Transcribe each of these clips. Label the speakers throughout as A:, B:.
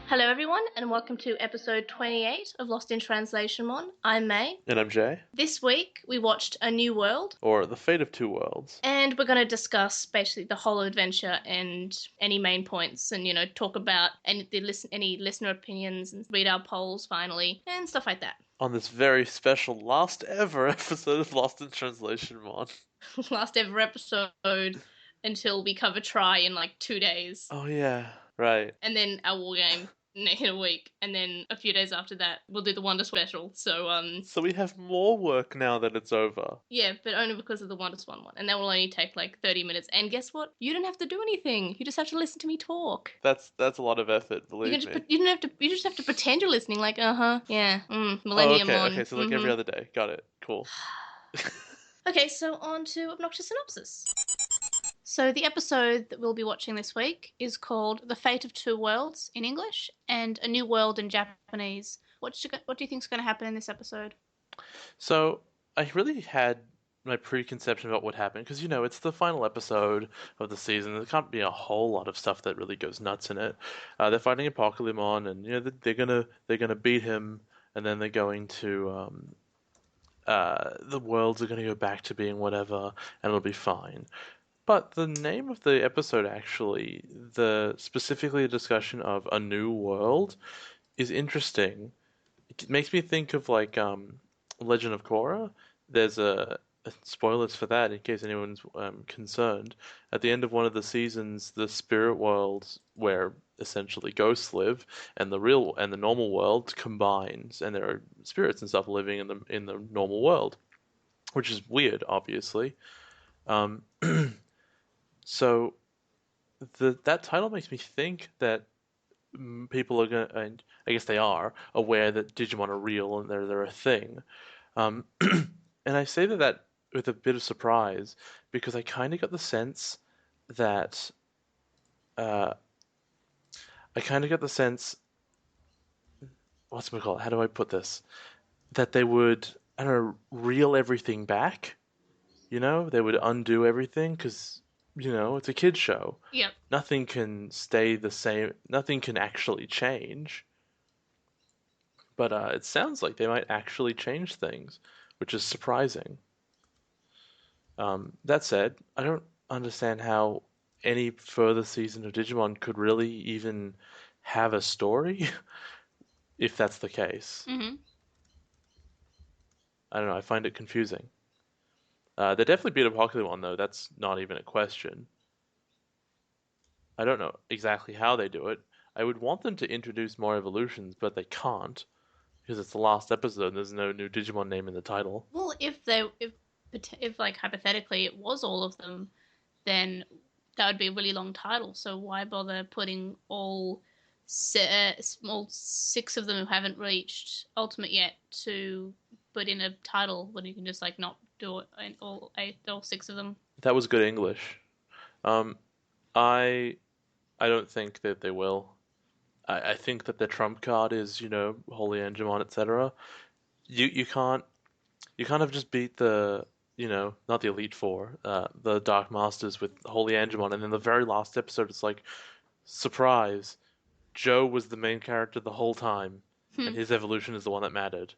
A: Hello, everyone, and welcome to episode 28 of Lost in Translation Mon. I'm May.
B: And I'm Jay.
A: This week, we watched A New World.
B: Or The Fate of Two Worlds.
A: And we're going to discuss basically the whole adventure and any main points and, talk about any listener opinions and read our polls finally and stuff like that.
B: On this very special last ever episode of Lost in Translation Mon.
A: Last ever episode until we cover Try in like 2 days.
B: Oh, yeah. Right.
A: And then our war game in a week, and then a few days after that we'll do the Wonder special. So
B: we have more work now that it's over.
A: Yeah, but only because of the Wonder Swan one, and that will only take like 30 minutes. And guess what? You don't have to do anything. You just have to listen to me talk.
B: That's a lot of effort, believe me.
A: You just have to pretend you're listening. Like, yeah, Millennium on.
B: Okay, so like every other day. Got it. Cool.
A: Okay, so on to Obnoxious Synopsis. So the episode that we'll be watching this week is called The Fate of Two Worlds in English and A New World in Japanese. What do you think is going to happen in this episode?
B: So I really had my preconception about what happened because it's the final episode of the season. There can't be a whole lot of stuff that really goes nuts in it. They're fighting Apocalypse, and they're gonna beat him, and then they're going to the worlds are gonna go back to being whatever, and it'll be fine. But the name of the episode, actually, specifically a discussion of a new world, is interesting. It makes me think of like Legend of Korra. There's spoilers for that in case anyone's concerned. At the end of one of the seasons, the spirit world, where essentially ghosts live, and the normal world combines, and there are spirits and stuff living in the normal world, which is weird, obviously. So that title makes me think that people are going to, and I guess they are, aware that Digimon are real and they're a thing. And I say that with a bit of surprise because I kind of got the sense that, what's it called? How do I put this? That they would, I don't know, reel everything back. They would undo everything because it's a kid's show.
A: Yep.
B: Nothing can stay the same. Nothing can actually change. But it sounds like they might actually change things, which is surprising. That said, I don't understand how any further season of Digimon could really even have a story, if that's the case.
A: Mm-hmm.
B: I don't know. I find it confusing. They definitely beat Apocalypse, though. That's not even a question. I don't know exactly how they do it. I would want them to introduce more evolutions, but they can't because it's the last episode and there's no new Digimon name in the title.
A: Well, if like hypothetically it was all of them, then that would be a really long title. So why bother putting all 6 of them who haven't reached Ultimate yet to put in a title when you can just like not do it in all 6 of them?
B: That was good English. I don't think that they will. I think that their trump card is, Holy Angemon, etc. You can't have just beat the, not the Elite Four, the Dark Masters with Holy Angemon, and then the very last episode it's like, surprise, Joe was the main character the whole time, and his evolution is the one that mattered.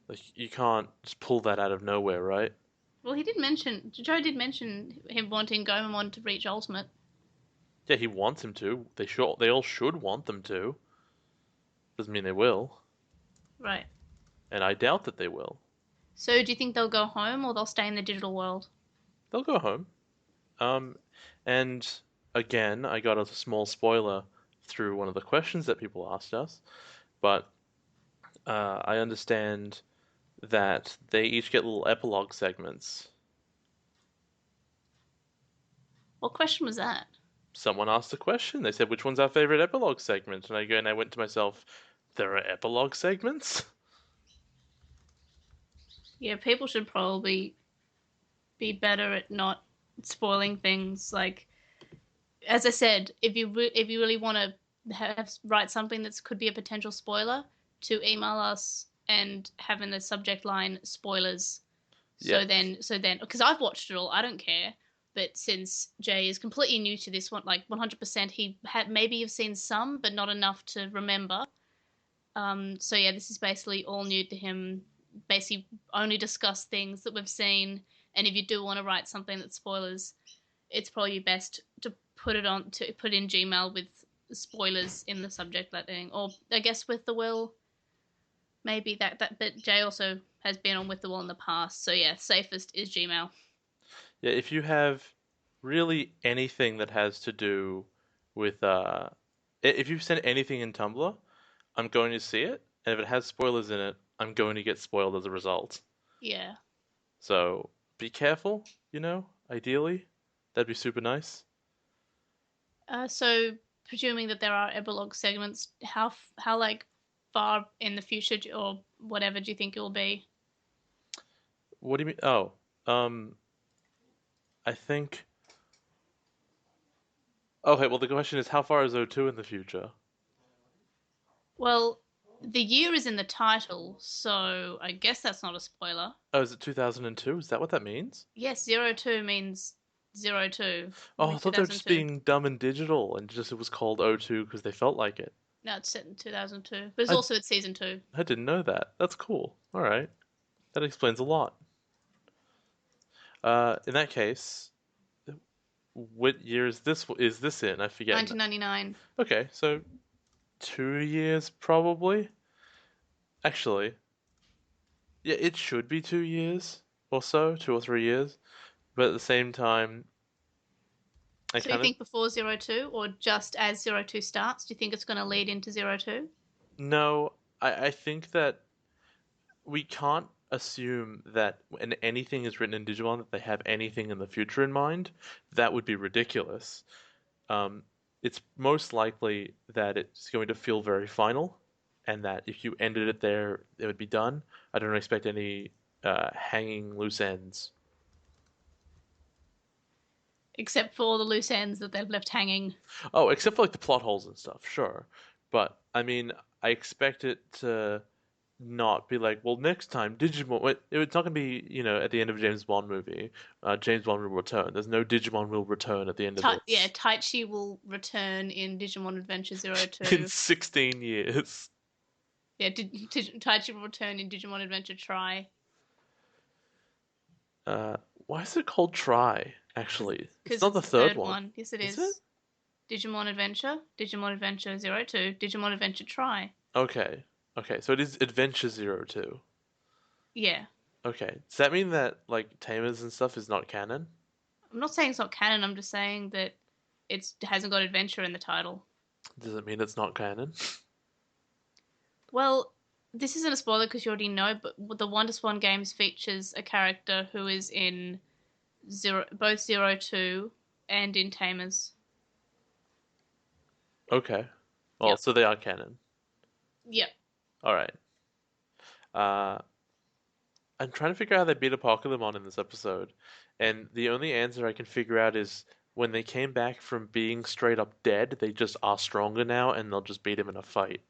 B: Like, you can't just pull that out of nowhere, right?
A: Well, Joe did mention him wanting Gomamon to reach Ultimate.
B: Yeah, he wants him to. They all should want them to. Doesn't mean they will.
A: Right.
B: And I doubt that they will.
A: So do you think they'll go home or they'll stay in the digital world?
B: They'll go home. And again, I got a small spoiler through one of the questions that people asked us, but I understand that they each get little epilogue segments.
A: What question was that?
B: Someone asked a question. They said, "Which one's our favorite epilogue segment?" And I went to myself, "There are epilogue segments?"
A: Yeah, people should probably be better at not spoiling things. Like, as I said, if you really want to write something that could be a potential spoiler, to email us and have in the subject line spoilers. So
B: Yeah.
A: then, because I've watched it all, I don't care. But since Jay is completely new to this one, like 100%, he had maybe have seen some, but not enough to remember. So yeah, this is basically all new to him. Basically, only discuss things that we've seen, and if you do want to write something that's spoilers, it's probably best to put in Gmail with spoilers in the subject line, or I guess with the will. Maybe that, but Jay also has been on with the will in the past, so yeah, safest is Gmail.
B: Yeah, if you have really anything that has to do with if you send anything in Tumblr, I'm going to see it, and if it has spoilers in it, I'm going to get spoiled as a result.
A: Yeah.
B: So be careful, ideally. That'd be super nice.
A: So presuming that there are epilogue segments, how like far in the future or whatever do you think it will be?
B: What do you mean? Oh, um, I think. Okay, well, the question is, how far is O2 in the future?
A: Well, the year is in the title, so I guess that's not a spoiler.
B: Oh, is it 2002? Is that what that means?
A: Yes, 02 means 02. It'll
B: Oh,
A: be
B: I thought they were just
A: 2002.
B: being dumb and digital, and just it was called O2 because they felt like it.
A: No, it's set in 2002, but it's
B: I
A: also it's season 2.
B: I didn't know that. That's cool. All right, that explains a lot. In that case, what year is this in? I forget.
A: 1999.
B: Okay, so 2 years probably. Actually, yeah, it should be 2 years or so, 2 or 3 years. But at the same time, I
A: So you
B: kind of
A: think before 02 or just as 02 starts? Do you think it's going to lead into 02?
B: no. I think that we can't assume that when anything is written in Digimon that they have anything in the future in mind. That would be ridiculous. Um, it's most likely that it's going to feel very final, and that if you ended it there, it would be done. I don't expect any hanging loose ends.
A: Except for all the loose ends that they've left hanging.
B: Oh, except for like the plot holes and stuff, sure. But I mean, I expect it to not be like, well, next time Digimon. It's not gonna be, at the end of a James Bond movie. James Bond will return. There's no Digimon will return at the end of
A: Yeah,
B: this
A: Taichi will return in Digimon Adventure
B: in
A: 02.
B: 16 years.
A: Yeah, Taichi will return in Digimon Adventure Try.
B: Uh, why is it called Try? Actually, it's
A: Because
B: not
A: it's
B: the
A: the
B: third
A: third
B: one,
A: one. Yes, it
B: is it?
A: is. Digimon Adventure 02, Digimon Adventure Try.
B: Okay, okay. So it is Adventure Zero Two.
A: Yeah.
B: Okay, does that mean that like Tamers and stuff is not canon?
A: I'm not saying it's not canon, I'm just saying that it hasn't got adventure in the title.
B: Does it mean it's not canon?
A: Well, this isn't a spoiler because you already know, but the Wonder Swan games features a character who is in both 02 and in Tamers.
B: Okay. Well,
A: Yep.
B: so they are canon.
A: Yep.
B: All right. Uh, I'm trying to figure out how they beat a Pokemon in this episode, and the only answer I can figure out is when they came back from being straight up dead, they just are stronger now, and they'll just beat him in a fight,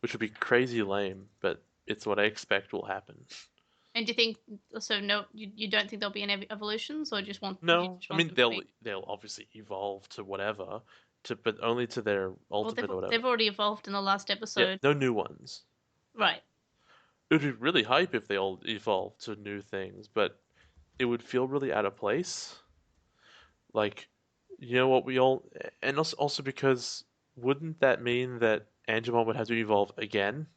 B: which would be crazy lame, but it's what I expect will happen.
A: And do you think so? No, you don't think there'll be any evolutions, or you
B: No,
A: just
B: I
A: want
B: mean
A: them to
B: they'll
A: be?
B: they'll obviously evolve to whatever, but only to their
A: Well,
B: ultimate or whatever.
A: they've already evolved in the last
B: Yeah,
A: episode,
B: no new ones.
A: right?
B: It would be really hype if they all evolved to new things, but it would feel really out of place. Like, what we all, and also because wouldn't that mean that Angemon would have to evolve again?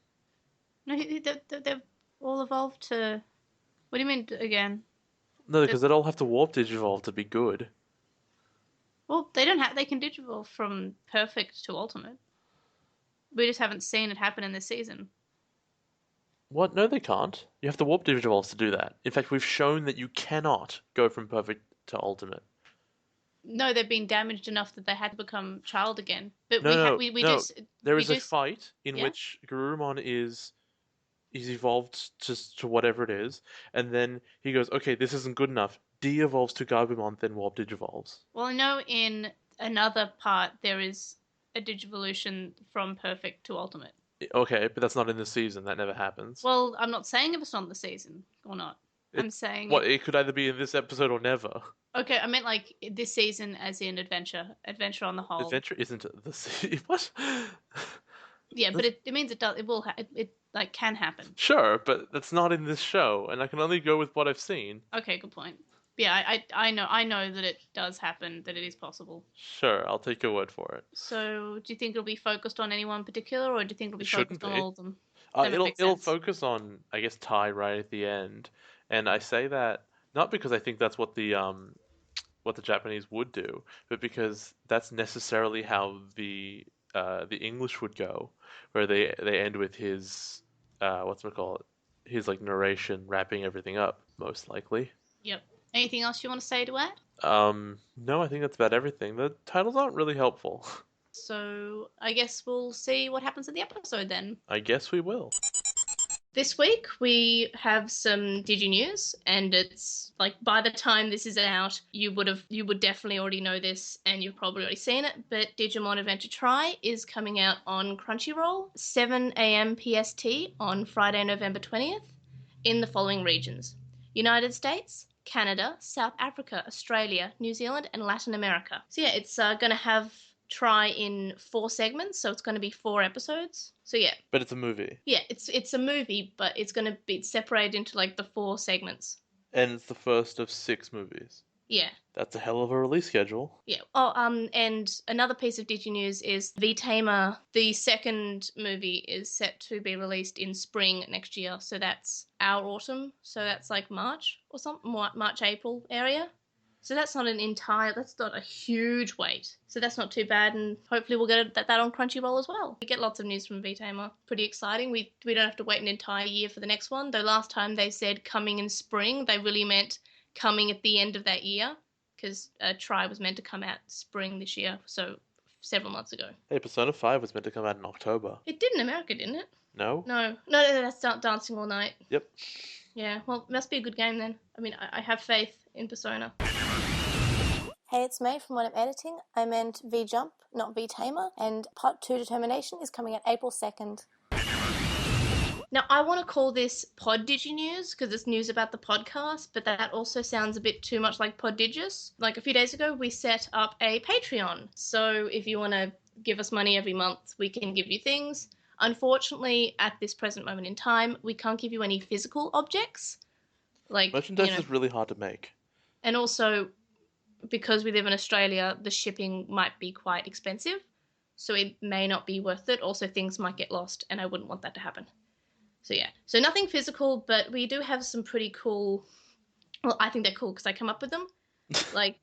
A: No, they've all evolved to. What do you mean again?
B: No,
A: That
B: because they'd all have to warp digivolve to be good.
A: well, they don't have. They can digivolve from perfect to ultimate. We just haven't seen it happen in this season.
B: What? No, they can't. You have to warp digivolves to do that. In fact, we've shown that you cannot go from perfect to ultimate.
A: No, they've been damaged enough that they had to become child again. But
B: No, no,
A: we
B: no. There
A: we
B: is a
A: do
B: fight in
A: yeah.
B: which Garurumon is evolved to whatever it is, and then he goes, okay, this isn't good enough. De-evolves to Garbumon, then warp digivolves.
A: Well, I know in another part there is a digivolution from perfect to ultimate.
B: Okay, but that's not in the season. That never happens.
A: Well, I'm not saying if it's on the season or not.
B: It
A: I'm saying
B: what
A: it.
B: it could either be in this episode or never.
A: Okay, I meant like this season, as in adventure on the whole.
B: Adventure isn't the sea. What?
A: Yeah, but it means it does. It will. It like can happen.
B: Sure, but that's not in this show, and I can only go with what I've seen.
A: Okay, good point. Yeah, I know that it does happen. That it is possible.
B: Sure, I'll take your word for it.
A: So, do you think it'll be focused on anyone particular, or do you think it'll be
B: It shouldn't
A: focused on
B: be.
A: all of them? That makes
B: It'll
A: sense.
B: focus on, I guess, Ty right at the end, and I say that not because I think that's what the Japanese would do, but because that's necessarily how the English would go, where they end with his what's it called, his like narration wrapping everything up, most likely.
A: Yep. Anything else you want to say to add?
B: No, I think that's about everything. The titles aren't really helpful.
A: So, I guess we'll see what happens in the episode then.
B: I guess we will.
A: This week we have some DigiNews, and it's like by the time this is out, you would definitely already know this, and you've probably already seen it. But Digimon Adventure Try is coming out on Crunchyroll, 7 a.m. PST on Friday, November 20th, in the following regions: United States, Canada, South Africa, Australia, New Zealand, and Latin America. So yeah, it's going to have Try in 4 segments, so it's going to be 4 episodes. So yeah,
B: But it's a movie,
A: yeah, it's a movie, but it's going to be separated into like the 4 segments.
B: and it's the first of 6 movies.
A: Yeah,
B: That's a hell of a release schedule.
A: yeah. Oh, and another piece of Digi News is V Tamer. The second movie is set to be released in spring next year, so that's our autumn. So that's like March or something, March April area. So that's not a huge wait. So that's not too bad, and hopefully we'll get that on Crunchyroll as well. We get lots of news from V-Tamer. Pretty exciting. We don't have to wait an entire year for the next one, though last time they said coming in spring, they really meant coming at the end of that year, because Try was meant to come out spring this year, so several months ago.
B: Hey, Persona 5 was meant to come out in October.
A: It did in America, didn't it?
B: No?
A: No, that's Dancing All Night.
B: Yep.
A: Yeah, well, it must be a good game then. I mean, I have faith in Persona.
C: Hey, it's May from What I'm Editing. I meant V-Jump, not V-Tamer, and Part 2 Determination is coming out April 2nd.
A: Now, I want to call this Pod Digi News because it's news about the podcast, but that also sounds a bit too much like Poddigious. Like a few days ago, we set up a Patreon. So if you want to give us money every month, we can give you things. Unfortunately, at this present moment in time, we can't give you any physical objects. Like,
B: Merchandise is really hard to make.
A: And also, because we live in Australia, the shipping might be quite expensive. So it may not be worth it. Also, things might get lost, and I wouldn't want that to happen. So yeah, so nothing physical, but we do have some pretty cool, well, I think they're cool because I come up with them, like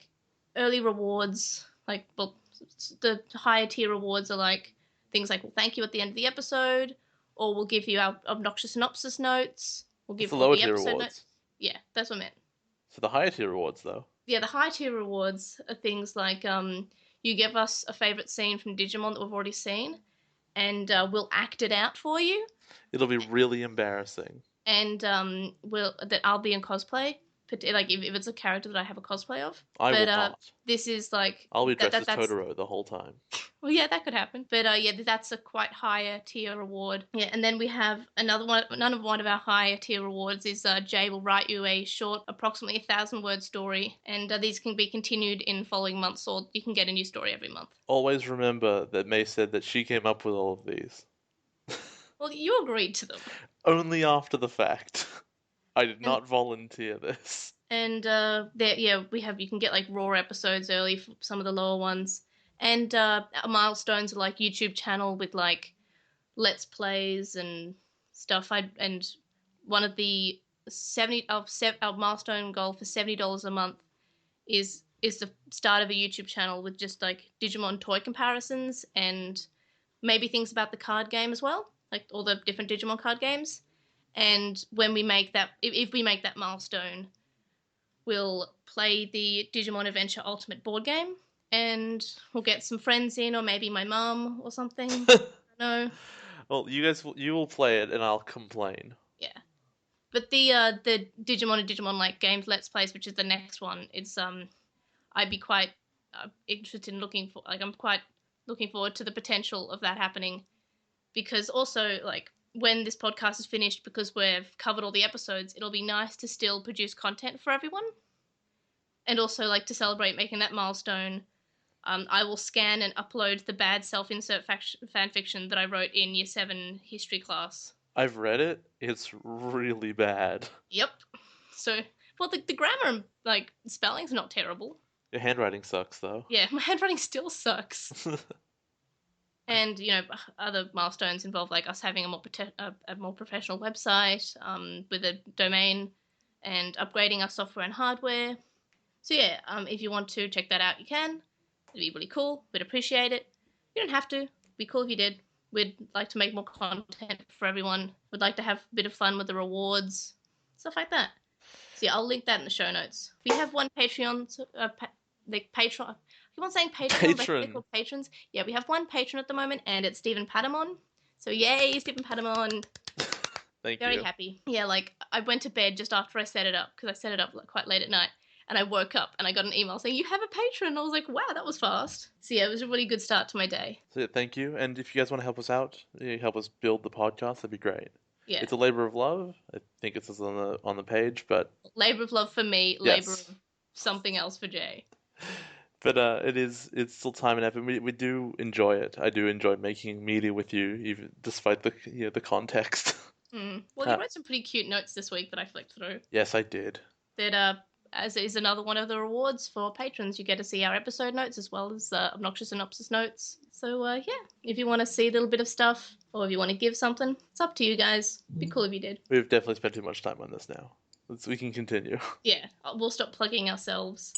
A: early rewards, like, well, the higher tier rewards are like things like, we'll thank you at the end of the episode, or we'll give you our Obnoxious Synopsis notes, we'll give
B: the
A: all
B: lower
A: the
B: tier
A: episode
B: rewards.
A: notes. Yeah, that's what I meant.
B: So the higher tier rewards, though.
A: Yeah, the high tier rewards are things like you give us a favorite scene from Digimon that we've already seen, and we'll act it out for you.
B: It'll be really embarrassing.
A: And I'll be in cosplay, like if it's a character that I have a cosplay of.
B: I will not.
A: This is like
B: I'll be dressed as
A: that's
B: Totoro the whole time.
A: well, yeah, that could happen. But yeah, that's a quite higher tier reward. Yeah, and then we have another one. One of our higher tier rewards is Jay will write you a short, approximately 1,000-word story, and these can be continued in following months, or you can get a new story every month.
B: Always remember that May said that she came up with all of these.
A: Well, you agreed to them.
B: Only after the fact. I did not volunteer this.
A: And you can get like raw episodes early for some of the lower ones, and milestones are like YouTube channel with like let's plays and stuff. And one of the our milestone goal for $70 a month is the start of a YouTube channel with just like Digimon toy comparisons and maybe things about the card game as well, like all the different Digimon card games. And when we make that, if we make that milestone, we'll play the Digimon Adventure Ultimate board game, and we'll get some friends in, or maybe my mum or something. I don't know.
B: Well, you will play it, and I'll complain.
A: Yeah, but the Digimon and Digimon like games Let's Plays, which is the next one, it's I'd be quite interested in I'm quite looking forward to the potential of that happening, because also like when this podcast is finished, because we've covered all the episodes, it'll be nice to still produce content for everyone. And also, like, to celebrate making that milestone, I will scan and upload the bad self-insert fan fiction that I wrote in Year 7 history class.
B: I've read it. It's really bad.
A: Yep. So, well, the grammar and, like, spelling's not terrible.
B: Your handwriting sucks, though.
A: Yeah, my handwriting still sucks. And, you know, other milestones involve, like, us having a more professional website with a domain and upgrading our software and hardware. So, yeah, if you want to check that out, you can. It'd be really cool. We'd appreciate it. You don't have to. It'd be cool if you did. We'd like to make more content for everyone. We'd like to have a bit of fun with the rewards, stuff like that. So, yeah, I'll link that in the show notes. We have one Patreon, the Patreon. I keep on saying Patreon, but they're called patrons. Yeah, we have one patron at the moment, and it's Stephen Patamon. So, yay, Stephen Patamon.
B: Thank you.
A: Very happy. Yeah, like, I went to bed just after I set it up, because I set it up like, quite late at night. And I woke up and I got an email saying, you have a patron. I was like, wow, that was fast. So yeah, it was a really good start to my day.
B: So yeah, thank you. And if you guys want to help us out, help us build the podcast, that'd be great.
A: Yeah.
B: It's a labor of love. I think it says on the page, but
A: labor of love for me, labor of something else for Jay.
B: But it's still time and effort. We do enjoy it. I do enjoy making media with you, even despite the context.
A: Well, you wrote some pretty cute notes this week that I flicked through.
B: Yes, I did.
A: That as is another one of the rewards for patrons. You get to see our episode notes as well as Obnoxious Synopsis notes. So, yeah, if you want to see a little bit of stuff or if you want to give something, it's up to you guys. It'd be cool if you did.
B: We've definitely spent too much time on this now. We can continue.
A: Yeah, we'll stop plugging ourselves.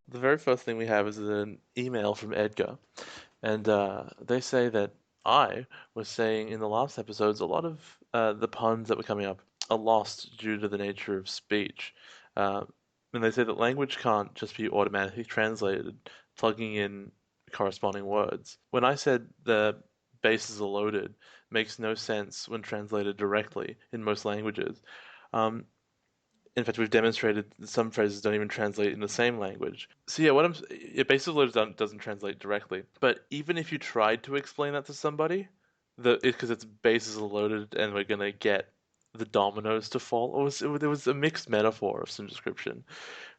B: The very first thing we have is an email from Edgar. And they say that I was saying in the last episodes a lot of the puns that were coming up are lost due to the nature of speech. And they say that language can't just be automatically translated, plugging in corresponding words. When I said the bases are loaded makes no sense when translated directly in most languages. In fact, we've demonstrated that some phrases don't even translate in the same language. So yeah, bases loaded doesn't translate directly. But even if you tried to explain that to somebody, because it's bases are loaded and we're gonna get the dominoes to fall. There was a mixed metaphor of some description.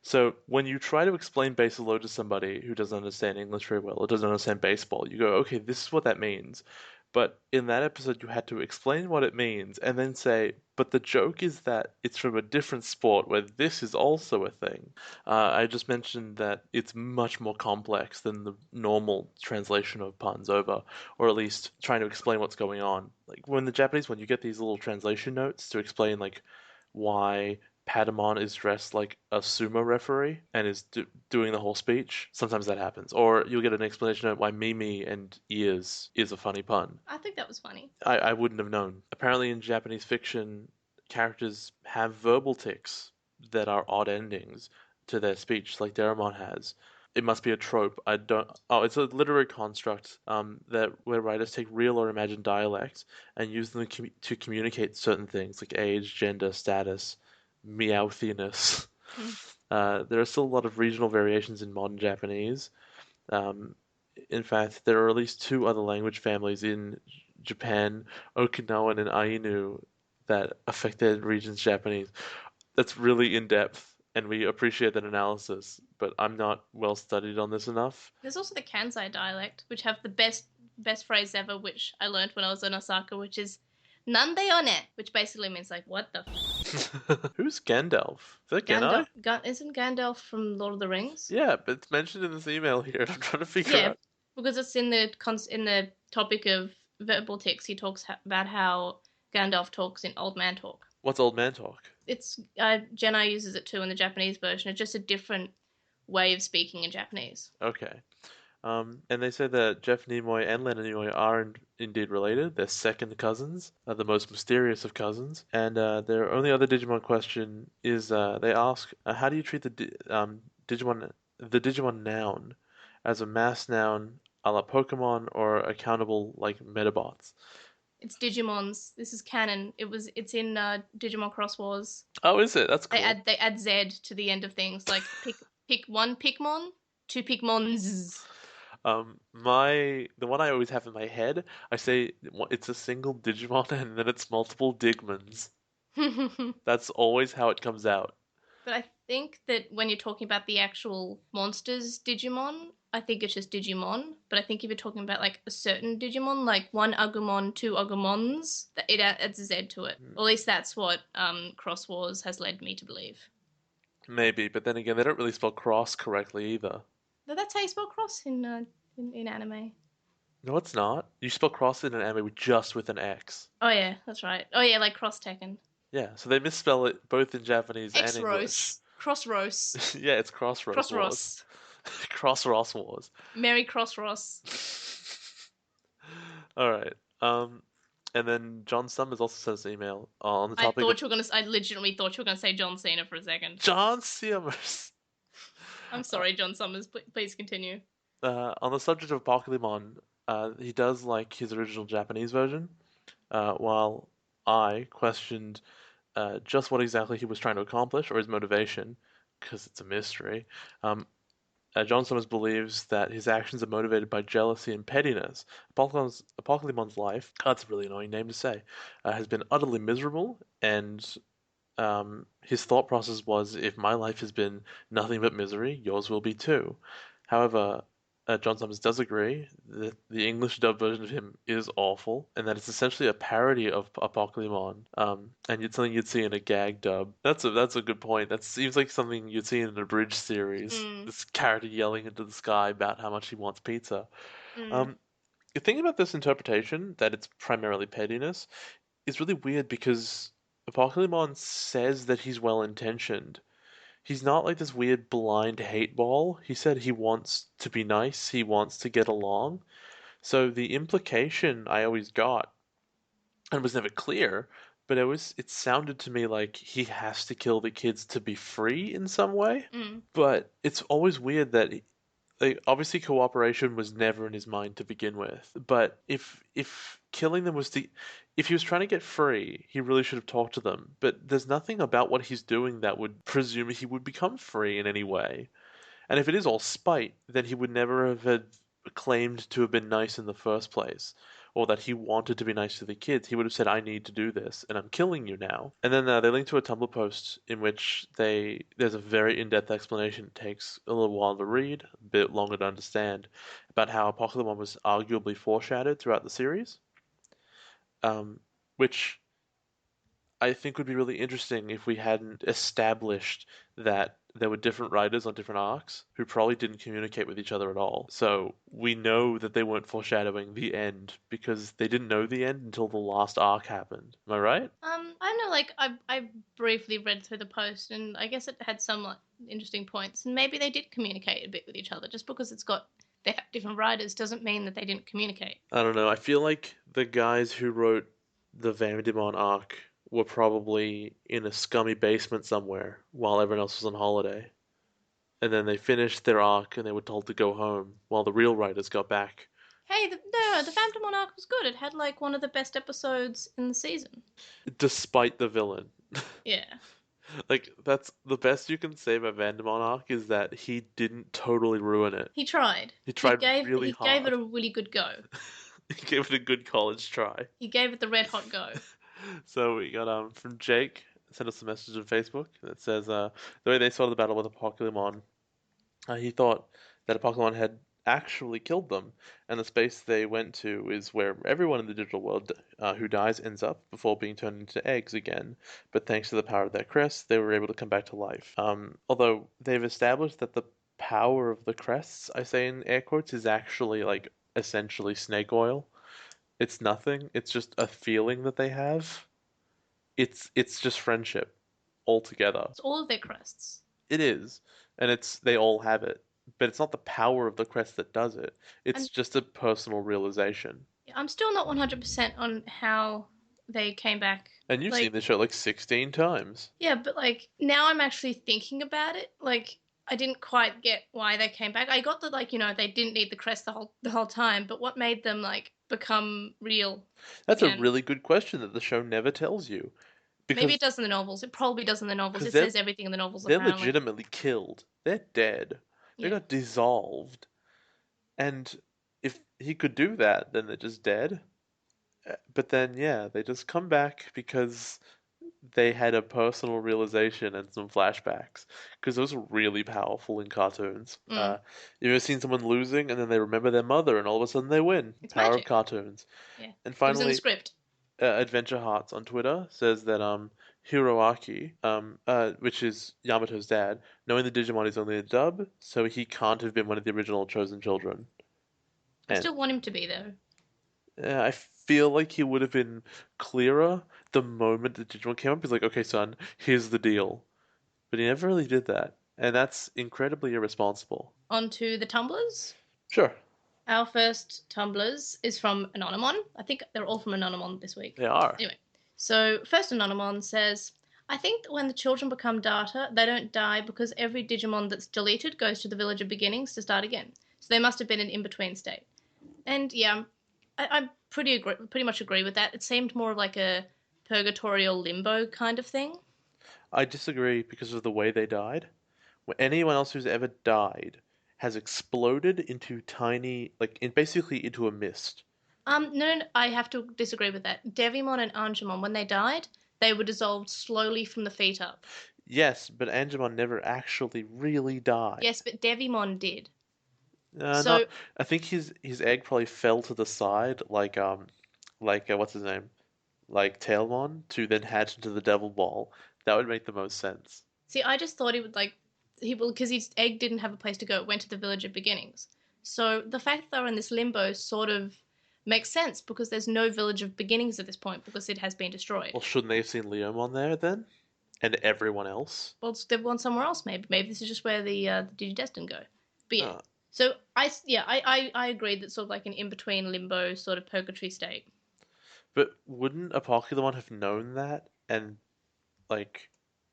B: So when you try to explain bases loaded to somebody who doesn't understand English very well or doesn't understand baseball, you go, okay, this is what that means. But in that episode, you had to explain what it means and then say, but the joke is that it's from a different sport where this is also a thing. I just mentioned that it's much more complex than the normal translation of puns over, or at least trying to explain what's going on. Like when the Japanese one, you get these little translation notes to explain like why Patamon is dressed like a sumo referee and is doing the whole speech. Sometimes that happens. Or you'll get an explanation of why Mimi and ears is a funny pun.
A: I think that was funny.
B: I wouldn't have known. Apparently in Japanese fiction, characters have verbal tics that are odd endings to their speech, like Digimon has. It must be a trope. It's a literary construct that where writers take real or imagined dialects and use them to communicate certain things like age, gender, status, meowthiness. There are still a lot of regional variations in modern Japanese. In fact, there are at least 2 other language families in Japan, Okinawan and Ainu, that affect their region's Japanese. That's really in depth, and we appreciate that analysis, but I'm not well studied on this enough.
A: There's also the Kansai dialect, which have the best phrase ever, which I learned when I was in Osaka, which is "Nande one," which basically means like, what the
B: Who's Gandalf? Is that Genai?
A: Isn't Gandalf from Lord of the Rings?
B: Yeah, but it's mentioned in this email here. I'm trying to figure out.
A: Because it's in the topic of verbal tics. He talks about how Gandalf talks in old man talk.
B: What's old man talk?
A: It's Genai uses it too in the Japanese version. It's just a different way of speaking in Japanese.
B: Okay. And they say that Jeff Nimoy and Leonard Nimoy are indeed related. They're second cousins, the most mysterious of cousins. And their only other Digimon question is they ask, how do you treat the Digimon noun as a mass noun a la Pokemon or accountable like Metabots?
A: It's Digimons. This is canon. It's in Digimon Cross Wars.
B: Oh, is it? That's cool.
A: They add Z to the end of things, like pick 1 Pikmon, 2 Pikmons.
B: The one I always have in my head, I say it's a single Digimon and then it's multiple Digmons. That's always how it comes out.
A: But I think that when you're talking about the actual monsters Digimon, I think it's just Digimon. But I think if you're talking about like a certain Digimon, like one Agumon, two Agumons, that it adds a Z to it. Or at least that's what Cross Wars has led me to believe.
B: Maybe, but then again, they don't really spell cross correctly either.
A: But that's how you spell cross in anime.
B: No, it's not. You spell cross in an anime just with an X.
A: Oh yeah, that's right. Oh yeah, like Cross Tekken.
B: Yeah, so they misspell it both in Japanese and
A: X
B: English.
A: Rose. Cross Rose.
B: Yeah, it's Crossroads
A: Cross
B: Wars.
A: Ross.
B: Cross Ross Wars.
A: Merry Cross Ross.
B: All right. And then John Summers also sent us an email on the
A: I
B: topic
A: thought
B: of
A: you were gonna. I legitimately thought you were gonna say John Cena for a second.
B: John Summers.
A: I'm sorry, John Summers. Please continue.
B: On the subject of Pokemon, he does like his original Japanese version, while I questioned just what exactly he was trying to accomplish or his motivation, because it's a mystery. Um, John Summers believes that his actions are motivated by jealousy and pettiness. Apocalymon's life, that's a really annoying name to say, has been utterly miserable, and his thought process was, if my life has been nothing but misery, yours will be too. However, John Summers does agree that the English dub version of him is awful, and that it's essentially a parody of Apocalypse, and it's something you'd see in a gag dub. That's a good point. That seems like something you'd see in an abridged series.
A: Mm,
B: This character yelling into the sky about how much he wants pizza.
A: mm.
B: Um, the thing about this interpretation, that it's primarily pettiness, is really weird because Pokemon says that he's well intentioned. He's not like this weird blind hate ball. He said he wants to be nice, he wants to get along. So the implication I always got, and was never clear, but it sounded to me like he has to kill the kids to be free in some way.
A: Mm.
B: But it's always weird that like obviously cooperation was never in his mind to begin with. But if killing them was if he was trying to get free, he really should have talked to them. But there's nothing about what he's doing that would presume he would become free in any way. And if it is all spite, then he would never have had claimed to have been nice in the first place, or that he wanted to be nice to the kids. He would have said, "I need to do this, and I'm killing you now." And then they link to a Tumblr post in which there's a very in-depth explanation. It takes a little while to read, a bit longer to understand, about how Apocalypse was arguably foreshadowed throughout the series, which I think would be really interesting if we hadn't established that there were different writers on different arcs who probably didn't communicate with each other at all. So we know that they weren't foreshadowing the end because they didn't know the end until the last arc happened. Am I right?
A: I don't know. Like I briefly read through the post, and I guess it had some like interesting points, and maybe they did communicate a bit with each other. Just because they have different writers doesn't mean that they didn't communicate.
B: I don't know. I feel like the guys who wrote the Vandermon arc were probably in a scummy basement somewhere while everyone else was on holiday. And then they finished their arc and they were told to go home while the real writers got back.
A: Hey, the Phantom arc was good. It had like one of the best episodes in the season.
B: Despite the villain.
A: Yeah.
B: Like, that's the best you can say about Vandermon arc is that he didn't totally ruin it.
A: He tried.
B: He tried really
A: he
B: hard.
A: gave it a really good go.
B: He gave it a good college try.
A: He gave it the red hot go.
B: So we got from Jake sent us a message on Facebook that says the way they saw the battle with Apocalypse, he thought that Apocalypse had actually killed them, and the space they went to is where everyone in the digital world who dies ends up before being turned into eggs again. But thanks to the power of their crests, they were able to come back to life. Although they've established that the power of the crests, I say in air quotes, is actually like essentially snake oil. It's nothing. It's just a feeling that they have. It's just friendship altogether.
A: It's all of their crests.
B: It is, and they all have it, but it's not the power of the crest that does it. It's
A: And
B: just a personal realization.
A: I'm still not 100% on how they came back.
B: And you've
A: Like,
B: seen the show like 16 times.
A: yeah, but like now I'm actually thinking about it. Like I didn't quite get why they came back. I got that like, they didn't need the crest the whole time, but what made them like become real
B: That's a
A: again?
B: really good question that the show never tells you.
A: Maybe
B: Because
A: it does in the novels. It probably does in the novels. It
B: they're
A: says everything in the novels
B: they're
A: apparently.
B: legitimately killed. They're dead. They
A: Yeah.
B: got dissolved. And if he could do that, then they're just dead. But then, yeah, they just come back because they had a personal realization and some flashbacks because those are really powerful in cartoons. You've ever seen someone losing and then they remember their mother and all of a sudden they win?
A: It's
B: Power of
A: magic.
B: cartoons.
A: Yeah.
B: And
A: It was in the
B: finally,
A: script.
B: Adventure Hearts on Twitter says that Hiroaki, which is Yamato's dad, knowing the Digimon is only a dub, so he can't have been one of the original chosen children.
A: I
B: And
A: still want him to be though.
B: I feel like he would have been clearer the moment the Digimon came up. He's like, okay, son, here's the deal. But he never really did that. And that's incredibly irresponsible.
A: On to the tumblers.
B: Sure,
A: Our first tumblers is from Anonymon. I think they're all from Anonymon this week.
B: they are.
A: Anyway, so first Anonymon says, I think that when the children become data, they don't die because every Digimon that's deleted goes to the village of beginnings to start again. So they must have been an in-between state. And yeah, I pretty much agree with that. It seemed more of like a purgatorial limbo kind of thing.
B: I disagree because of the way they died. Anyone else who's ever died has exploded into tiny, basically into a mist.
A: No, I have to disagree with that. Devimon and Angemon, when they died, they were dissolved slowly from the feet up.
B: Yes, but Angemon never actually really died.
A: Yes, but Devimon did.
B: Not. I think his egg probably fell to the side, what's his name, like Tailmon, to then hatch into the Devil Ball. That would make the most sense.
A: See, I just thought he would because his egg didn't have a place to go. It went to the village of beginnings. So the fact that they're in this limbo sort of makes sense because there's no village of beginnings at this point because it has been destroyed.
B: Well, shouldn't they have seen Leomon there then, and everyone else?
A: Well, they've gone somewhere else. Maybe this is just where the Digidestin go. But yeah.
B: Ah.
A: So I agreed that sort of like an in between limbo sort of purgatory state.
B: But wouldn't Apocalypse have known that and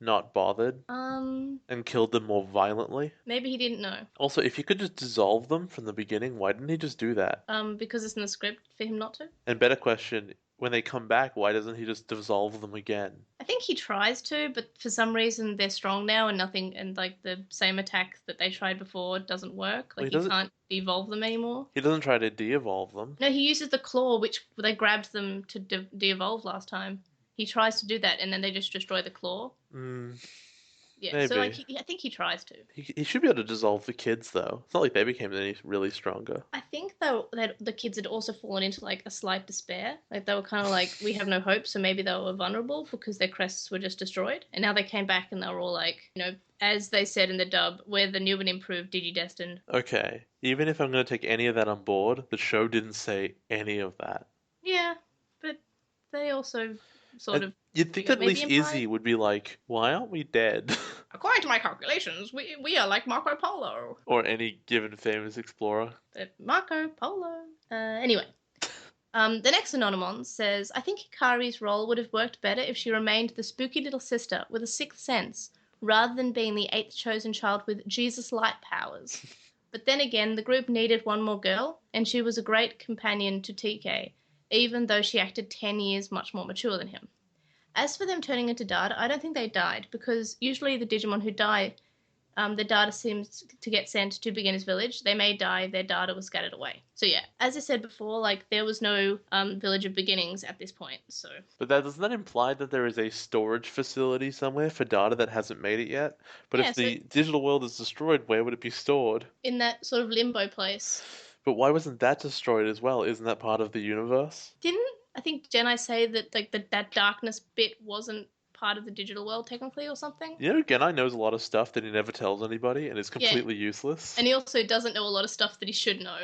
B: not bothered and killed them more violently?
A: Maybe he didn't know.
B: Also, if you could just dissolve them from the beginning, why didn't he just do that?
A: Because it's in the script for him not to.
B: And better question, when they come back, why doesn't he just dissolve them again?
A: I think he tries to, but for some reason they're strong now and the same attack that they tried before doesn't work. Like he can't evolve them anymore.
B: He doesn't try to de-evolve them.
A: No, he uses the claw, which they grabbed them to de-evolve last time. He tries to do that, and then they just destroy the claw. Yeah,
B: maybe.
A: so I think he tries to.
B: He should be able to dissolve the kids, though. It's not like they became any really stronger.
A: I think, though, that the kids had also fallen into, like, a slight despair. Like, they were kind of like, we have no hope, so maybe they were vulnerable because their crests were just destroyed. And now they came back and they were all like, as they said in the dub, we're the new and improved Digidestin.
B: Okay, even if I'm going to take any of that on board, the show didn't say any of that.
A: Yeah, but they also sort of...
B: You'd think that at least Izzy would be like, why aren't we dead?
A: According to my calculations, we are like Marco Polo.
B: Or any given famous explorer.
A: Marco Polo. Anyway. The next Anonymon says, I think Hikari's role would have worked better if she remained the spooky little sister with a sixth sense, rather than being the eighth chosen child with Jesus light powers. But then again, the group needed one more girl, and she was a great companion to TK, even though she acted 10 years much more mature than him. As for them turning into data, I don't think they died, because usually the Digimon who die, the data seems to get sent to Beginner's Village. They may die if their data was scattered away. So yeah, as I said before, there was no Village of Beginnings at this point, so... But
B: doesn't that imply that there is a storage facility somewhere for data that hasn't made it yet? But if the digital world is destroyed, where would it be stored?
A: In that sort of limbo place.
B: But why wasn't that destroyed as well? Isn't that part of the universe?
A: I think Genai say that that darkness bit wasn't part of the digital world technically or something?
B: Genai knows a lot of stuff that he never tells anybody and is completely useless.
A: And he also doesn't know a lot of stuff that he should know.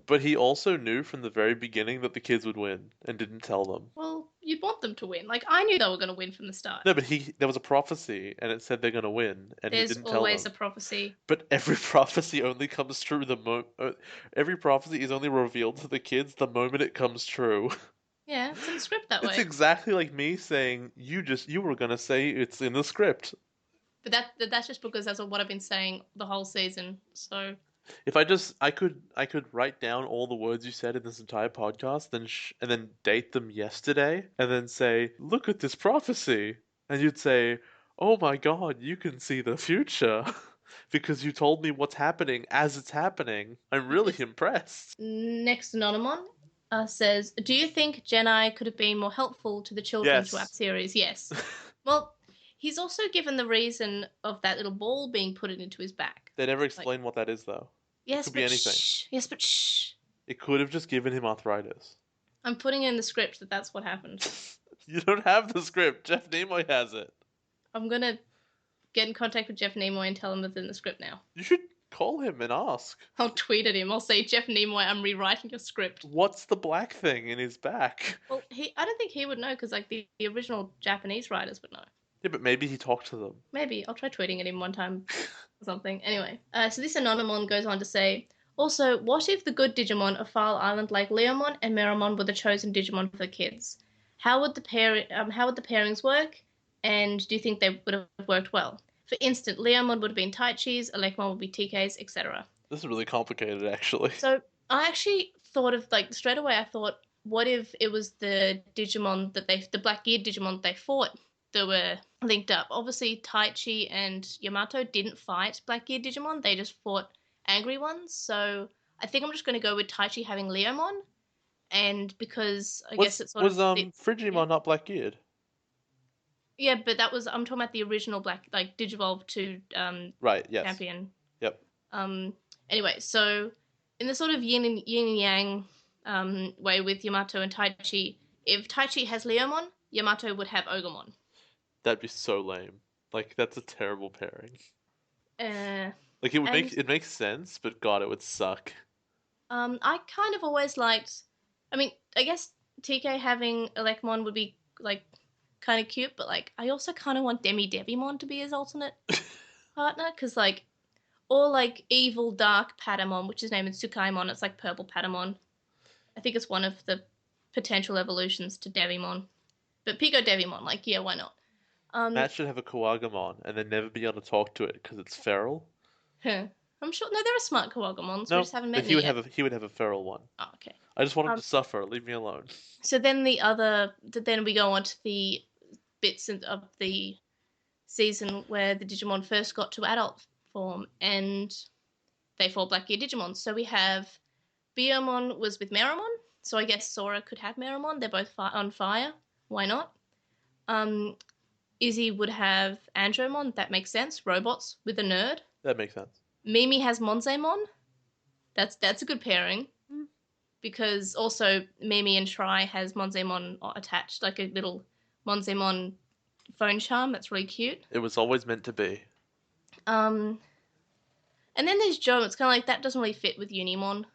B: But he also knew from the very beginning that the kids would win and didn't tell them.
A: Well, you'd want them to win. I knew they were going to win from the start.
B: No, but there was a prophecy and it said they're going to win and he didn't tell them.
A: There's always a prophecy.
B: But every prophecy only comes true every prophecy is only revealed to the kids the moment it comes true.
A: Yeah, it's in the script that way.
B: It's exactly like me saying you were going to say it's in the script.
A: But that's just because that's what I've been saying the whole season. So
B: if I could write down all the words you said in this entire podcast, and then date them yesterday, and then say, "Look at this prophecy," and you'd say, "Oh my God, you can see the future." Because you told me what's happening as it's happening. I'm really impressed.
A: Next Anonymon says, do you think Genai could have been more helpful to the children's WAP series? Yes. Well, he's also given the reason of that little ball being put into his back.
B: They never
A: Like,
B: explain what that is, though.
A: yes,
B: could be
A: but
B: anything.
A: shh. Yes, but shh.
B: It could have just given him arthritis.
A: I'm putting in the script that that's what happened.
B: You don't have the script. Jeff Nimoy has it.
A: I'm gonna get in contact with Jeff Nimoy and tell him that's in the script now.
B: You should call him and ask.
A: I'll tweet at him. I'll say, Jeff Nimoy, I'm rewriting your script.
B: What's the black thing in his back?
A: Well, I don't think he would know because like the original Japanese writers would know.
B: Yeah, but maybe he talked to them.
A: Maybe I'll try tweeting at him one time or something. Anyway, so this Anonymon goes on to say, also, what if the good Digimon of File Island like Leomon and Meramon were the chosen Digimon for kids? How would the pairings work? And do you think they would have worked well? For instance, Leomon would have been Taichi's, Elecmon would be TK's, etc.
B: This is really complicated, actually.
A: So I actually thought of like straight away. I thought, what if it was the Digimon the black-eared Digimon they fought that were linked up? Obviously, Taichi and Yamato didn't fight black-eared Digimon; they just fought angry ones. So I think I'm just going to go with Taichi having Leomon, and because I guess it's sort
B: was
A: of
B: Frigimon not black-eared?
A: yeah, but that was I'm talking about the original black like Digivolve to
B: Right. Yes.
A: champion.
B: Yep.
A: Anyway, so in the sort of yin and yang way with Yamato and Taichi, if Taichi has Leomon, Yamato would have Ogomon.
B: That'd be so lame. Like that's a terrible pairing. Like it makes sense, but God, it would suck.
A: I kind of always liked. I mean, I guess TK having Elecmon would be like kind of cute, but like I also kind of want Devimon to be his alternate partner because like. Or like evil dark Patamon, which is named Tsukaimon. It's like purple Patamon. I think it's one of the potential evolutions to Devimon. But Pico Devimon, like, yeah, why not?
B: Matt should have a Kawagamon and then never be able to talk to it because it's feral.
A: I'm sure. No, there are smart Kawagamons.
B: No,
A: we just haven't met
B: but he would
A: yet.
B: he would have a feral one.
A: Oh, okay.
B: I just want him to suffer. Leave me alone.
A: So then then we go on to the bits of the season where the Digimon first got to adult form and they fought Black-eared Digimon. So we have Biyomon was with Meramon, so I guess Sora could have Meramon. They're both on fire. Why not? Izzy would have Andromon. That makes sense. Robots with a nerd.
B: That makes sense.
A: Mimi has Monzaemon. That's a good pairing. Because also Mimi and Try has Monzaemon attached, like a little Monzaemon phone charm. That's really cute.
B: It was always meant to be.
A: And then there's Joe. It's kind of like that doesn't really fit with Unimon.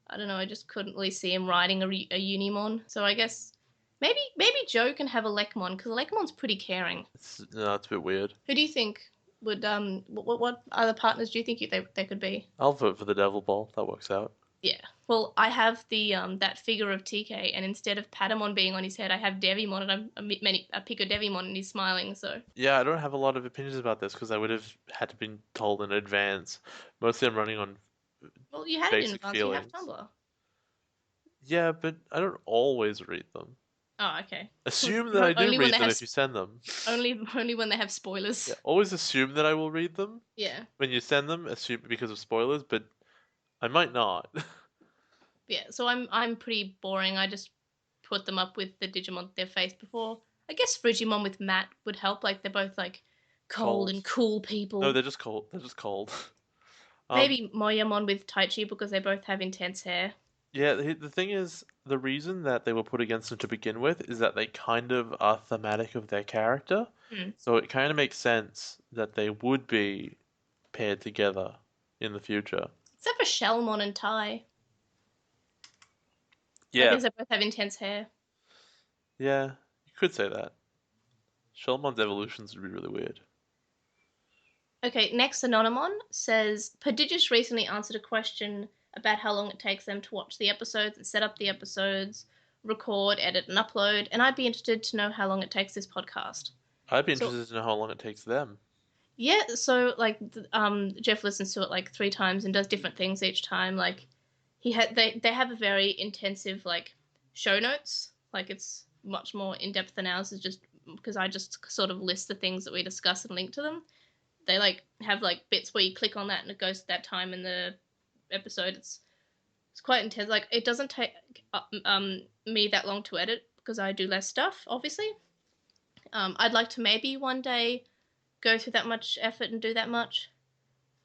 A: I don't know. I just couldn't really see him riding a Unimon. So I guess maybe Joe can have a Lekmon because Lekmon's pretty caring.
B: It's a bit weird.
A: Who do you think would what other partners do you think they could be?
B: I'll vote for the Devil Ball. That works out.
A: Yeah. Well, I have the that figure of TK, and instead of Patamon being on his head, I have Devimon, and I pick a Devimon, and he's smiling. So
B: yeah, I don't have a lot of opinions about this because I would have had to been told in advance. Mostly, I'm running on.
A: Well, you had it in advance.
B: Feelings.
A: You have Tumblr.
B: Yeah, but I don't always read them.
A: Oh, okay.
B: Assume that I do read them if you send them.
A: Only when they have spoilers.
B: Yeah, always assume that I will read them.
A: Yeah.
B: When you send them, assume because of spoilers, but I might not.
A: Yeah, so I'm pretty boring. I just put them up with the Digimon they've faced before. I guess Frigimon with Matt would help. Like they're both like cold and cool people.
B: No, they're just cold. They're just cold.
A: Maybe Moyamon with Taichi because they both have intense hair.
B: Yeah, the thing is, the reason that they were put against them to begin with is that they kind of are thematic of their character. So it kind of makes sense that they would be paired together in the future.
A: Except for Shellmon and Tai.
B: Yeah.
A: Because they both have intense hair.
B: Yeah, you could say that. Shellmon's evolutions would be really weird.
A: Okay, next Anonymon says, Prodigious recently answered a question about how long it takes them to watch the episodes and set up the episodes, record, edit, and upload, and I'd be interested to know how long it takes this podcast.
B: I'd be interested to know how long it takes them.
A: Yeah, so like Jeff listens to it like 3 times and does different things each time. Like they have a very intensive like show notes. Like it's much more in depth than ours. Is just because I just sort of list the things that we discuss and link to them. They like have like bits where you click on that and it goes to that time in the episode. It's quite intense. Like it doesn't take me that long to edit because I do less stuff, obviously. I'd like to maybe one day go through that much effort and do that much.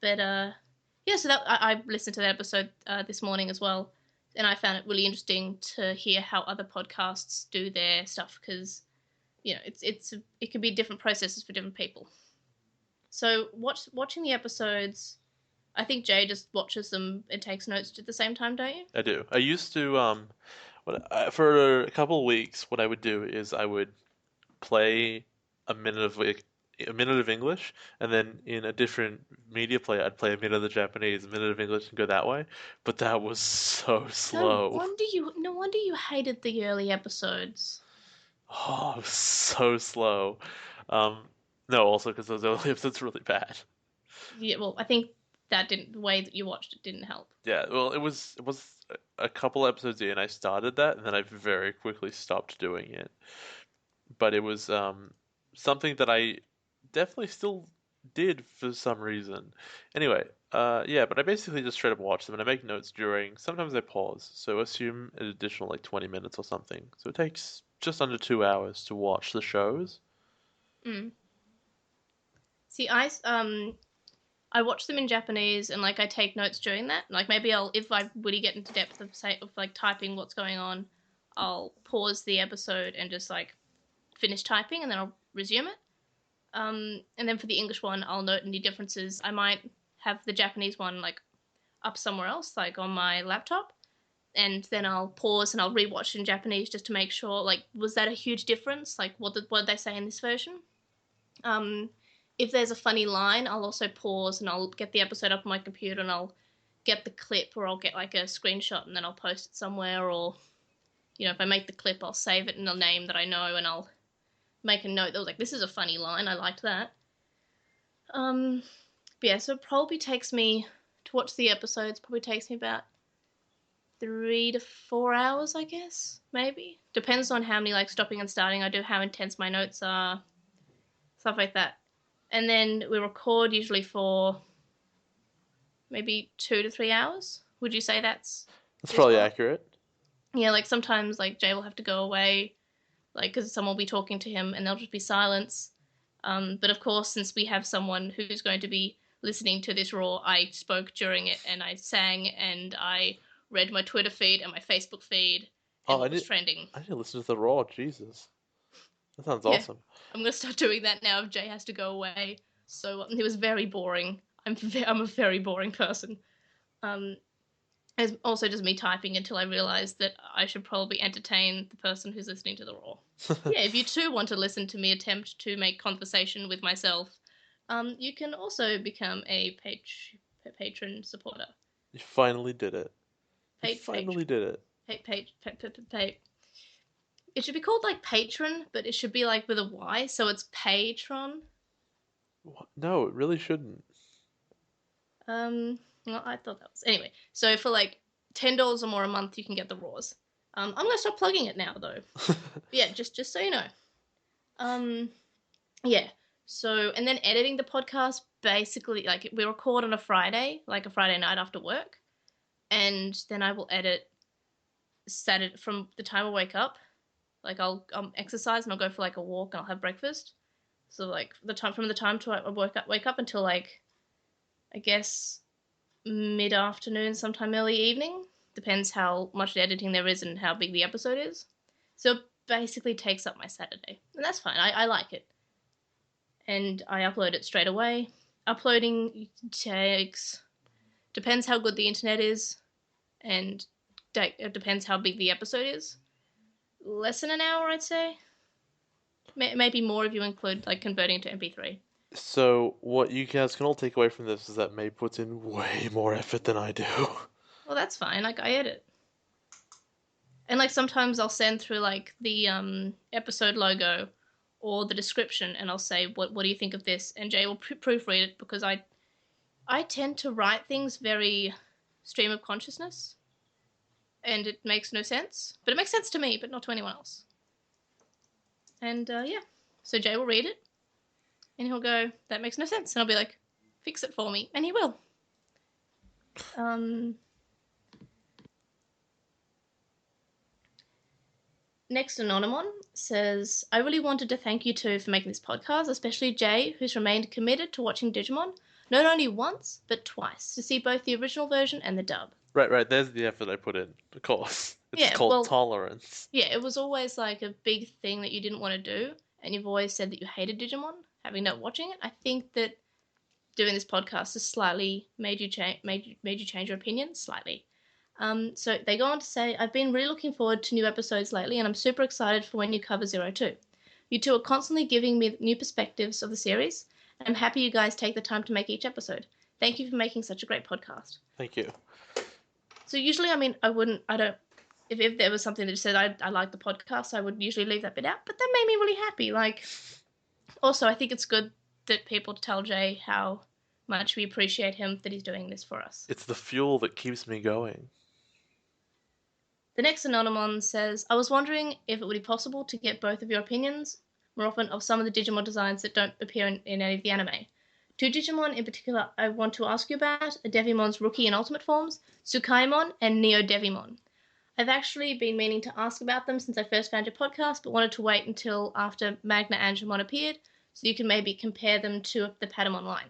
A: But yeah, so that I listened to that episode this morning as well, and I found it really interesting to hear how other podcasts do their stuff because it can be different processes for different people. So watching the episodes, I think Jay just watches them and takes notes at the same time, don't you?
B: I do. I used to for a couple of weeks, what I would do is I would play a minute of a minute of English, and then in a different media player, I'd play a minute of the Japanese, a minute of English, and go that way. But that was so slow.
A: No wonder you hated the early episodes.
B: Oh, it was so slow. Um, no, also because those early episodes were really bad.
A: Yeah, well, I think the way that you watched it didn't help.
B: Yeah, well, it was a couple episodes in, I started that, and then I very quickly stopped doing it. But it was something that I definitely still did for some reason. Anyway, yeah, but I basically just straight up watch them and I make notes during. Sometimes I pause, so assume an additional like 20 minutes or something. So it takes just under 2 hours to watch the shows.
A: Mm. See, I watch them in Japanese and like I take notes during that. Like maybe if I really get into depth of like typing what's going on, I'll pause the episode and just like finish typing and then I'll resume it. And then for the English one, I'll note any differences. I might have the Japanese one like up somewhere else, like on my laptop, and then I'll pause and I'll rewatch in Japanese just to make sure like was that a huge difference? Like what did they say in this version? If there's a funny line, I'll also pause and I'll get the episode up on my computer and I'll get the clip or I'll get like a screenshot and then I'll post it somewhere or if I make the clip, I'll save it in a name that I know and I'll make a note that was like, this is a funny line, I liked that. But yeah, so it probably takes me to watch the episodes, probably takes me about 3 to 4 hours, I guess, maybe. Depends on how many like stopping and starting I do, how intense my notes are, stuff like that. And then we record usually for maybe 2 to 3 hours. Would you say that's
B: probably
A: well?
B: accurate.
A: Yeah, like sometimes like Jay will have to go away, like because someone will be talking to him and there'll just be silence. But of course, since we have someone who's going to be listening to this raw, I spoke during it and I sang and I read my Twitter feed and my Facebook feed and what was trending.
B: I need to listen to the Raw. Jesus, that sounds
A: Yeah,
B: awesome.
A: I'm gonna start doing that now if Jay has to go away. So it was very boring. I'm a very boring person. It's also just me typing until I realised that I should probably entertain the person who's listening to the Raw. Yeah, if you too want to listen to me attempt to make conversation with myself, you can also become a patron supporter.
B: You finally did it. You finally did it.
A: It should be called like patron, but it should be like with a Y, so it's patron.
B: What? No, it really shouldn't.
A: Well, I thought that was anyway. So for like $10 or more a month, you can get the Raws. I'm gonna stop plugging it now though. Yeah, just so you know. Yeah. So and then editing the podcast, basically like we record on a Friday, like a Friday night after work, and then I will edit Saturday from the time I wake up. Like I'll exercise and I'll go for like a walk and I'll have breakfast. So like from the time to I wake up until like I guess mid-afternoon, sometime early evening. Depends how much editing there is and how big the episode is. So it basically takes up my Saturday. And that's fine. I like it. And I upload it straight away. Uploading depends how good the internet is and it depends how big the episode is. Less than an hour, I'd say. Maybe more if you include like converting to MP3.
B: So what you guys can all take away from this is that May puts in way more effort than I do.
A: Well, that's fine. Like I edit. And like sometimes I'll send through like the episode logo or the description and I'll say what do you think of this, and Jay will proofread it because I tend to write things very stream of consciousness and it makes no sense, but it makes sense to me but not to anyone else. And yeah, so Jay will read it and he'll go, that makes no sense, and I'll be like, fix it for me, and he will. Next Anonymon says, I really wanted to thank you two for making this podcast, especially Jay, who's remained committed to watching Digimon, not only once, but twice, to see both the original version and the dub.
B: Right. There's the effort I put in. Of course, it's
A: Yeah,
B: called
A: well,
B: tolerance.
A: yeah, it was always like a big thing that you didn't want to do, and you've always said that you hated Digimon, having not watching it. I think that doing this podcast has slightly made you change your opinion slightly. So they go on to say, I've been really looking forward to new episodes lately, and I'm super excited for when you cover 02. You two are constantly giving me new perspectives of the series, and I'm happy you guys take the time to make each episode. Thank you for making such a great podcast.
B: Thank you.
A: So usually, if there was something that said I like the podcast, I would usually leave that bit out, but that made me really happy. Like, also, I think it's good that people tell Jay how much we appreciate him, that he's doing this for us.
B: It's the fuel that keeps me going.
A: The next Anonymon says, I was wondering if it would be possible to get both of your opinions more often of some of the Digimon designs that don't appear in any of the anime. Two Digimon in particular I want to ask you about are Devimon's Rookie and Ultimate forms, Tsukaimon and Neo Devimon. I've actually been meaning to ask about them since I first found your podcast, but wanted to wait until after Magna Angemon appeared, so you can maybe compare them to the Patamon line.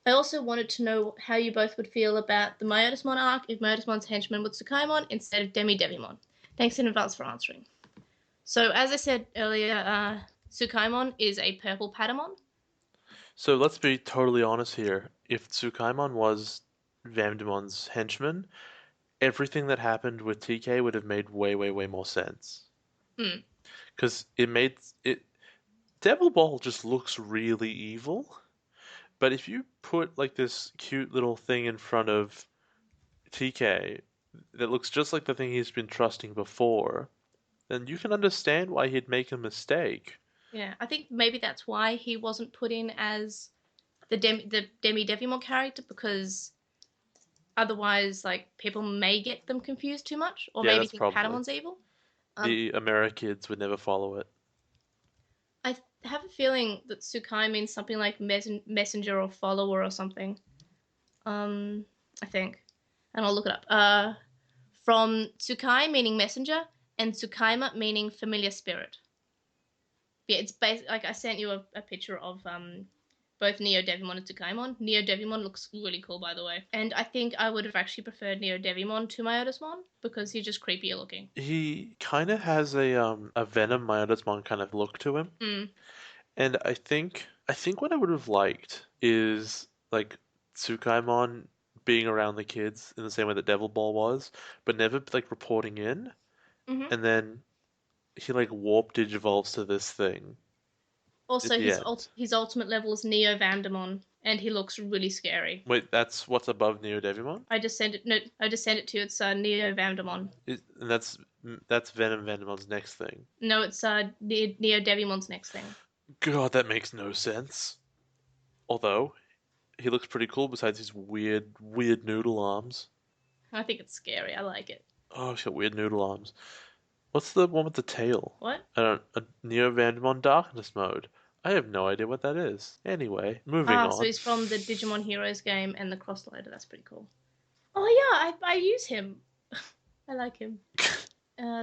A: I also wanted to know how you both would feel about the Myotismon arc if Myotismon's henchman was Tsukaimon instead of Demi-Devimon. Thanks in advance for answering. So, as I said earlier, Tsukaimon is a purple Patamon.
B: So let's be totally honest here. If Tsukaimon was Vamdemon's henchman, everything that happened with TK would have made way more sense. Because Devil Ball just looks really evil. But if you put like this cute little thing in front of TK that looks just like the thing he's been trusting before, then you can understand why he'd make a mistake.
A: Yeah, I think maybe that's why he wasn't put in as the Demi-Devimon character, because otherwise, like, people may get them confused too much, or
B: Yeah,
A: maybe
B: that's
A: think
B: probably.
A: Patamon's evil.
B: The Amerikids would never follow it.
A: I have a feeling that Tsukai means something like messenger or follower or something. I think. And I'll look it up. From Tsukai meaning messenger and Tsukaima meaning familiar spirit. Yeah, it's like I sent you a picture of both Neo Devimon and Tsukaimon. Neo Devimon looks really cool, by the way. And I think I would have actually preferred Neo Devimon to Myotismon because he's just creepier looking.
B: He kind of has a Venom Myotismon kind of look to him. And I think what I would have liked is like Tsukaimon being around the kids in the same way that Devil Ball was, but never like reporting in. And then he like warp digivolves to this thing.
A: Also, his ultimate level is Neo Vandemon, and he looks really scary.
B: Wait, that's what's above Neo Devimon?
A: I just sent it to you. It's Neo Vandemon.
B: And that's Venom Vandemon's next thing.
A: No, it's Neo Devimon's next thing.
B: God, that makes no sense. Although, he looks pretty cool besides his weird noodle arms.
A: I think it's scary. I like it.
B: Oh, he's got weird noodle arms. What's the one with the tail?
A: What?
B: A Neo Vandemon Darkness mode. I have no idea what that is. Anyway, moving on.
A: So he's from the Digimon Heroes game and the Crossloader. That's pretty cool. Oh yeah, I use him. I like him.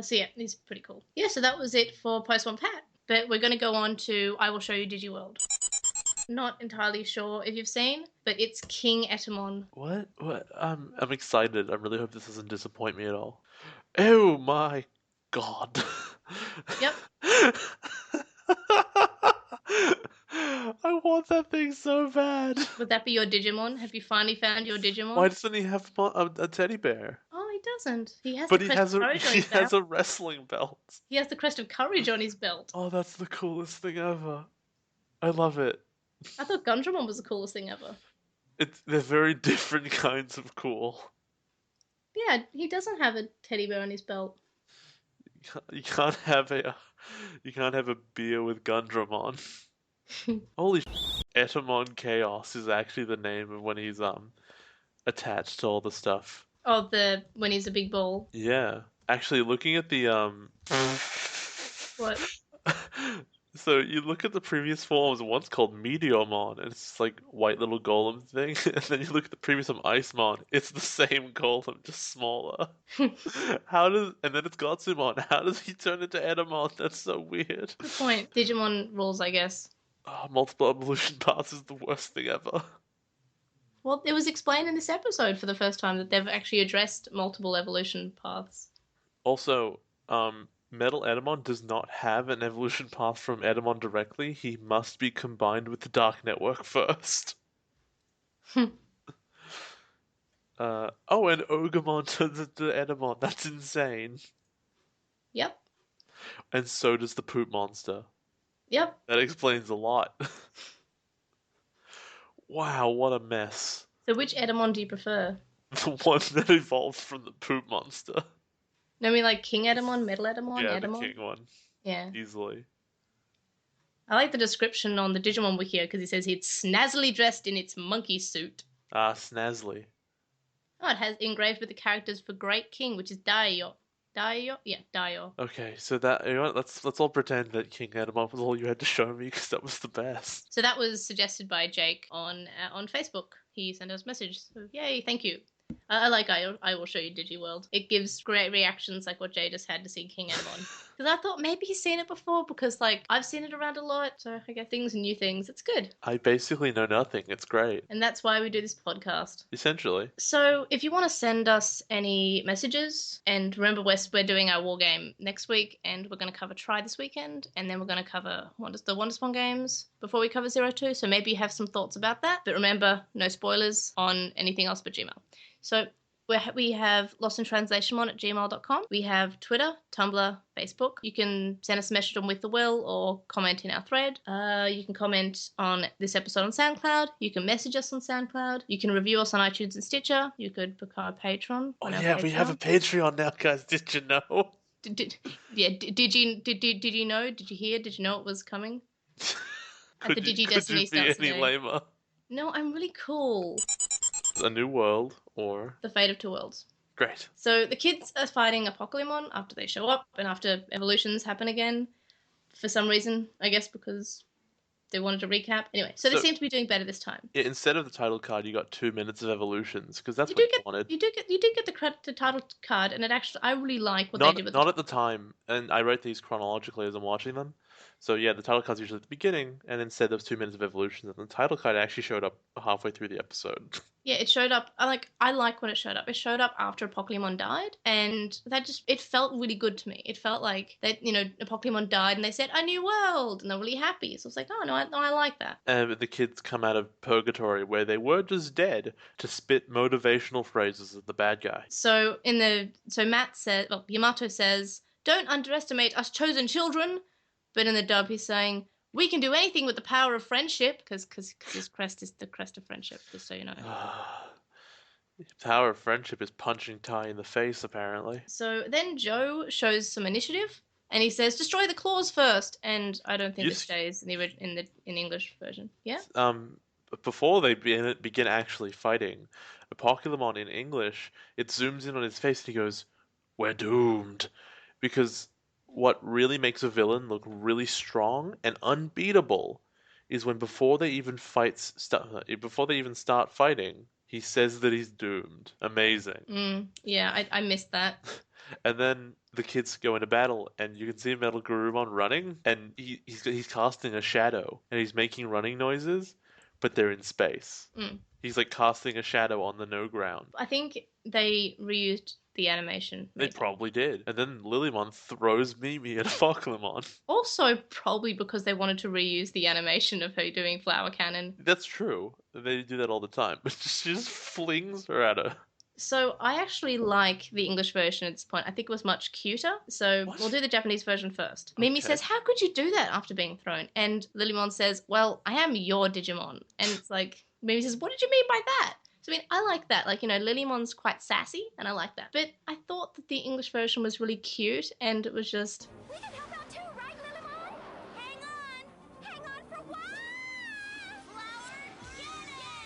A: So yeah, he's pretty cool. Yeah, so that was it for Postmon Pat. But we're going to go on to I Will Show You Digiworld. Not entirely sure if you've seen, but it's King Etamon.
B: What? I'm excited. I really hope this doesn't disappoint me at all. Oh my god.
A: Yep.
B: I want that thing so bad.
A: Would that be your Digimon? Have you finally found your Digimon?
B: Why doesn't he have a teddy bear?
A: Oh, he doesn't. He has
B: But
A: the
B: he
A: crest
B: has
A: of courage on
B: he
A: his belt.
B: has a wrestling belt.
A: He has the crest of courage on his belt.
B: Oh, that's the coolest thing ever. I love it.
A: I thought Gundramon was the coolest thing ever.
B: They're very different kinds of cool.
A: Yeah, he doesn't have a teddy bear on his belt.
B: You can't have a beer with Gundramon. Holy Etamon Chaos is actually the name of when he's attached to all the stuff.
A: Oh, when he's a big ball.
B: Yeah. Actually, looking at the
A: What?
B: So you look at the previous forms, one's called Meteormon, and it's this, like white little golem thing, and then you look at the previous one, Icemon, it's the same golem, just smaller. And then it's Gotsumon, how does he turn into Edamon? That's so weird.
A: Good point. Digimon rules, I guess.
B: Oh, multiple evolution paths is the worst thing ever.
A: Well, it was explained in this episode for the first time that they've actually addressed multiple evolution paths.
B: Also, Metal Edamon does not have an evolution path from Edamon directly. He must be combined with the Dark Network first. And Ogremon turns into Edamon. That's insane.
A: Yep.
B: And so does the Poop Monster.
A: Yep.
B: That explains a lot. Wow, what a mess.
A: So which Edamon do you prefer?
B: The one that evolved from the Poop Monster.
A: No, I mean like King Edamon, Metal Edamon,
B: Yeah,
A: Edamon?
B: the king one.
A: Yeah.
B: Easily.
A: I like the description on the Digimon wiki because he says it's snazzily dressed in its monkey suit.
B: Ah, Snazzly.
A: Oh, it has engraved with the characters for Great King, which is Daio. Daio? Yeah, Daio.
B: Okay, so that, you know what, let's all pretend that King Edamon was all you had to show me, because that was the best.
A: So that was suggested by Jake on Facebook. He sent us a message. So yay, thank you. I will show you Digiworld. It gives great reactions like what Jay just had to see King Edamon. Because I thought maybe he's seen it before because like I've seen it around a lot. So I get things and new things. It's good.
B: I basically know nothing. It's great.
A: And that's why we do this podcast.
B: Essentially.
A: So if you want to send us any messages, and remember we're doing our war game next week, and we're going to cover Try this weekend, and then we're going to cover the WonderSpawn games before we cover 02. So maybe you have some thoughts about that. But remember, no spoilers on anything else but Gmail. So we have lostintranslationmon@gmail.com. We have Twitter, Tumblr, Facebook. You can send us a message on With the Will or comment in our thread. You can comment on this episode on SoundCloud. You can message us on SoundCloud. You can review us on iTunes and Stitcher. You could become a patron.
B: Oh yeah, we have a Patreon now, guys. Did you know?
A: Did you know? Did you hear? Did you know it was coming? At the Digi Destiny starts
B: Could you be any lamer?
A: No, I'm really cool.
B: A New World or
A: The Fate of Two Worlds.
B: Great.
A: So the kids are fighting Apocalypse after they show up and after evolutions happen again. For some reason, I guess because they wanted to recap. Anyway, so they seem to be doing better this time.
B: Yeah, instead of the title card, you got 2 minutes of evolutions because that's what you wanted.
A: You did get the title card, and it actually I really like what they did with it.
B: Not at the time, and I wrote these chronologically as I'm watching them. So yeah, the title card's usually at the beginning, and instead of 2 minutes of evolutions, and the title card actually showed up halfway through the episode. Yeah,
A: it showed up. I like when it showed up. It showed up after Apocalypse died, and it felt really good to me. It felt like that Apocalypse died, and they said a new world, and they're really happy. So I was like, oh no, I like that.
B: And the kids come out of purgatory where they were just dead to spit motivational phrases at the bad guy.
A: So Matt says, Yamato says, "Don't underestimate us chosen children." But in the dub, he's saying, "We can do anything with the power of friendship," because his crest is the crest of friendship, just so you know.
B: The power of friendship is punching Tai in the face, apparently.
A: So then Joe shows some initiative, and he says, "Destroy the claws first." And I don't think it stays in the English version. Yeah.
B: Before they begin actually fighting, Apocalypse in English, it zooms in on his face and he goes, "We're doomed," because what really makes a villain look really strong and unbeatable is when before they even start fighting, he says that he's doomed. Amazing.
A: Yeah, I missed that.
B: And then the kids go into battle, and you can see Metal Garurumon running, and he's casting a shadow, and he's making running noises, but they're in space. He's like casting a shadow on the no ground. I
A: think they reused the animation.
B: Maybe. They probably did. And then Lilymon throws Mimi at Apocalypse.
A: Also, probably because they wanted to reuse the animation of her doing flower cannon.
B: That's true. They do that all the time. But she just flings her at her. So
A: I actually like the English version at this point. I think it was much cuter. So we'll do the Japanese version first. Okay. Mimi says, "How could you do that after being thrown?" And Lilymon says, "Well, I am your Digimon." And it's like, Mimi says, "What did you mean by that?" So, I like that. Lilymon's quite sassy, and I like that. But I thought that the English version was really cute, and it was just...
D: We can help out too, right, Lilymon? Hang on! Hang on for what? Flower cannon!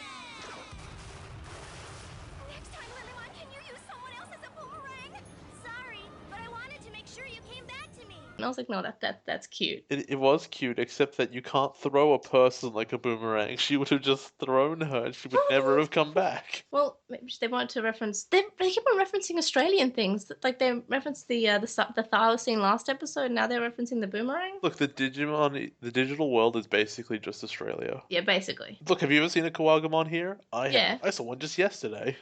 D: Next time, Lilymon, can you use someone else as a boomerang? Sorry, but I wanted to make sure you came back to me.
A: And I was like, no, that's cute.
B: It was cute, except that you can't throw a person like a boomerang. She would have just thrown her and she would never have come back.
A: Well, maybe they wanted to reference. They keep on referencing Australian things. Like they referenced the thylacine last episode. Now they're referencing the boomerang.
B: Look, the digital world is basically just Australia.
A: Yeah, basically.
B: Look, have you ever seen a Kawagamon here? I
A: Yeah.
B: have. I saw one just yesterday.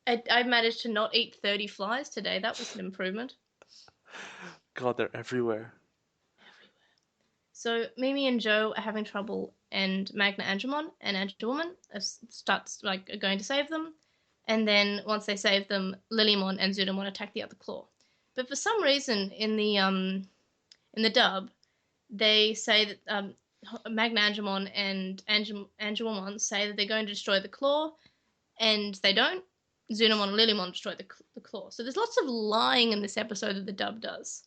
A: I managed to not eat 30 flies today. That was an improvement.
B: God, they're everywhere.
A: So Mimi and Joe are having trouble, and Magna Angemon and Angewoman starts are going to save them, and then once they save them, Lilymon and Zudamon attack the other claw. But for some reason in the dub, they say that Magna Angemon and Angewoman say that they're going to destroy the claw, and they don't. Zunamon and Lilymon destroy the claw. So there's lots of lying in this episode that the dub does.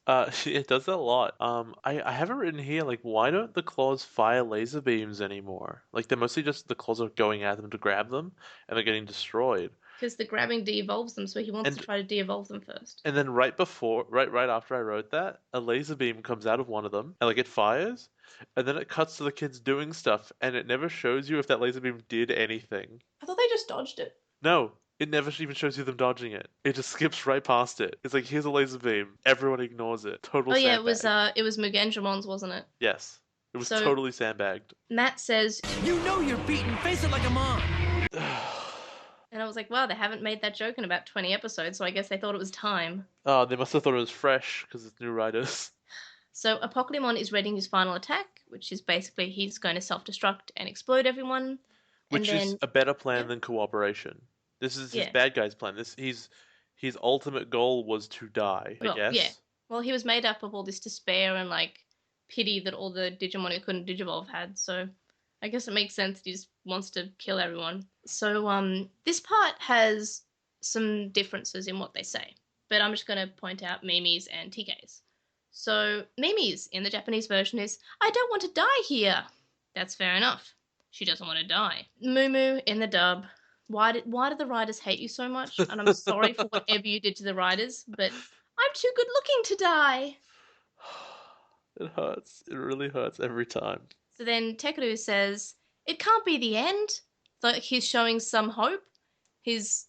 B: It does that a lot. I haven't written here, like, why don't the claws fire laser beams anymore? Like, they're mostly just the claws are going at them to grab them, and they're getting destroyed.
A: Because the grabbing de-evolves them, so he wants to try to de-evolve them first.
B: And then right after I wrote that, a laser beam comes out of one of them, and like it fires, and then it cuts to the kids doing stuff, and it never shows you if that laser beam did anything.
A: I thought they just dodged it.
B: No. It never even shows you them dodging it. It just skips right past it. It's like, here's a laser beam. Everyone ignores it. Total sandbag.
A: It was Mugenjamon's, wasn't it?
B: Yes. It was totally sandbagged.
A: Matt says,
E: "You know you're beaten. Face it like a mom."
A: And I was like, wow, they haven't made that joke in about 20 episodes, so I guess they thought it was time.
B: Oh, they must have thought it was fresh, because it's new writers.
A: So Apocalypse is readying his final attack, which is basically he's going to self-destruct and explode everyone.
B: Which is a better plan than cooperation. This is his bad guy's plan. His ultimate goal was to die, I guess.
A: Yeah. Well, he was made up of all this despair and pity that all the Digimon who couldn't digivolve had. So I guess it makes sense. He just wants to kill everyone. So this part has some differences in what they say, but I'm just going to point out Mimi's and TK's. So Mimi's in the Japanese version is, "I don't want to die here." That's fair enough. She doesn't want to die. Mumu in the dub. Why do the writers hate you so much? And I'm sorry for whatever you did to the writers, but I'm too good looking to die.
B: It hurts. It really hurts every time.
A: So then Tekeru says, "It can't be the end." Like he's showing some hope. Because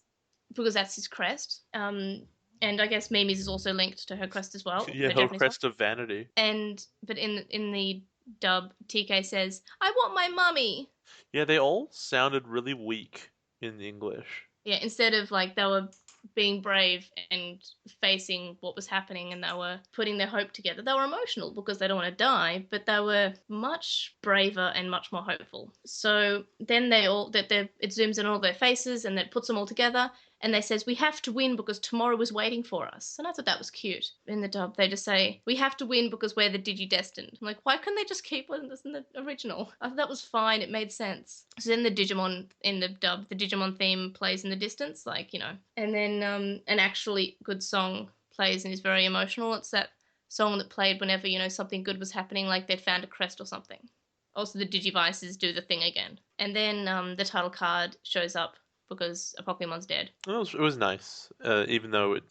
A: that's his crest. And I guess Mimi's is also linked to her crest as well.
B: Yeah, her crest of vanity.
A: But in the dub, TK says, "I want my mummy."
B: Yeah, they all sounded really weak in English.
A: Yeah, instead of they were being brave and facing what was happening and they were putting their hope together. They were emotional because they don't want to die, but they were much braver and much more hopeful. So then it zooms in on all their faces and it puts them all together and they says, "We have to win because tomorrow is waiting for us." And I thought that was cute. In the dub, they just say, "We have to win because we're the Digi-destined." I'm like, why couldn't they just keep this in the original? I thought that was fine. It made sense. So then the Digimon, in the dub, the Digimon theme plays in the distance, and then an actually good song plays and is very emotional. It's that song that played whenever, something good was happening, like they'd found a crest or something. Also, the Digivices do the thing again. And then the title card shows up because a Pokemon's dead.
B: It was nice, even though it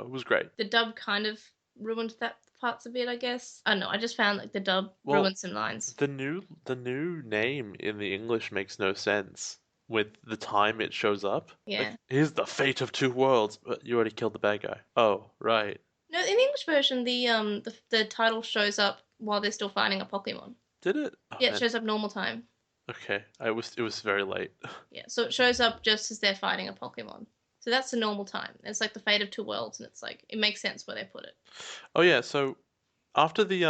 B: was great.
A: The dub kind of ruined that parts a bit, I guess. I don't know. I just found the dub ruined some lines.
B: The new name in the English makes no sense with the time it shows up.
A: Yeah.
B: Here's the fate of two worlds, but you already killed the bad guy. Oh, right.
A: No, in the English version, the title shows up while they're still fighting a Pokemon.
B: Did it? Oh,
A: yeah,
B: man.
A: It shows up normal time.
B: Okay, it was very late.
A: Yeah, so it shows up just as they're fighting a Pokemon. So that's the normal time. It's like the fate of two worlds, and it's it makes sense where they put it.
B: Oh yeah, so after the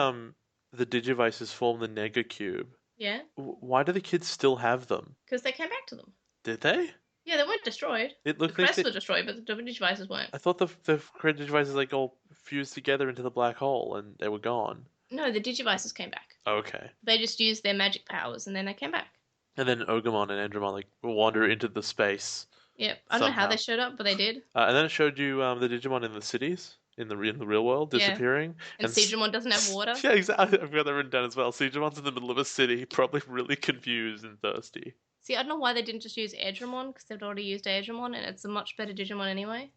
B: Digivices form the Nega Cube.
A: Yeah.
B: Why do the kids still have them?
A: Because they came back to them.
B: Did they?
A: Yeah, they weren't destroyed.
B: It looked
A: the crests were destroyed, but the Digivices weren't.
B: I thought the Digivices all fused together into the black hole and they were gone.
A: No, the Digivices came back.
B: Okay.
A: They just used their magic powers and then they came back.
B: And then Ogamon and Andromon wander into the space.
A: Yeah, I don't know how they showed up, but they did.
B: And then it showed you the Digimon in the cities, in the real world, disappearing.
A: Yeah. And Seedramon doesn't have water.
B: Yeah, exactly. I've got that written down as well. Seedramon's in the middle of a city, probably really confused and thirsty.
A: See, I don't know why they didn't just use Edgemon, because they'd already used Edgemon, and it's a much better Digimon anyway.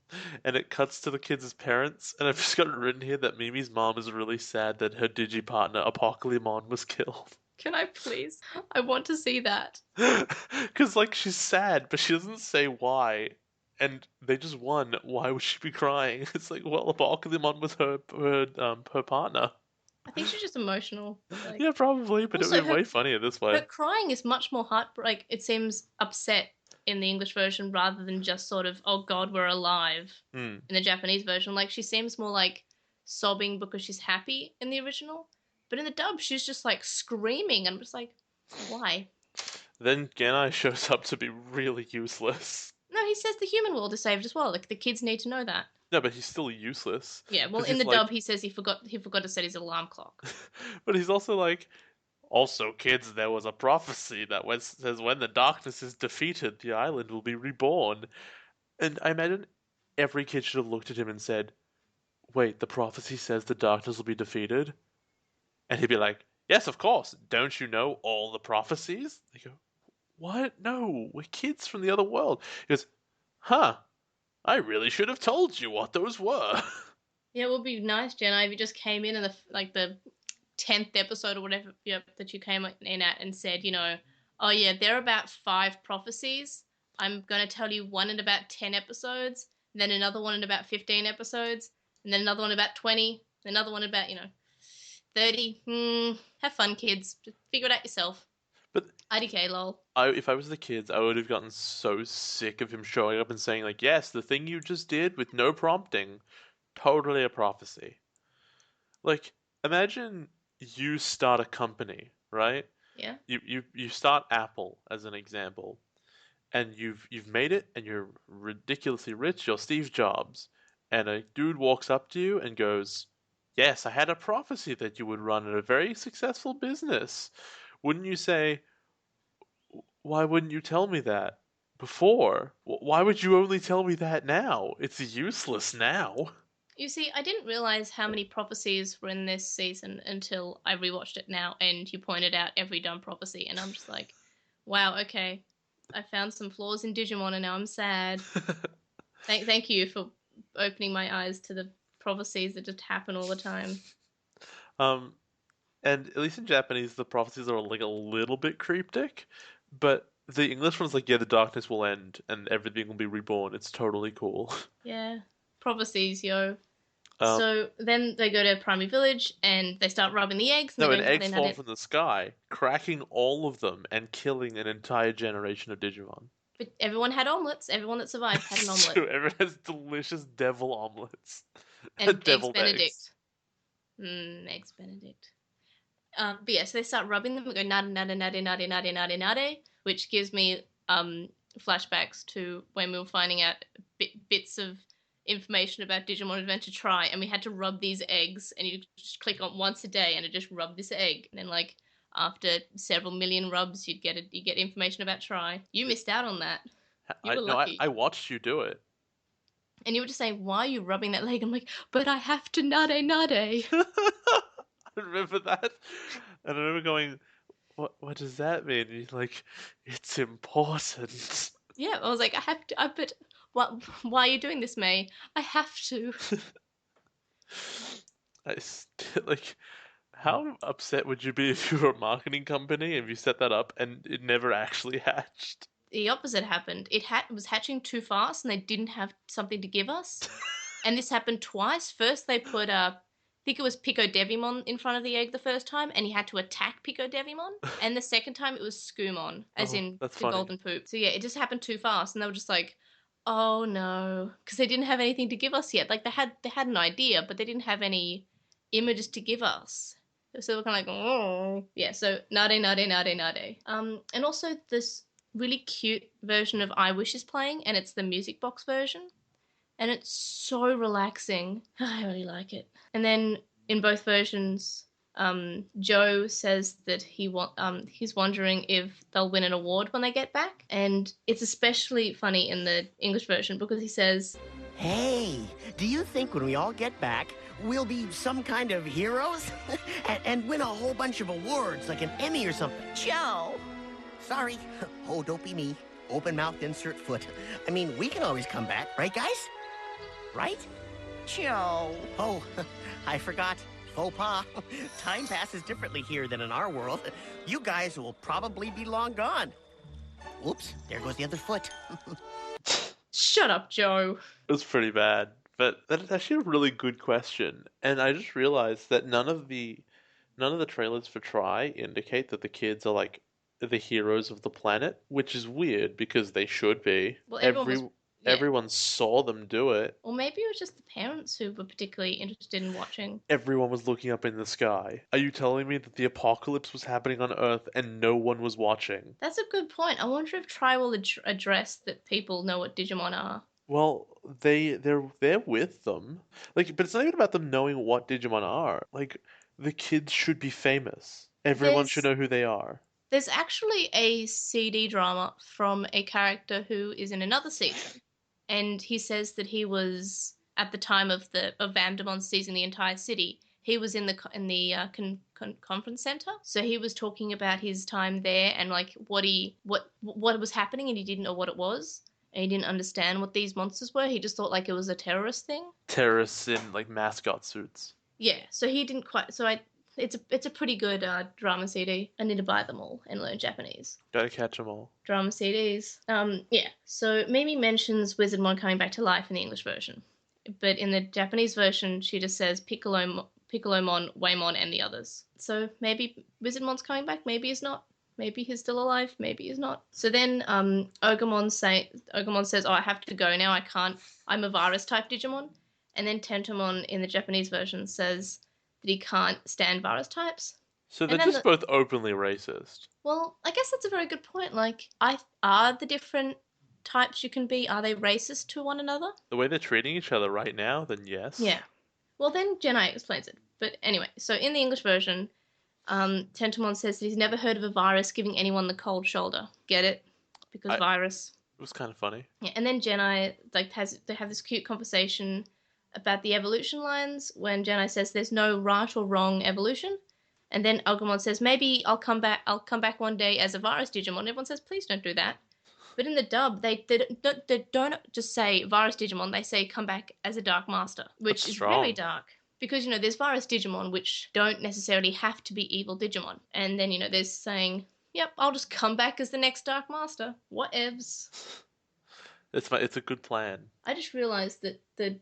B: And it cuts to the kids' parents, and I've just got it written here that Mimi's mom is really sad that her Digi partner, Apocalypse, was killed.
A: Can I please? I want to see that.
B: Because, like, she's sad, but she doesn't say why. And they just won. Why would she be crying? It's like, well, Apocalypse was her partner.
A: I think she's just emotional. Like,
B: Yeah, probably, but it
A: Also,
B: would be
A: her-
B: way funnier this
A: her
B: way.
A: crying is much more like it seems upset in the English version rather than just sort of, oh god, we're alive
B: Hmm.
A: in the Japanese version. Like, she seems more like sobbing because she's happy in the original. But in the dub, she's just like screaming. And I'm just like, why?
B: Then Genai shows up to be really useless.
A: No, he says the human world is saved as well. Like, the kids need to know that.
B: No, but he's still useless.
A: Yeah, well,
B: 'Cause
A: in
B: he's
A: the
B: like-
A: dub, he says he forgot to set his alarm clock.
B: But he's also like, also, kids, there was a prophecy that says when the darkness is defeated, the island will be reborn. And I imagine every kid should have looked at him and said, wait, the prophecy says the darkness will be defeated? And he'd be like, yes, of course. Don't you know all the prophecies? They go, what? No, we're kids from the other world. He goes, huh, I really should have told you what those were.
A: Yeah, it would be nice, Jenna, if you just came in the 10th episode or whatever that you came in at and said, oh yeah, there are about 5 prophecies. I'm going to tell you one in about 10 episodes, then another one in about 15 episodes, and then another one about 20, another one about, 30. Have fun, kids. Just figure it out yourself.
B: But
A: IDK, lol.
B: if I was the kids, I would have gotten so sick of him showing up and saying, like, yes, the thing you just did with no prompting, totally a prophecy. Like, imagine you start a company, right?
A: Yeah.
B: You start Apple as an example, and you've made it, and you're ridiculously rich. You're Steve Jobs, and a dude walks up to you and goes, "Yes, I had a prophecy that you would run a very successful business." Wouldn't you say, "Why wouldn't you tell me that before? Why would you only tell me that now? It's useless now."
A: You see, I didn't realize how many prophecies were in this season until I rewatched it now, and you pointed out every dumb prophecy, and I'm just like, wow, okay, I found some flaws in Digimon, and now I'm sad. Thank you for opening my eyes to the prophecies that just happen all the time.
B: And at least in Japanese, the prophecies are like a little bit cryptic, but the English one's like, yeah, the darkness will end and everything will be reborn. It's totally cool.
A: Yeah, prophecies, yo.
B: Um,
A: So then they go to Primary Village, and they start rubbing the eggs. And
B: No,
A: they
B: and
A: go,
B: eggs fall from the sky, cracking all of them and killing an entire generation of Digimon.
A: But everyone had omelets. Everyone that survived had an omelet.
B: So everyone has delicious devil omelets.
A: And Eggs
B: Deviled
A: Benedict. Eggs Benedict. But yeah, so they start rubbing them and go nade, nade, nade, nade, nade, nade, nade, which gives me flashbacks to when we were finding out bits of information about Digimon Adventure Tri, and we had to rub these eggs, and you just click on once a day, and it just rubbed this egg, and then like after several million rubs, you get information about Tri. You missed out on that. You were lucky.
B: I watched you do it.
A: And you were just saying, why are you rubbing that leg? I'm like, but I have to nade nade.
B: I remember that, and I remember going, "What does that mean?" And he's like, "It's important."
A: Yeah, I was like, I have to. But why are you doing this, May? I have to.
B: Like, how upset would you be if you were a marketing company and you set that up and it never actually hatched?
A: The opposite happened. It was hatching too fast, and they didn't have something to give us. And this happened twice. First, they put I think it was Pico Devimon in front of the egg the first time, and he had to attack Pico Devimon. And the second time, it was Scoomon, as in the
B: that's funny.
A: golden poop. So yeah, it just happened too fast, and they were just like, "Oh no," because they didn't have anything to give us yet. Like they had an idea, but they didn't have any images to give us. So we're kind of like, oh yeah. So nade nade nade nade. And also this really cute version of I Wish is playing, and it's the music box version. And it's so relaxing. I really like it. And then in both versions, Joe says that he's wondering if they'll win an award when they get back. And it's especially funny in the English version because he says,
F: Hey, do you think when we all get back, we'll be some kind of heroes? and win a whole bunch of awards, like an Emmy or something?
C: Joe,
F: Sorry. Oh, don't be me. Open mouth, insert foot. I mean, we can always come back, right, guys? Right? Joe. Oh, I forgot. Faux pas. Time passes differently here than in our world. You guys will probably be long gone. Oops, there goes the other foot.
A: Shut up, Joe.
B: It was pretty bad, but that is actually a really good question. And I just realized that none of the trailers for Try indicate that the kids are like the heroes of the planet, which is weird because they should be.
A: Well, everyone
B: Everyone saw them do it.
A: Or maybe it was just the parents who were particularly interested in watching.
B: Everyone was looking up in the sky. Are you telling me that the apocalypse was happening on Earth and no one was watching?
A: That's a good point. I wonder if Try will address that people know what Digimon are.
B: Well, they're with them. Like, but it's not even about them knowing what Digimon are. Like, the kids should be famous. Everyone should know who they are.
A: There's actually a CD drama from a character who is in another season, and he says that he was at the time of Vandemon seizing the entire city. He was in the conference center, so he was talking about his time there and like what was happening, and he didn't know what it was, and he didn't understand what these monsters were. He just thought like it was a terrorist thing.
B: Terrorists in like mascot suits.
A: Yeah, so he didn't quite. So it's a pretty good drama CD. I need to buy them all and learn Japanese.
B: Gotta catch them all.
A: Drama CDs. Yeah. So Mimi mentions Wizardmon coming back to life in the English version, but in the Japanese version, she just says Piccolomon, Waymon, and the others. So maybe Wizardmon's coming back. Maybe he's not. Maybe he's still alive. Maybe he's not. So then Ogumon says, "Oh, I have to go now. I can't. I'm a virus type Digimon." And then Tentomon in the Japanese version says that he can't stand virus types.
B: So they're just both openly racist.
A: Well, I guess that's a very good point. Like, are the different types you can be, are they racist to one another?
B: The way they're treating each other right now, then yes.
A: Yeah. Well, then Jenai explains it. But anyway, so in the English version, Tentomon says that he's never heard of a virus giving anyone the cold shoulder. Get it? Because virus.
B: It was kind of funny.
A: Yeah, and then Jenai they have this cute conversation about the evolution lines when Jenai says there's no right or wrong evolution, and then Agumon says maybe I'll come back one day as a virus Digimon. Everyone says please don't do that, but in the dub they don't just say virus Digimon. They say come back as a Dark Master, which is very dark because there's virus Digimon which don't necessarily have to be evil Digimon, and then there's saying yep I'll just come back as the next Dark Master. Whatevs.
B: It's a good plan.
A: I just realized that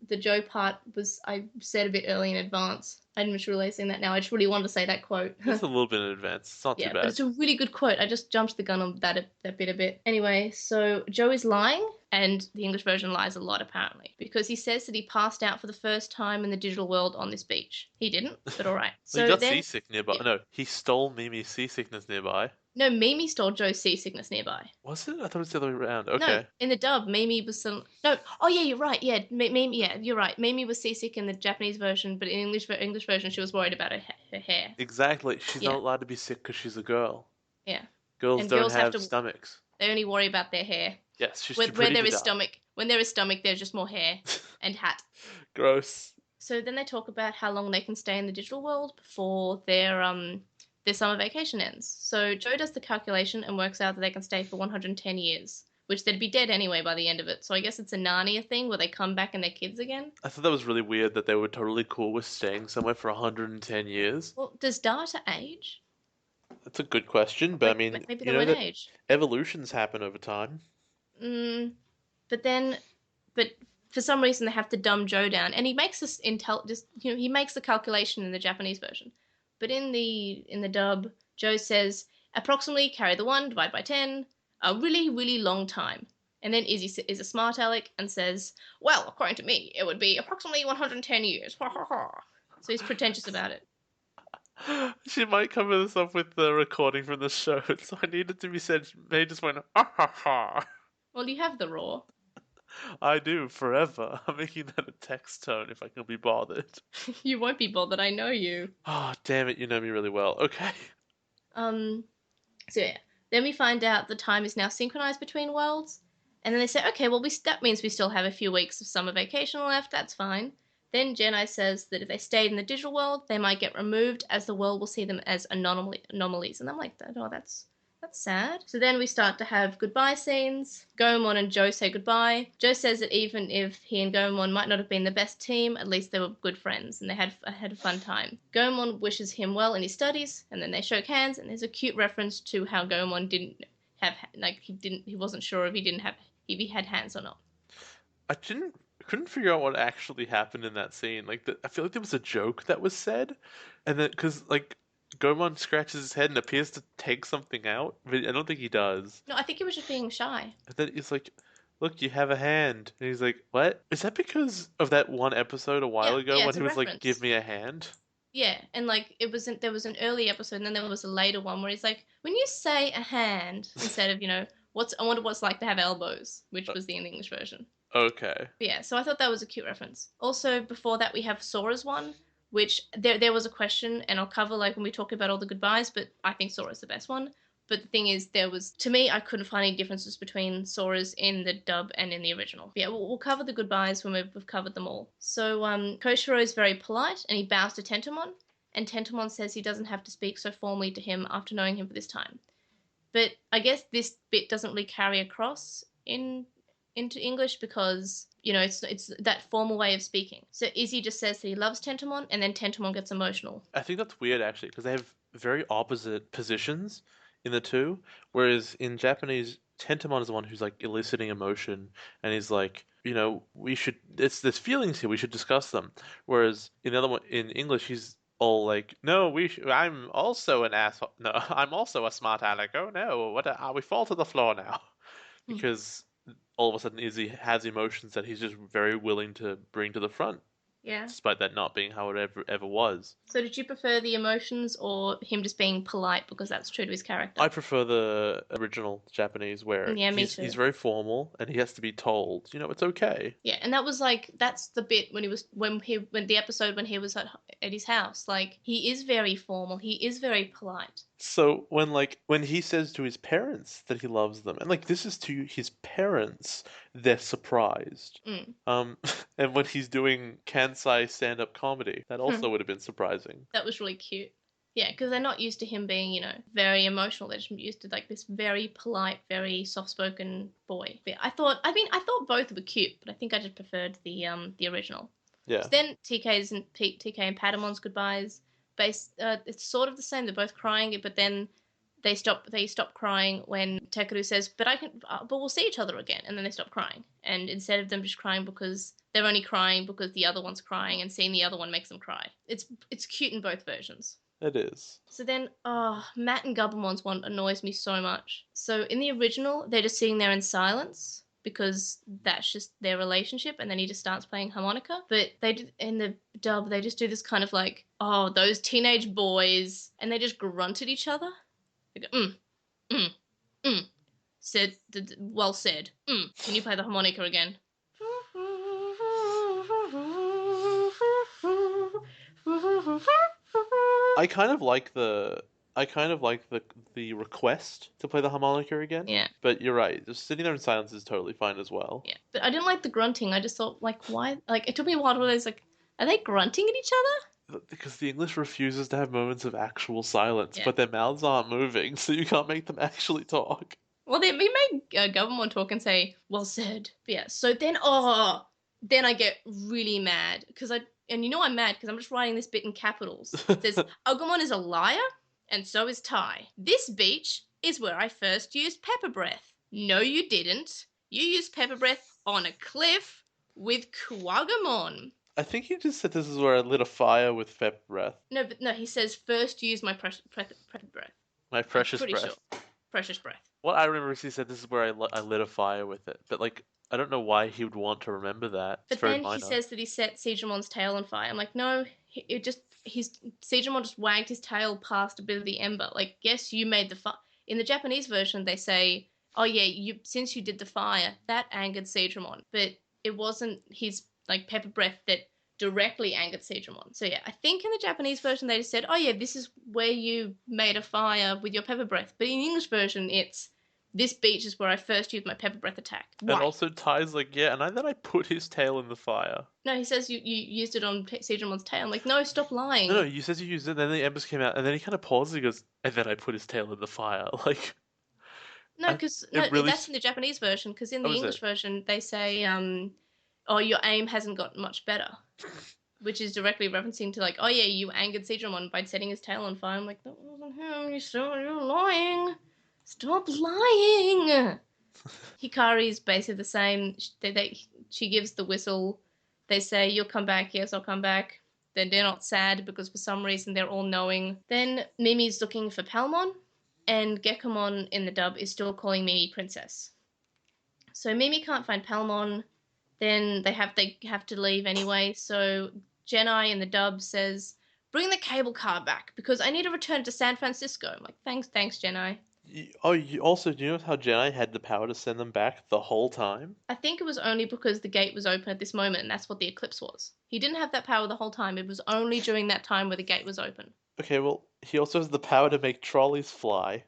A: the Joe part was, I said a bit early in advance. I'm just realizing that now. I just really wanted to say that quote.
B: It's a little bit in advance. It's not too bad.
A: But it's a really good quote. I just jumped the gun on that bit a bit. Anyway, so Joe is lying, and the English version lies a lot apparently, because he says that he passed out for the first time in the digital world on this beach. He didn't, but all right. So
B: he got seasick nearby. Yeah. No, he stole Mimi's seasickness nearby.
A: No, Mimi stole Joe's seasickness nearby.
B: Was it? I thought it was the other way around. Okay.
A: No, in the dub, Mimi was some... No, oh yeah, you're right. Yeah, Mimi. Yeah, you're right. Mimi was seasick in the Japanese version, but in English version, she was worried about her hair.
B: Exactly. She's not allowed to be sick because she's a girl.
A: Yeah.
B: Girls don't have stomachs.
A: They only worry about their hair.
B: Yes, she's
A: too
B: pretty to die.
A: When there is stomach, there's just more hair and hat.
B: Gross.
A: So then they talk about how long they can stay in the digital world before their summer vacation ends. So Joe does the calculation and works out that they can stay for 110 years, which they'd be dead anyway by the end of it. So I guess it's a Narnia thing where they come back and they're kids again.
B: I thought that was really weird that they were totally cool with staying somewhere for 110 years.
A: Well, does data age?
B: That's a good question, but I mean,
A: maybe they won't age.
B: Evolutions happen over time.
A: But for some reason they have to dumb Joe down, and he makes this he makes the calculation in the Japanese version. But in the dub, Joe says, approximately carry the 1, divide by 10, a really, really long time. And then Izzy is a smart aleck and says, well, according to me, it would be approximately 110 years. Ha ha ha. So he's pretentious about it.
B: She might cover this up with the recording from the show, so I need it to be said, they just went, ha ha ha.
A: Well, you have the raw.
B: I do, forever. I'm making that a text tone if I can be bothered.
A: You won't be bothered, I know you.
B: Oh, damn it, you know me really well. Okay.
A: So yeah. Then we find out the time is now synchronized between worlds. And then they say, okay, well, that means we still have a few weeks of summer vacation left. That's fine. Then Jenai says that if they stayed in the digital world, they might get removed as the world will see them as anomalies. And I'm like, oh, that's That's sad. So then we start to have goodbye scenes. Goemon and Joe say goodbye. Joe says that even if he and Goemon might not have been the best team, at least they were good friends and they had a fun time. Goemon wishes him well in his studies, and then they shake hands, and there's a cute reference to how Goemon didn't have, like, he wasn't sure if he had hands or not.
B: I couldn't figure out what actually happened in that scene. Like, I feel like there was a joke that was said, and then because like Gomon scratches his head and appears to take something out, but I don't think he does.
A: No, I think he was just being shy.
B: And then he's like, "Look, you have a hand," and he's like, "What? Is that because of that one episode a while ago when
A: it's
B: he
A: a
B: was like,
A: reference.
B: 'Give me a hand'?"
A: Yeah, and like there was an early episode, and then there was a later one where he's like, when you say a hand instead of I wonder what's like to have elbows, which was the English version.
B: Okay.
A: But yeah, so I thought that was a cute reference. Also, before that, we have Sora's one, which there was a question, and I'll cover like when we talk about all the goodbyes, but I think Sora's the best one. But the thing is, to me, I couldn't find any differences between Sora's in the dub and in the original. But yeah, we'll cover the goodbyes when we've covered them all. So Koshiro is very polite, and he bows to Tentomon, and Tentomon says he doesn't have to speak so formally to him after knowing him for this time. But I guess this bit doesn't really carry across into English because, it's that formal way of speaking. So Izzy just says that he loves Tentomon, and then Tentomon gets emotional.
B: I think that's weird actually, because they have very opposite positions in the two. Whereas in Japanese, Tentomon is the one who's like eliciting emotion, and he's like, there's feelings here, we should discuss them. Whereas in the other one, in English, he's all like, no, I'm also an asshole. No, I'm also a smart aleck. Oh no, we fall to the floor now. Because all of a sudden Izzy has emotions that he's just very willing to bring to the front.
A: Yeah.
B: Despite that not being how it ever was.
A: So did you prefer the emotions or him just being polite because that's true to his character?
B: I prefer the original Japanese where
A: me too.
B: He's very formal and he has to be told, it's okay.
A: Yeah, and that's the bit when the episode when he was at his house. Like, he is very formal, he is very polite.
B: So when he says to his parents that he loves them, and like this is to his parents, they're surprised. And when he's doing Kansai stand-up comedy, that also would have been surprising.
A: That was really cute. Yeah, because they're not used to him being, very emotional. They're just used to like this very polite, very soft-spoken boy. But I thought both were cute, but I think I just preferred the original.
B: Yeah.
A: So then TK and Patamon's goodbyes. It's sort of the same. They're both crying, but then they stop crying when Tekeru says, "But we'll see each other again," and then they stop crying. And instead of them just crying because they're only crying because the other one's crying, and seeing the other one makes them cry. It's cute in both versions.
B: It is.
A: So then, Matt and Gubblemon's one annoys me so much. So in the original, they're just sitting there in silence because that's just their relationship, and then he just starts playing harmonica. But in the dub, they just do this kind of like, "Oh, those teenage boys," and they just grunt at each other. They go, said, well said. Can you play the harmonica again?
B: I kind of like the request to play the harmonica again.
A: Yeah.
B: But you're right. Just sitting there in silence is totally fine as well.
A: Yeah. But I didn't like the grunting. I just thought, like, why? Like, it took me a while to realize, like, are they grunting at each other?
B: Because the English refuses to have moments of actual silence,
A: Yeah.
B: but their mouths aren't moving, so you can't make them actually talk.
A: Well, we made Government talk and say, well said. But yeah, so then I get really mad. I'm mad because I'm just writing this bit in capitals. It says, Agumon is a liar, and so is Tai. This beach is where I first used pepper breath. No, you didn't. You used pepper breath on a cliff with Kuwagamon.
B: I think he just said this is where I lit a fire with pepper breath.
A: No, he says first use my pepper breath.
B: My precious
A: Pretty
B: breath.
A: sure. Precious breath.
B: What I remember is he said this is where I lit a fire with it. But, like, I don't know why he would want to remember that. It's
A: But
B: very
A: then
B: minor.
A: he says that he set Seijumon's tail on fire. I'm like, no, Seijumon just wagged his tail past a bit of the ember. Like, yes, you made the fire. In the Japanese version, they say, oh yeah, since you did the fire, that angered Seijumon. But it wasn't his, like, pepper breath that directly angered Seijumon. So yeah, I think in the Japanese version they just said, oh yeah, this is where you made a fire with your pepper breath. But in the English version, it's, this beach is where I first used my pepper breath attack. Why?
B: And also Ty's like, yeah, and then I put his tail in the fire.
A: No, he says you used it on Seijumon's tail. I'm like, no, stop lying.
B: No, you said you used it, and then the embers came out, and then he kind of pauses, he goes, and then I put his tail in the fire. Like,
A: No, because no,
B: really
A: that's in the Japanese version. Because in
B: Oh,
A: the
B: is
A: English
B: it?
A: version, they say, "Oh, your aim hasn't gotten much better," which is directly referencing to like, "Oh yeah, you angered Seedramon by setting his tail on fire." I'm like, "That wasn't him. You're lying. Stop lying." Hikari's basically the same. She gives the whistle. They say, "You'll come back." Yes, I'll come back. Then they're not sad because for some reason they're all knowing. Then Mimi's looking for Palmon, and Gekomon in the dub is still calling Mimi Princess. So Mimi can't find Palmon. Then they have to leave anyway. So Jedi in the dub says, "Bring the cable car back because I need to return to San Francisco." I'm like, thanks, Jedi.
B: You also, do you know how Jedi had the power to send them back the whole time?
A: I think it was only because the gate was open at this moment, and that's what the eclipse was. He didn't have that power the whole time. It was only during that time where the gate was open.
B: Okay, well, he also has the power to make trolleys fly.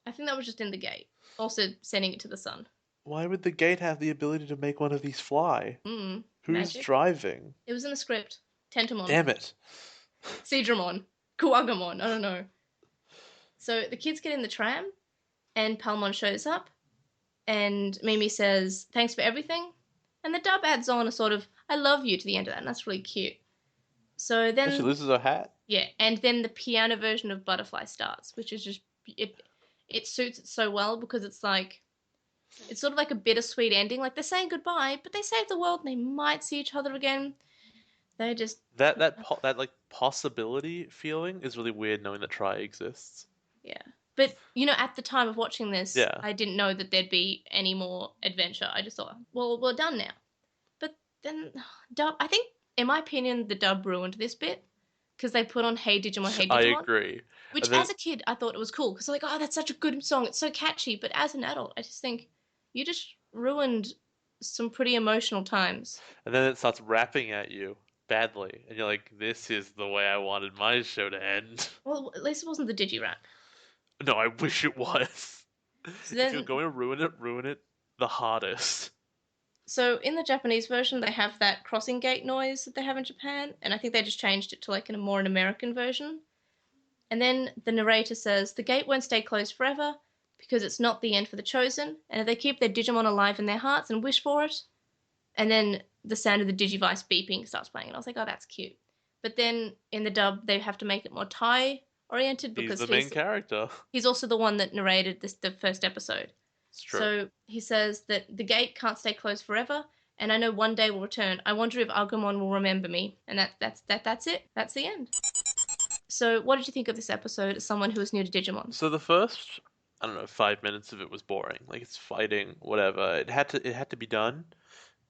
A: I think that was just in the gate. Also sending it to the sun.
B: Why would the gate have the ability to make one of these fly? Who's
A: Magic.
B: driving?
A: It was in the script. Tentamon.
B: Damn it.
A: Seedramon. Kuwagamon. I don't know. So the kids get in the tram, and Palmon shows up, and Mimi says, "Thanks for everything." And the dub adds on a sort of, "I love you" to the end of that, and that's really cute. So then...
B: And she loses her hat.
A: Yeah, and then the piano version of Butterfly starts, which is just... It suits it so well because it's like... It's sort of like a bittersweet ending. Like, they're saying goodbye, but they saved the world and they might see each other again. They just...
B: That like possibility feeling is really weird knowing that Try exists.
A: Yeah. But, you know, at the time of watching this,
B: Yeah.
A: I didn't know that there'd be any more adventure. I just thought, well, we're done now. But then, dub, I think, in my opinion, the dub ruined this bit. Because they put on Hey Digimon, Hey Digimon.
B: I agree.
A: Which,
B: then...
A: as a kid, I thought it was cool. Because like, oh, that's such a good song. It's so catchy. But as an adult, I just think, you just ruined some pretty emotional times.
B: And then it starts rapping at you badly. And you're like, this is the way I wanted my show to end.
A: Well, at least it wasn't the Digi-rap.
B: No, I wish it was.
A: So then,
B: if you're going to ruin it the hardest.
A: So in the Japanese version, they have that crossing gate noise that they have in Japan, and I think they just changed it to like an American version. And then the narrator says, "The gate won't stay closed forever because it's not the end for the chosen, and if they keep their Digimon alive in their hearts and wish for it." And then the sound of the Digivice beeping starts playing, and I was like, oh, that's cute. But then in the dub, they have to make it more Tai-oriented because
B: he's the main character.
A: He's also the one that narrated the first episode.
B: It's true.
A: So he says that the gate can't stay closed forever, and I know one day will return. I wonder if Agumon will remember me. And that's it. That's the end. So what did you think of this episode as someone who was new to Digimon?
B: So the first, I don't know, 5 minutes of it was boring. Like, it's fighting, whatever. It had to be done,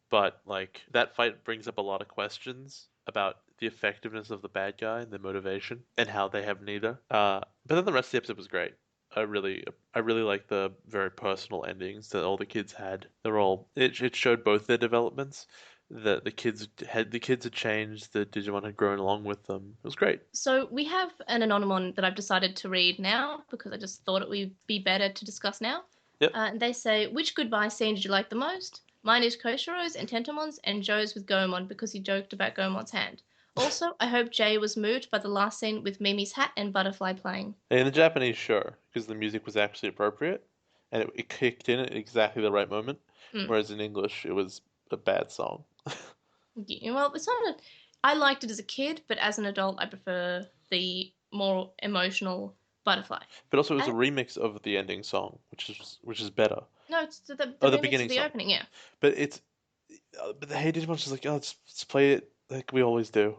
B: but like that fight brings up a lot of questions about the effectiveness of the bad guy and the motivation and how they have neither. But then the rest of the episode was great. I really like the very personal endings that all the kids had. It showed both their developments. The kids had changed. The Digimon had grown along with them. It was great.
A: So we have an Anonymon that I've decided to read now because I just thought it would be better to discuss now.
B: Yep.
A: And they say, which goodbye scene did you like the most? Mine is Koshiro's and Tentamon's, and Joe's with Gomon because he joked about Gomon's hand. Also, I hope Jay was moved by the last scene with Mimi's hat and Butterfly playing.
B: In the Japanese, sure, because the music was actually appropriate, and it kicked in at exactly the right moment. Whereas in English, it was a bad song.
A: Yeah, well, it's not I liked it as a kid, but as an adult, I prefer the more emotional Butterfly.
B: But also, it was a remix of the ending song, which is better.
A: No, it's the
B: beginning
A: of the
B: song.
A: opening, yeah.
B: But the Hey Digimon's just like, oh, let's play it like we always do.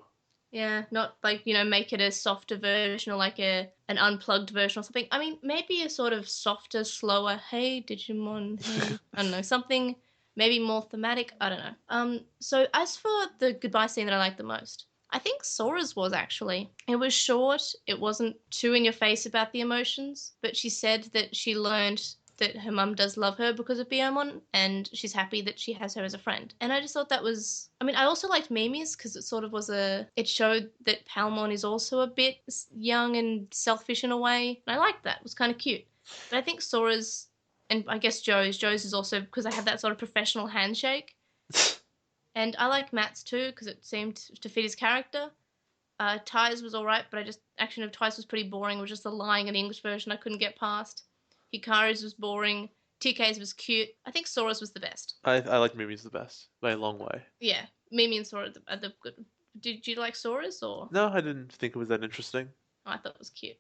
A: Yeah, not like, make it a softer version or like an unplugged version or something. I mean, maybe a sort of softer, slower, hey, Digimon, hey. I don't know, something maybe more thematic. I don't know. So as for the goodbye scene that I liked the most, I think Sora's was actually. It was short. It wasn't too in your face about the emotions, but she said that she learned that her mum does love her because of Biyomon, and she's happy that she has her as a friend. And I just thought that was... I mean, I also liked Mimi's because it sort of was it showed that Palmon is also a bit young and selfish in a way. And I liked that. It was kind of cute. But I think Sora's, and I guess Joe's is also because I have that sort of professional handshake. And I like Matt's too because it seemed to fit his character. Ty's was alright, but Action of Ty's was pretty boring. It was just the lying in the English version I couldn't get past. Hikari's was boring. TK's was cute. I think Sora's was the best.
B: I like Mimi's the best by a long way.
A: Yeah, Mimi and Sora are the good. Did you like Sora's or?
B: No, I didn't think it was that interesting.
A: I thought it was cute.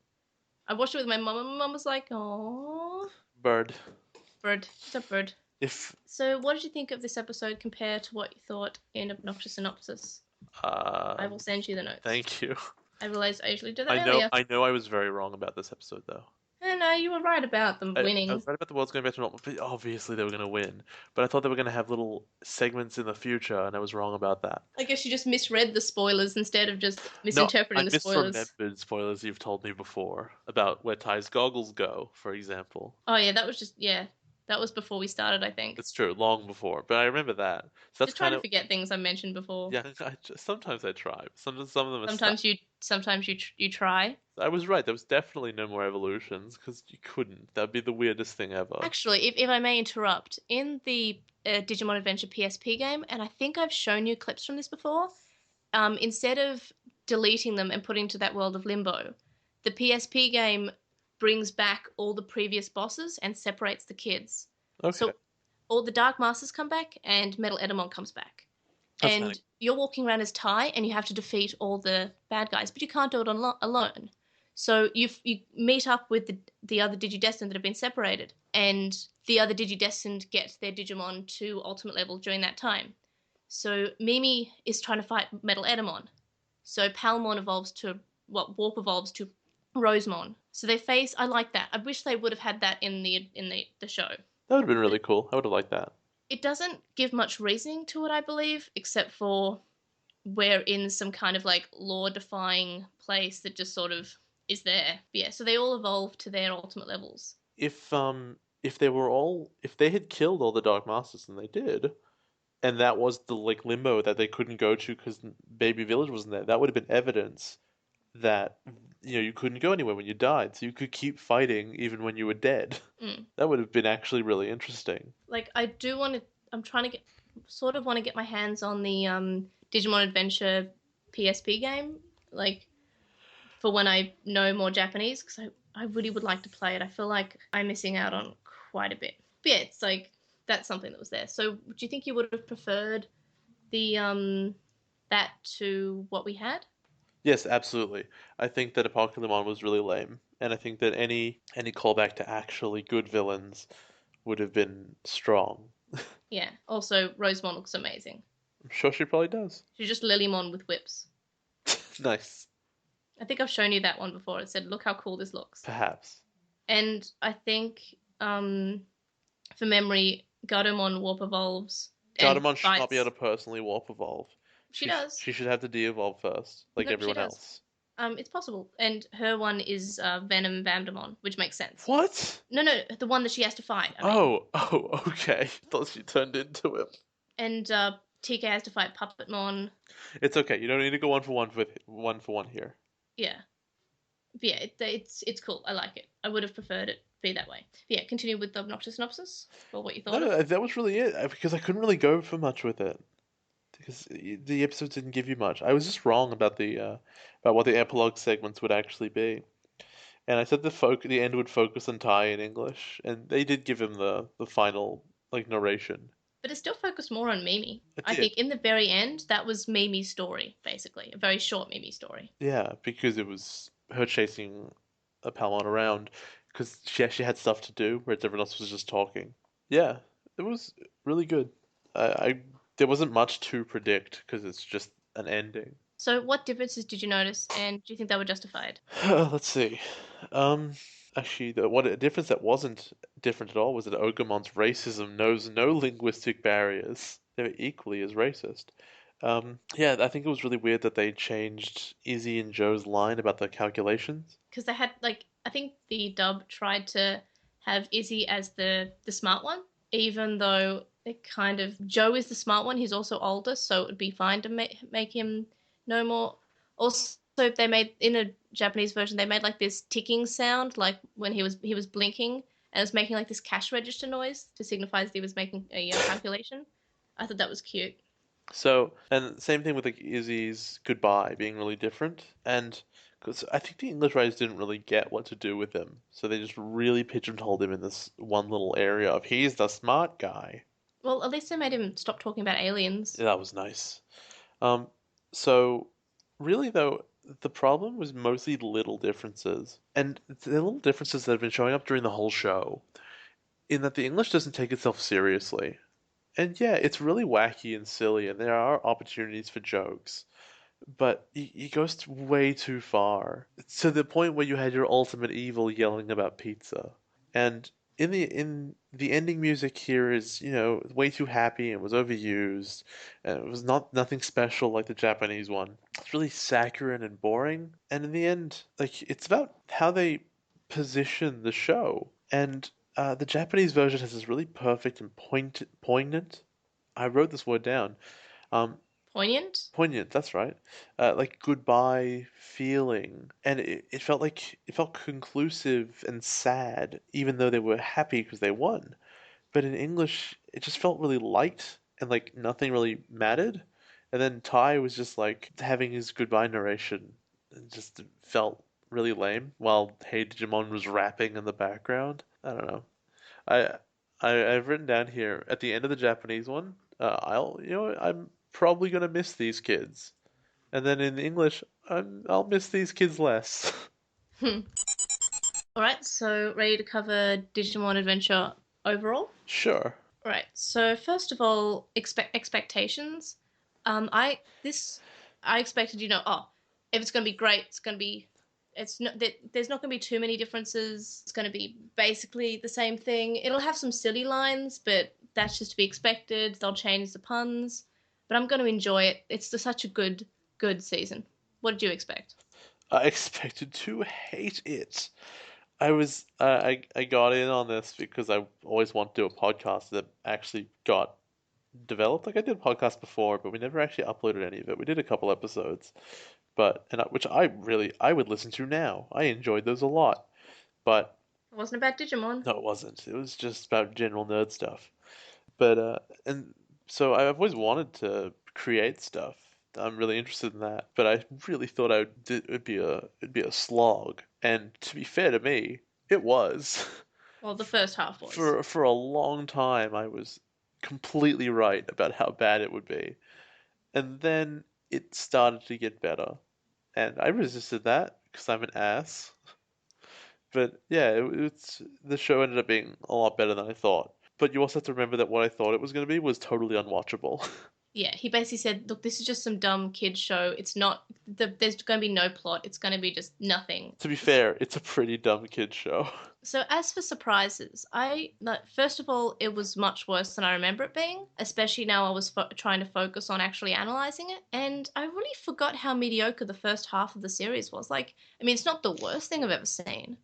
A: I watched it with my mum, and my mum was like, "Oh,
B: Bird.
A: bird, what's up, bird?"
B: If
A: So, what did you think of this episode compared to what you thought in Obnoxious Synopsis? I will send you the notes.
B: Thank you.
A: I realized I usually do that
B: I know.
A: earlier.
B: I know. I was very wrong about this episode, though.
A: No, you were right about them winning.
B: I was right about the world's going back to normal. But obviously, they were going to win. But I thought they were going to have little segments in the future, and I was wrong about that.
A: I guess you just misread the spoilers instead of just misinterpreting the spoilers.
B: I misremembered spoilers you've told me before about where Ty's goggles go, for example.
A: Oh yeah, that was just that was before we started, I think.
B: It's true, long before, but I remember that. So that's
A: Just trying
B: kind
A: to forget things I mentioned before.
B: Yeah, sometimes I try. Some of them are
A: Sometimes you try.
B: I was right. There was definitely no more evolutions because you couldn't. That'd be the weirdest thing ever.
A: Actually, if I may interrupt, in the Digimon Adventure PSP game, and I think I've shown you clips from this before, instead of deleting them and putting to that world of limbo, the PSP game brings back all the previous bosses and separates the kids.
B: Okay.
A: So all the Dark Masters come back and Metal Edamon comes back.
B: That's
A: And
B: nice.
A: you're walking around as Tai and you have to defeat all the bad guys, but you can't do it alone. So you meet up with the other Digidestined that have been separated, and the other Digidestined get their Digimon to ultimate level during that time. So Mimi is trying to fight Metal Edamon. So Palmon Warp evolves to Rosemon. So they face. I like that. I wish they would have had that in the show.
B: That would have been really cool. I would have liked that.
A: It doesn't give much reasoning to it, I believe, except for we're in some kind of like lore-defying place that just sort of is there. Yeah, so they all evolve to their ultimate levels.
B: If they had killed all the Dark Masters, and they did, and that was the like limbo that they couldn't go to because Baby Village wasn't there, that would have been evidence that you couldn't go anywhere when you died, so you could keep fighting even when you were dead. That would have been actually really interesting.
A: Like I'm trying to get my hands on the Digimon Adventure PSP game, like for when I know more Japanese, because I really would like to play it. I feel like I'm missing out on quite a bit. But yeah, it's like that's something that was there. So do you think you would have preferred the that to what we had?
B: Yes, absolutely. I think that Apocalypse was really lame, and I think that any callback to actually good villains would have been strong.
A: Yeah. Also, Rosemon looks amazing.
B: I'm sure she probably does.
A: She's just Lilymon with whips.
B: Nice.
A: I think I've shown you that one before. It said, "Look how cool this looks."
B: Perhaps.
A: And I think, for memory, Gatomon warp evolves.
B: Gardamon should not be able to personally warp evolve.
A: She does.
B: She should have to de-evolve first, like
A: No, she
B: everyone
A: does.
B: else.
A: It's possible. And her one is Venom Vamdemon, which makes sense.
B: What?
A: No, the one that she has to fight. I mean.
B: Oh, okay. Thought she turned into him.
A: And TK has to fight Puppetmon.
B: It's okay. You don't need to go one for one here.
A: Yeah. But yeah, it's cool. I like it. I would have preferred it be that way. But yeah, continue with the Obnoxious Synopsis, or what you thought.
B: No, that was really it, because I couldn't really go for much with it. Because the episodes didn't give you much. I was just wrong about about what the epilogue segments would actually be, and I said the end would focus on Tai in English, and they did give him the final like narration.
A: But it still focused more on Mimi.
B: It
A: I
B: did.
A: think in the very end, that was Mimi's story, basically. A very short Mimi story.
B: Yeah, because it was her chasing a Palmon around, because she actually had stuff to do, whereas everyone else was just talking. Yeah, it was really good. There wasn't much to predict because it's just an ending.
A: So what differences did you notice, and do you think they were justified?
B: Let's see. Actually, a difference that wasn't different at all was that Ogamon's racism knows no linguistic barriers. They're equally as racist. Yeah, I think it was really weird that they changed Izzy and Joe's line about the calculations.
A: Because they had, like, I think the dub tried to have Izzy as the smart one, even though it kind of, Joe is the smart one, he's also older, so it would be fine to make him know more. Also, they made, in a Japanese version, they made like this ticking sound, like when he was blinking, and it was making like this cash register noise to signify that he was making a calculation. I thought that was cute.
B: So, and same thing with like Izzy's goodbye being really different, and Because I think the English writers didn't really get what to do with him, so they just really pigeonholed him in this one little area of he's the smart guy.
A: Well, at least they made him stop talking about aliens.
B: Yeah, that was nice. Um, so really though, the problem was mostly little differences, and the little differences that have been showing up during the whole show, in that the English doesn't take itself seriously. And yeah, it's really wacky and silly, and there are opportunities for jokes, but it goes way too far to the point where you had your ultimate evil yelling about pizza. And in the ending music here is, way too happy and was overused, and it was nothing special like the Japanese one. It's really saccharine and boring. And in the end, like it's about how they position the show. And the Japanese version has this really perfect and poignant. I wrote this word down. Um,
A: Poignant?
B: Poignant, that's right. Like goodbye feeling, and it felt conclusive and sad, even though they were happy because they won. But in English, it just felt really light and like nothing really mattered. And then Ty was just like having his goodbye narration, and just felt really lame, while Hey Digimon was rapping in the background. I don't know. I I've written down here at the end of the Japanese one. I'm probably gonna miss these kids, and then in English, I'll miss these kids less.
A: Alright, so ready to cover Digimon Adventure overall?
B: Sure.
A: Right. So first of all, expectations. I expected, if it's gonna be great, there's not gonna be too many differences. It's gonna be basically the same thing. It'll have some silly lines, but that's just to be expected. They'll change the puns, but I'm gonna enjoy it. It's such a good season. What did you expect?
B: I expected to hate it. I got in on this because I always want to do a podcast that actually got developed. Like I did a podcast before, but we never actually uploaded any of it. We did a couple episodes, which I would listen to now. I enjoyed those a lot. But
A: It wasn't about Digimon.
B: no, it wasn't. It was just about general nerd stuff. But and so I've always wanted to create stuff. I'm really interested in that, but I really thought it'd be a slog. And to be fair to me, it was.
A: Well, the first half was.
B: For a long time, I was completely right about how bad it would be, and then it started to get better, and I resisted that because I'm an ass. But yeah, it's the show ended up being a lot better than I thought. But you also have to remember that what I thought it was going to be was totally unwatchable.
A: Yeah, he basically said, "Look, this is just some dumb kid show. It's not. There's going to be no plot. It's going to be just nothing."
B: To be fair, it's a pretty dumb kid show.
A: So as for surprises, first of all, it was much worse than I remember it being. Especially now, I was trying to focus on actually analyzing it, and I really forgot how mediocre the first half of the series was. Like, I mean, it's not the worst thing I've ever seen,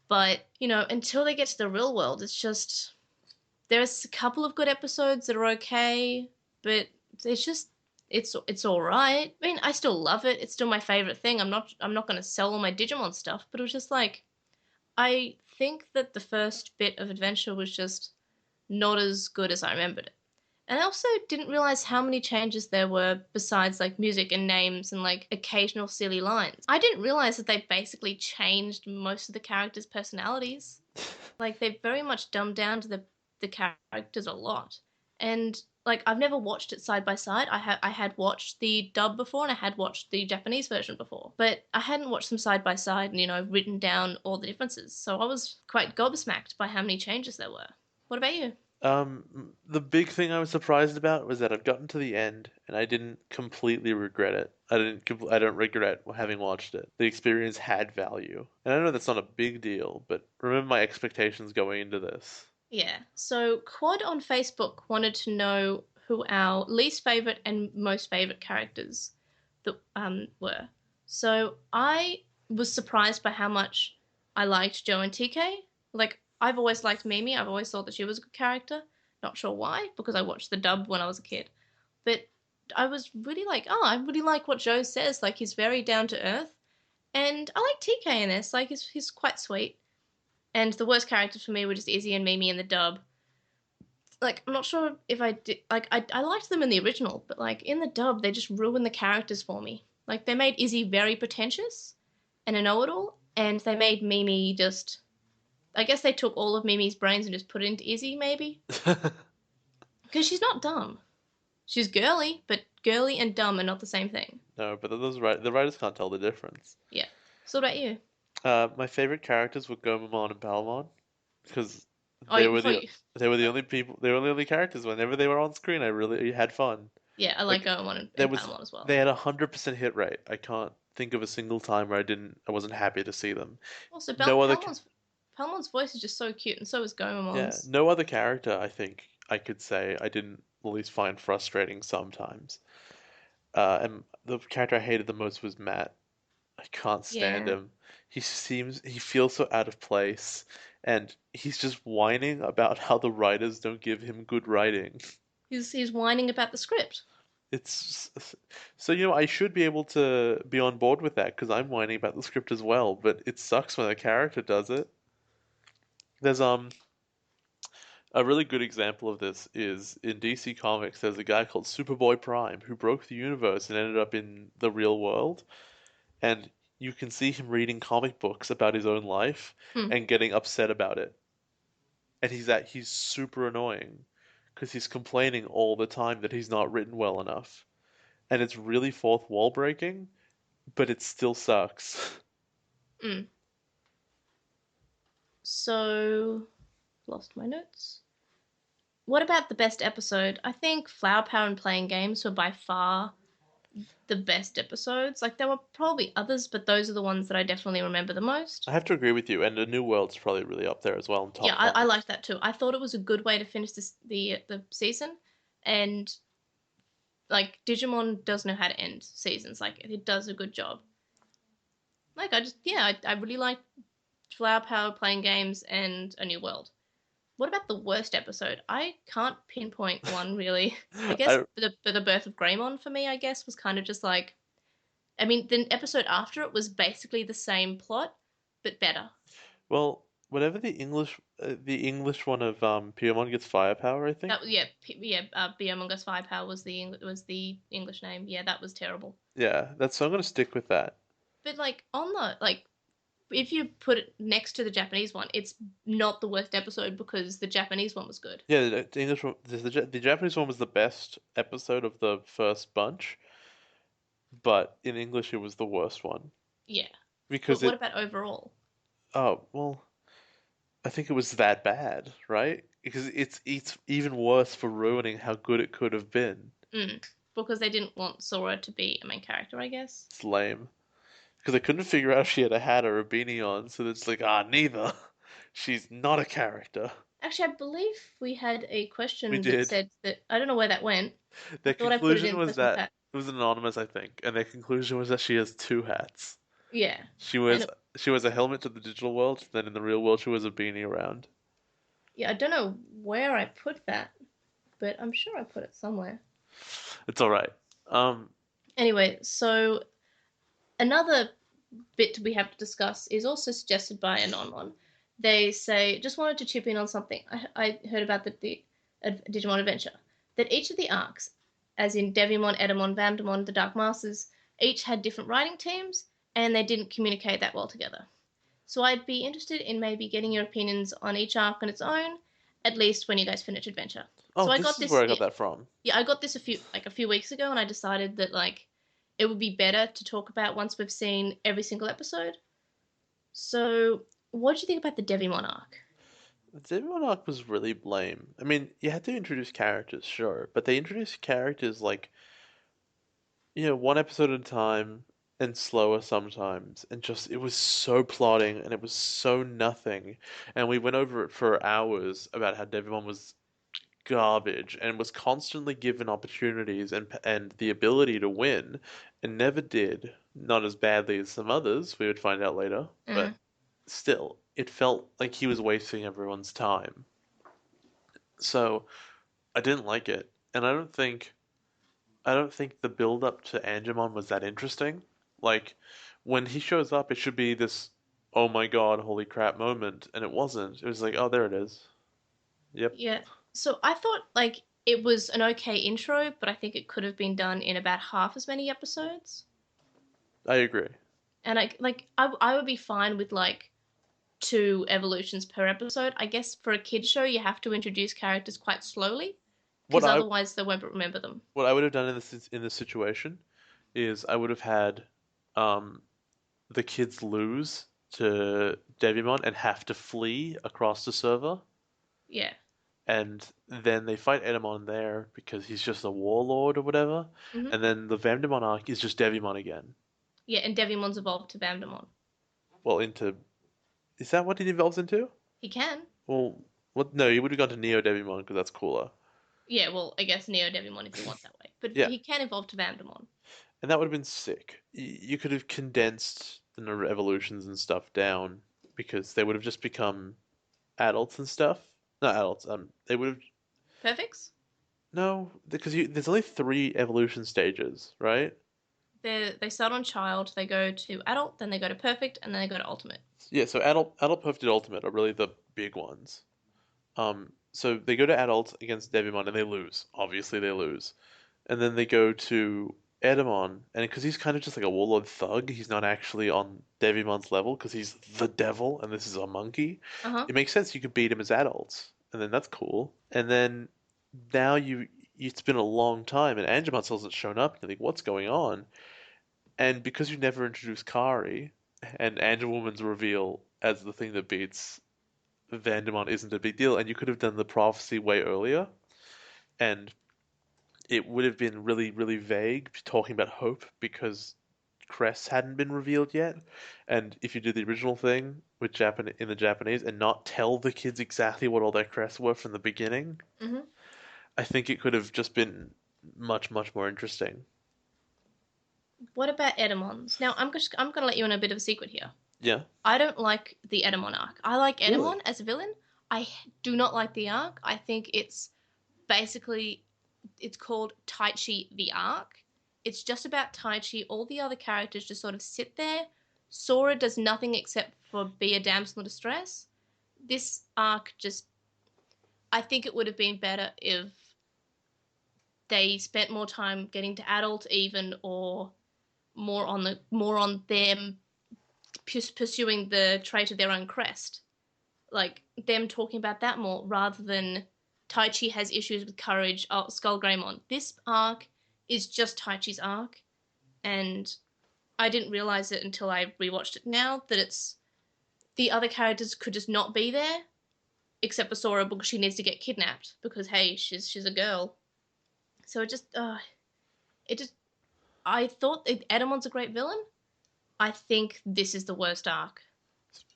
A: but until they get to the real world, it's just there's a couple of good episodes that are okay, but it's just it's all right. I mean, I still love it. It's still my favorite thing. I'm not going to sell all my Digimon stuff, but it was just like I think that the first bit of adventure was just not as good as I remembered it. And I also didn't realize how many changes there were besides like music and names and like occasional silly lines. I didn't realize that they basically changed most of the characters' personalities. Like they very much dumbed down to the characters a lot. And like I've never watched it side by side. I had watched the dub before and I had watched the Japanese version before, but I hadn't watched them side by side and written down all the differences. So I was quite gobsmacked by how many changes there were. What about you?
B: The big thing I was surprised about was that I've gotten to the end and I didn't completely regret it. I don't regret having watched it. The experience had value. And I know that's not a big deal, but remember my expectations going into this.
A: Yeah. So Quad on Facebook wanted to know who our least favorite and most favorite characters were. So I was surprised by how much I liked Joe and TK. Like I've always liked Mimi. I've always thought that she was a good character. Not sure why, because I watched the dub when I was a kid. But I was really like, oh, I really like what Joe says. Like he's very down to earth, and I like TK in this. Like he's quite sweet. And the worst characters for me were just Izzy and Mimi in the dub. Like, I'm not sure if I did. Like, I liked them in the original, but, like, in the dub, they just ruined the characters for me. Like, they made Izzy very pretentious, and a know-it-all, and they made Mimi just. I guess they took all of Mimi's brains and just put it into Izzy, maybe, because she's not dumb. She's girly, but girly and dumb are not the same thing.
B: No, but the writers can't tell the difference.
A: Yeah. So what about you?
B: My favorite characters were Gomamon and Palmon because
A: Oh,
B: they
A: you
B: were
A: thought
B: the
A: you...
B: they were the only people. They were the only characters. Whenever they were on screen, I really had fun.
A: Yeah, I like Gomamon and
B: There was
A: Paimon as well.
B: they had 100% hit rate. I can't think of a single time where I wasn't happy to see them.
A: Also,
B: No other
A: Palmon's voice is just so cute, and so is
B: yeah,
A: Gomamon's.
B: no other character I think I could say I didn't at least find frustrating sometimes. And the character I hated the most was Matt. I can't stand
A: Yeah.
B: him. He feels so out of place, and he's just whining about how the writers don't give him good writing.
A: He's whining about the script.
B: It's so I should be able to be on board with that because I'm whining about the script as well, but it sucks when a character does it. There's a really good example of this is in DC Comics. There's a guy called Superboy Prime who broke the universe and ended up in the real world, and you can see him reading comic books about his own life
A: Hmm.
B: and getting upset about it. And he's super annoying because he's complaining all the time that he's not written well enough. And it's really fourth wall breaking, but it still sucks.
A: Mm. So, lost my notes. What about the best episode? I think Flower Power and Playing Games were by far the best episodes. Like, there were probably others, but those are the ones that I definitely remember the most.
B: I have to agree with you, and A New World's probably really up there as well in top
A: Yeah, I
B: five.
A: liked that too. I thought it was a good way to finish the season, and like Digimon does know how to end seasons. Like it does a good job. Like I really like Flower Power, Playing Games, and A New World. What about the worst episode? I can't pinpoint one really. I guess
B: I,
A: the birth of Greymon for me, I guess, was kind of just like. I mean, the episode after it was basically the same plot, but better.
B: well, whatever the English one of Piemon gets firepower, I think.
A: That was Among Us Firepower was the English name. Yeah, that was terrible.
B: Yeah, that's so I'm gonna stick with that.
A: But like on the like, if you put it next to the Japanese one, it's not the worst episode because the Japanese one was good.
B: Yeah, the English one, the Japanese one was the best episode of the first bunch, but in English it was the worst one
A: Yeah.
B: because
A: But what about overall?
B: oh well, I think it was that bad, right? Because it's even worse for ruining how good it could have been.
A: Because they didn't want Sora to be a main character, I guess.
B: It's lame because I couldn't figure out if she had a hat or a beanie on, so it's like neither. She's not a character.
A: Actually, I believe we had a question
B: We
A: that
B: did.
A: said that I don't know where that went.
B: Their
A: Thought I put it
B: conclusion
A: in
B: was
A: Postmon
B: that
A: Pat.
B: it was anonymous, I think, and their conclusion was that she has two hats.
A: Yeah.
B: She
A: And
B: wears she wears a helmet to the digital world, then in the real world she wears a beanie around.
A: yeah, I don't know where I put that, but I'm sure I put it somewhere.
B: It's all right.
A: Anyway, so another bit we have to discuss is also suggested by Anon. They say, just wanted to chip in on something I heard about the Digimon Adventure. That each of the arcs, as in Devimon, Edamon, Vamdemon, the Dark Masters, each had different writing teams and they didn't communicate that well together. So I'd be interested in maybe getting your opinions on each arc on its own, at least when you guys finish Adventure.
B: Oh,
A: so I
B: this
A: got
B: is where I got that from.
A: Yeah, I got this a few weeks ago, and I decided that like it would be better to talk about once we've seen every single episode. So, what do you think about the Devimon arc?
B: The Digimon arc was really lame. I mean, you had to introduce characters, sure, but they introduced characters like, one episode at a time and slower sometimes, and just it was so plotting and it was so nothing. And we went over it for hours about how Devimon was garbage and was constantly given opportunities and the ability to win and never did. Not as badly as some others, we would find out later, but still, it felt like he was wasting everyone's time. So I didn't like it, and I don't think the build up to Angemon was that interesting. Like when he shows up, it should be this oh my god, holy crap moment, and it wasn't. It was like, oh, there it is. Yep.
A: Yeah. So I thought like it was an okay intro, but I think it could have been done in about half as many episodes.
B: I agree.
A: And I would be fine with like 2 evolutions per episode. I guess for a kids show, you have to introduce characters quite slowly
B: What
A: because
B: I
A: otherwise they won't remember them.
B: what I would have done in this situation is I would have had um the kids lose to Devimon and have to flee across the server,
A: Yeah.
B: and then they fight Edamon there because he's just a warlord or whatever,
A: Hmm.
B: and then the Vamdemon arc is just Devimon again.
A: Yeah, and Devimon's evolved to Vamdemon.
B: Well, into is that what it evolves into?
A: He can.
B: Well, what? No, you would have gone to Neo Devimon because that's cooler.
A: Yeah, well, I guess Neo Devimon if you want that way. But
B: Yeah,
A: he can evolve to Vamdemon.
B: and that would have been sick. You could have condensed the number of evolutions and stuff down because they would have just become adults and stuff. Not adults. They would have
A: Perfects?
B: no, because there's only 3 evolution stages, right?
A: They start on child, they go to adult, then they go to perfect, and then they go to ultimate.
B: Yeah, so adult, perfect, and ultimate are really the big ones. So they go to adult against Devimon and they lose. Obviously, they lose, and then they go to Edamon, and because he's kind of just like a warlord thug, he's not actually on Devimon's level because he's the devil and this is a monkey.
A: Uh-huh.
B: It makes sense you could beat him as adults, and then that's cool. And then now it's been a long time and Angemon still hasn't shown up, and you think, what's going on? And because you never introduced Kari, and Angelwoman's reveal as the thing that beats Vandemon isn't a big deal, and you could have done the prophecy way earlier, and it would have been really, really vague, talking about hope because crests hadn't been revealed yet. And if you do the original thing with in the Japanese and not tell the kids exactly what all their crests were from the beginning,
A: Mm-hmm.
B: I think it could have just been much, much more interesting.
A: What about Edamons? Now, I'm gonna let you in a bit of a secret here.
B: Yeah.
A: I don't like the Edamon arc. I like Edamon
B: Really?
A: as a villain. I do not like the arc. I think it's basically it's called Taichi the arc. It's just about Taichi. All the other characters just sort of sit there. Sora does nothing except for be a damsel in distress. This arc just I think it would have been better if they spent more time getting to adult even or more on them pursuing the trait of their own crest, like them talking about that more rather than Taichi has issues with courage. Oh, Skull Greymon. This arc is just Taichi's arc, and I didn't realize it until I rewatched it now that it's the other characters could just not be there, except for Sora because she needs to get kidnapped because hey, she's a girl. So it just I thought Edamon's a great villain. I think this is the worst arc.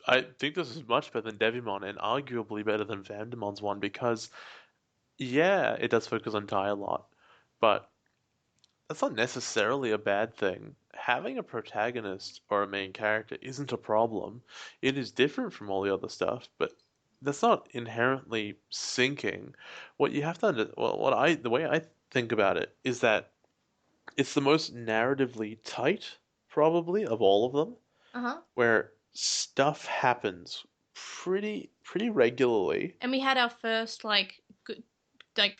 B: I think this is much better than Devimon and arguably better than Vandemon's one because, yeah, it does focus on Tai a lot, but that's not necessarily a bad thing. Having a protagonist or a main character isn't a problem. It is different from all the other stuff, but that's not inherently sinking. What you have to the way I think about it is that it's the most narratively tight, probably, of all of them,
A: Uh-huh.
B: where stuff happens pretty regularly.
A: And we had our first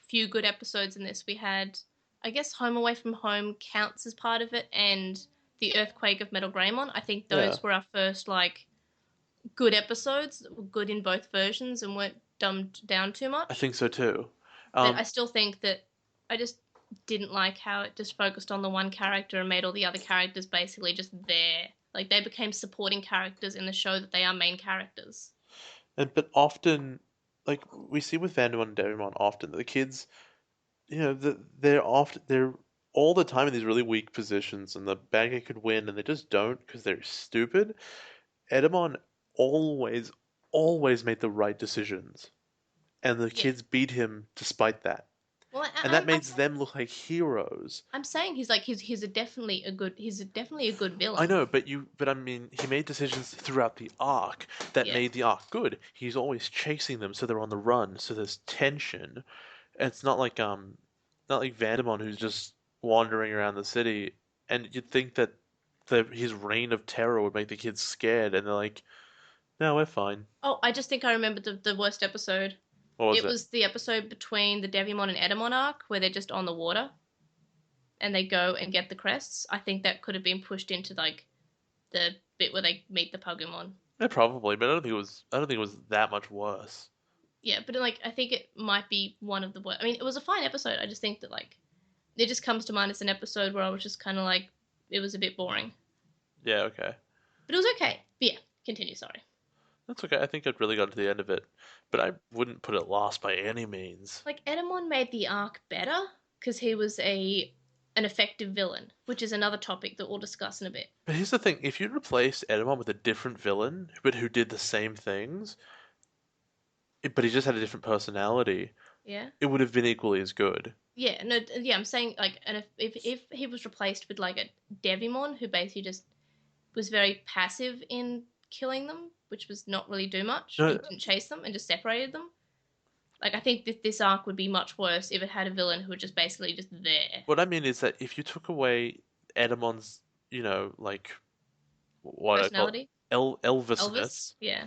A: few good episodes in this. We had, I guess, Home Away from Home counts as part of it, and the Earthquake of Metal Greymon. I think those were our first good episodes that were good in both versions and weren't dumbed down too much.
B: I think so too.
A: But I still think that I just didn't like how it just focused on the one character and made all the other characters basically just there. Like they became supporting characters in the show that they are main characters.
B: But often, like we see with Vandemon and Devimon, often the kids, they're all the time in these really weak positions, and the bad guy could win, and they just don't because they're stupid. Edamon always made the right decisions, and the kids beat him despite that.
A: Well,
B: and that makes them look like heroes.
A: I'm saying he's definitely a good villain.
B: I know, but I mean, he made decisions throughout the arc that made the arc good. He's always chasing them, so they're on the run, so there's tension. And it's not like Vandemon who's just wandering around the city, and you'd think that his reign of terror would make the kids scared, and they're like, "No, we're fine."
A: Oh, I just think I remembered the worst episode.
B: What was it?
A: It was the episode between the Devimon and Edamon arc where they're just on the water and they go and get the crests. I think that could have been pushed into the bit where they meet the Pokemon.
B: Yeah, probably, but I don't think it was that much worse.
A: Yeah, but like I think it might be one of the worst. I mean, it was a fine episode. I just think that like it just comes to mind as an episode where I was just kind of like it was a bit boring.
B: Yeah, okay.
A: But it was okay. But yeah, continue. Sorry.
B: That's okay. I think I'd really got to the end of it, but I wouldn't put it last by any means.
A: Like Edamon made the arc better because he was an effective villain, which is another topic that we'll discuss in a bit.
B: But here's the thing: if you replaced Edamon with a different villain, but who did the same things, but he just had a different personality,
A: Yeah.
B: it would have been equally as good.
A: Yeah. No. Yeah. I'm saying like, and if he was replaced with like a Devimon who basically just was very passive in killing them, which was not really do much,
B: No.
A: and didn't chase them and just separated them. Like I think that this arc would be much worse if it had a villain who was just basically just there.
B: What I mean is that if you took away Edamon's, like what
A: Personality.
B: I call Elvisness,
A: Elvis. Yeah.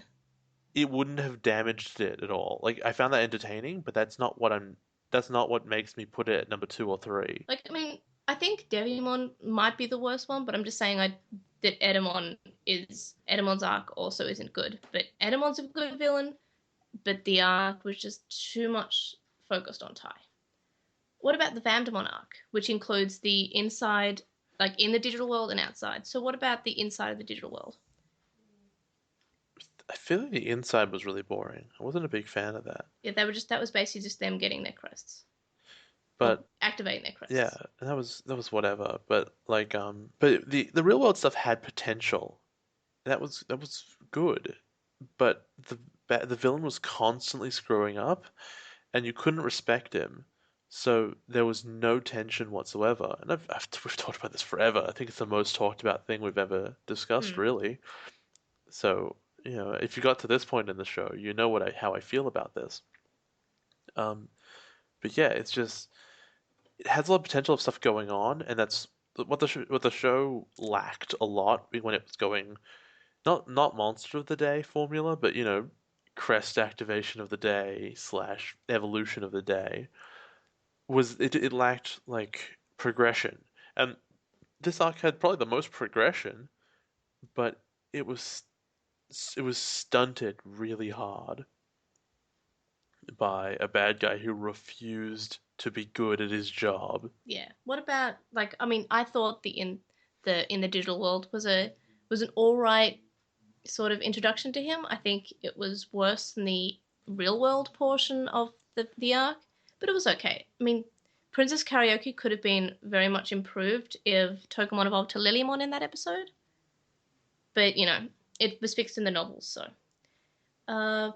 B: it wouldn't have damaged it at all. Like I found that entertaining, but that's not what makes me put it at number 2 or 3.
A: Like I mean, I think Devimon might be the worst one, but I'm just saying that Edamon's arc also isn't good. But Edamon's a good villain, but the arc was just too much focused on Tai. What about the Vamdemon arc, which includes the inside, like in the digital world and outside? So what about the inside of the digital world?
B: I feel like the inside was really boring. I wasn't a big fan of that.
A: Yeah, that was basically just them getting their crests.
B: But
A: or activating their crests.
B: yeah, that was whatever. But like but the real world stuff had potential. That was good. But the villain was constantly screwing up, and you couldn't respect him. So there was no tension whatsoever. And we've talked about this forever. I think it's the most talked about thing we've ever discussed, really. So, if you got to this point in the show, you know how I feel about this. But yeah, it has a lot of potential of stuff going on, and that's what the show lacked a lot when it was going not monster of the day formula, but crest activation of the day / evolution of the day. It lacked like progression, and this arc had probably the most progression, but it was stunted really hard by a bad guy who refused to be good at his job.
A: Yeah. What about like I mean I thought in the digital world was an all right sort of introduction to him. I think it was worse than the real world portion of the arc, but it was okay. I mean, Princess Karaoke could have been very much improved if Togemon evolved to Lilymon in that episode. But, it was fixed in the novels, so.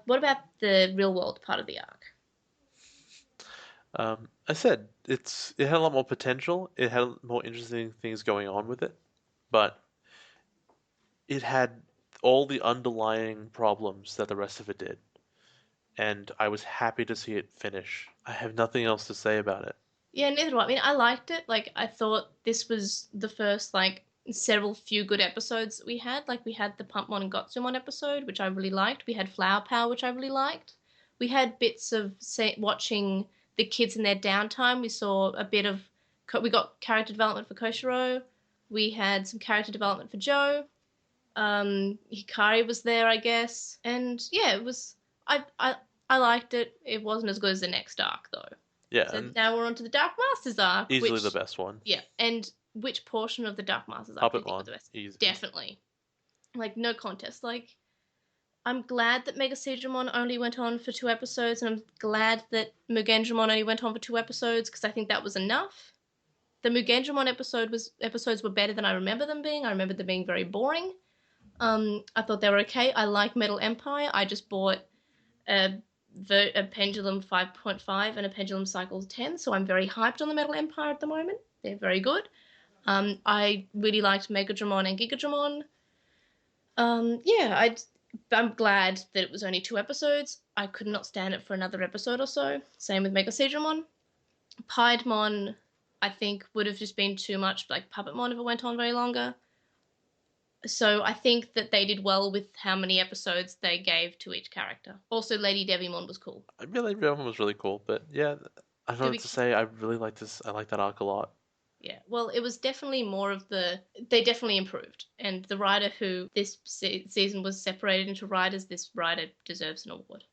A: What about the real world part of the arc?
B: I said it had a lot more potential. It had more interesting things going on with it, but it had all the underlying problems that the rest of it did. And I was happy to see it finish. I have nothing else to say about it.
A: Yeah, neither do I. I mean, I liked it. Like, I thought this was the first, like, few good episodes that we had. Like, we had the Pumpmon and Gotsumon episode, which I really liked. We had Flower Power, which I really liked. We had bits of watching the kids in their downtime. We saw a bit of... We got character development for Koshiro. We had some character development for Joe. Hikari was there, I guess. And, yeah, it was... I liked it. It wasn't as good as the next arc, though.
B: Yeah.
A: So now we're on to the Dark Masters arc.
B: Easily the best one.
A: Yeah, and which portion of the Dark Masters arc do you think was the best?
B: Easy.
A: Definitely. Like, no contest. Like, I'm glad that Mega Seedramon only went on for 2 episodes, and I'm glad that Mugendramon only went on for 2 episodes, because I think that was enough. The Mugendramon episodes were better than I remember them being. I remember them being very boring. I thought they were okay. I like Metal Empire. I just bought a Pendulum 5.5 and a Pendulum Cycle 10, so I'm very hyped on the Metal Empire at the moment. They're very good. I really liked Megadramon and Gigadramon. I'm glad that it was only 2 episodes. I could not stand it for another episode or so. Same with Mega Seedramon. Piedmon, I think, would have just been too much like Puppetmon if it went on very longer. So I think that they did well with how many episodes they gave to each character. Also, Lady Devimon was cool.
B: Lady Devimon was really cool, but yeah, I don't know what to say. I really like this. I like that arc a lot.
A: Yeah, well, it was definitely more of they definitely improved. And the writer who this season was separated into writers, this writer deserves an award.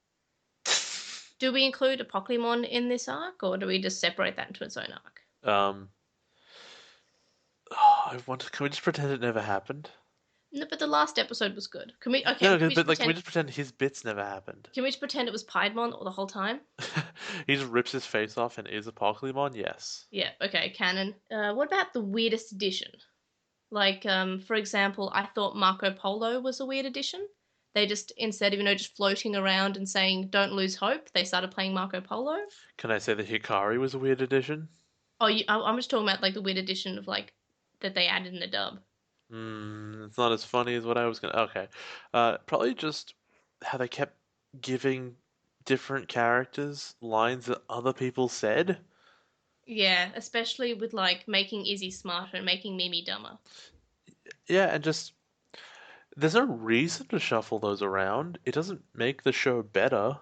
A: Do we include a Pokemon in this arc, or do we just separate that into its own arc?
B: Can we just pretend it never happened?
A: No, but the last episode was good. Can we? Okay,
B: No,
A: can we
B: but
A: just
B: can we
A: pretend?
B: just pretend his bits never happened?
A: Can we just pretend it was Piedmon all the whole time?
B: He just rips his face off and is a Pokemon? Yes.
A: Yeah. Okay, canon. What about the weirdest addition? Like, for example, I thought Marco Polo was a weird addition. They just, instead of, just floating around and saying, don't lose hope, they started playing Marco Polo.
B: Can I say that Hikari was a weird addition?
A: Oh, I'm just talking about, like, the weird addition of, like, that they added in the dub.
B: It's not as funny as what I was gonna. Okay. Probably just how they kept giving different characters lines that other people said.
A: Yeah, especially with, like, making Izzy smarter and making Mimi dumber.
B: Yeah, and just there's no reason to shuffle those around. It doesn't make the show better.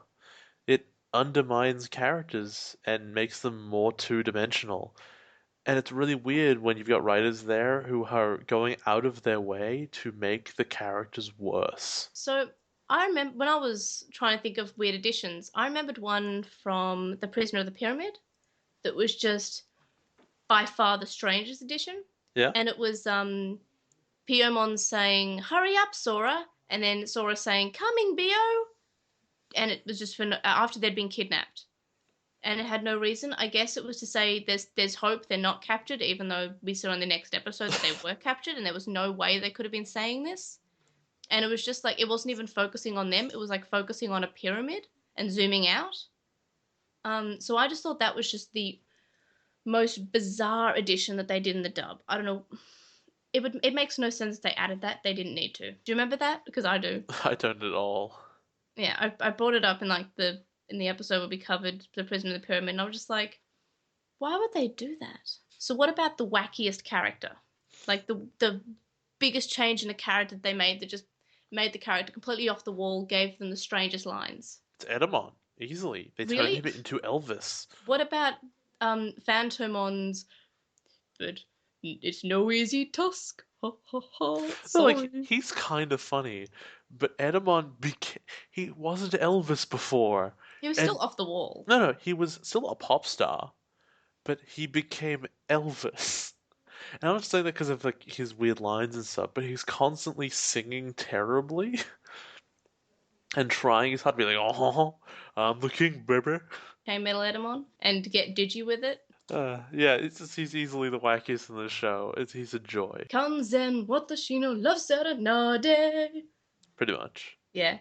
B: It undermines characters and makes them more two-dimensional. And it's really weird when you've got writers there who are going out of their way to make the characters worse.
A: So, I remember when I was trying to think of weird additions, I remembered one from The Prisoner of the Pyramid that was just by far the strangest edition.
B: Yeah?
A: And it was Piomon saying, "Hurry up, Sora," and then Sora saying, "Coming, Bio," and it was just for after they'd been kidnapped, and it had no reason. I guess it was to say there's hope they're not captured, even though we saw in the next episode that they were captured, and there was no way they could have been saying this. And it was just like it wasn't even focusing on them; it was like focusing on a pyramid and zooming out. So I just thought that was just the most bizarre addition that they did in the dub. I don't know. It makes no sense they added that. They didn't need to. Do you remember that? Because I do.
B: I don't at all.
A: Yeah, I brought it up in like in the episode where we covered the Prisoner of the Pyramid, and I was just like, why would they do that? So what about the wackiest character? Like the biggest change in a character they made that just made the character completely off the wall, gave them the strangest lines.
B: It's Edamon, easily. They turned
A: Really?
B: him into Elvis.
A: What about Phantomon's but it's no easy task. Ha ha ha.
B: No,
A: Sorry.
B: like he's kind of funny, but he wasn't Elvis before.
A: He was
B: and-
A: still off the wall.
B: No, he was still a pop star, but he became Elvis. And I'm not saying that because of like his weird lines and stuff, but he's constantly singing terribly and trying his hard to be like, "Oh, I'm the king, baby."
A: Okay, Metal Edamon, and get Digi with it.
B: Yeah, it's just he's easily the wackiest in the show. He's a joy,
A: Comes in, what does she know? Love Serenade.
B: pretty much.
A: Yeah.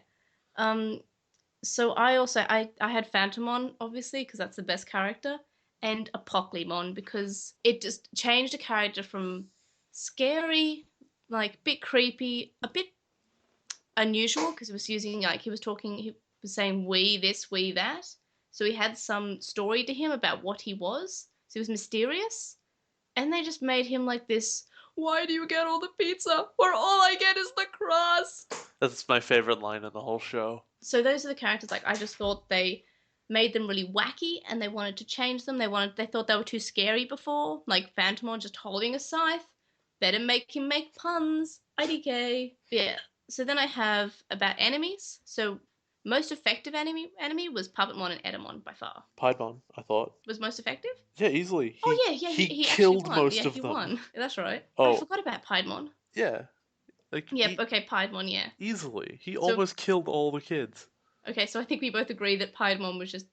A: So I had Phantomon, obviously, because that's the best character, and a Pokemon, because it just changed a character from scary, like, bit creepy, a bit unusual, because he was using, like, he was saying we this, we that. So he had some story to him about what he was. So he was mysterious. And they just made him like this, why do you get all the pizza? Where all I get is the crust.
B: That's my favorite line in the whole show.
A: So those are the characters, like, I just thought they made them really wacky and they wanted to change them. They thought they were too scary before. Like Phantomon just holding a scythe. Better make him make puns. IDK. Yeah. So then I have about enemies. So most effective enemy was Puppetmon and Edamon by far.
B: Piedmon, I thought.
A: Was most effective?
B: Yeah, easily.
A: He
B: killed
A: actually won.
B: most
A: Yeah,
B: of
A: he
B: them.
A: won. Yeah, that's right.
B: Oh.
A: I forgot about Piedmon.
B: Yeah. Like
A: Yeah, okay, Piedmon, yeah.
B: easily. He almost killed all the kids.
A: Okay, so I think we both agree that Piedmon was just...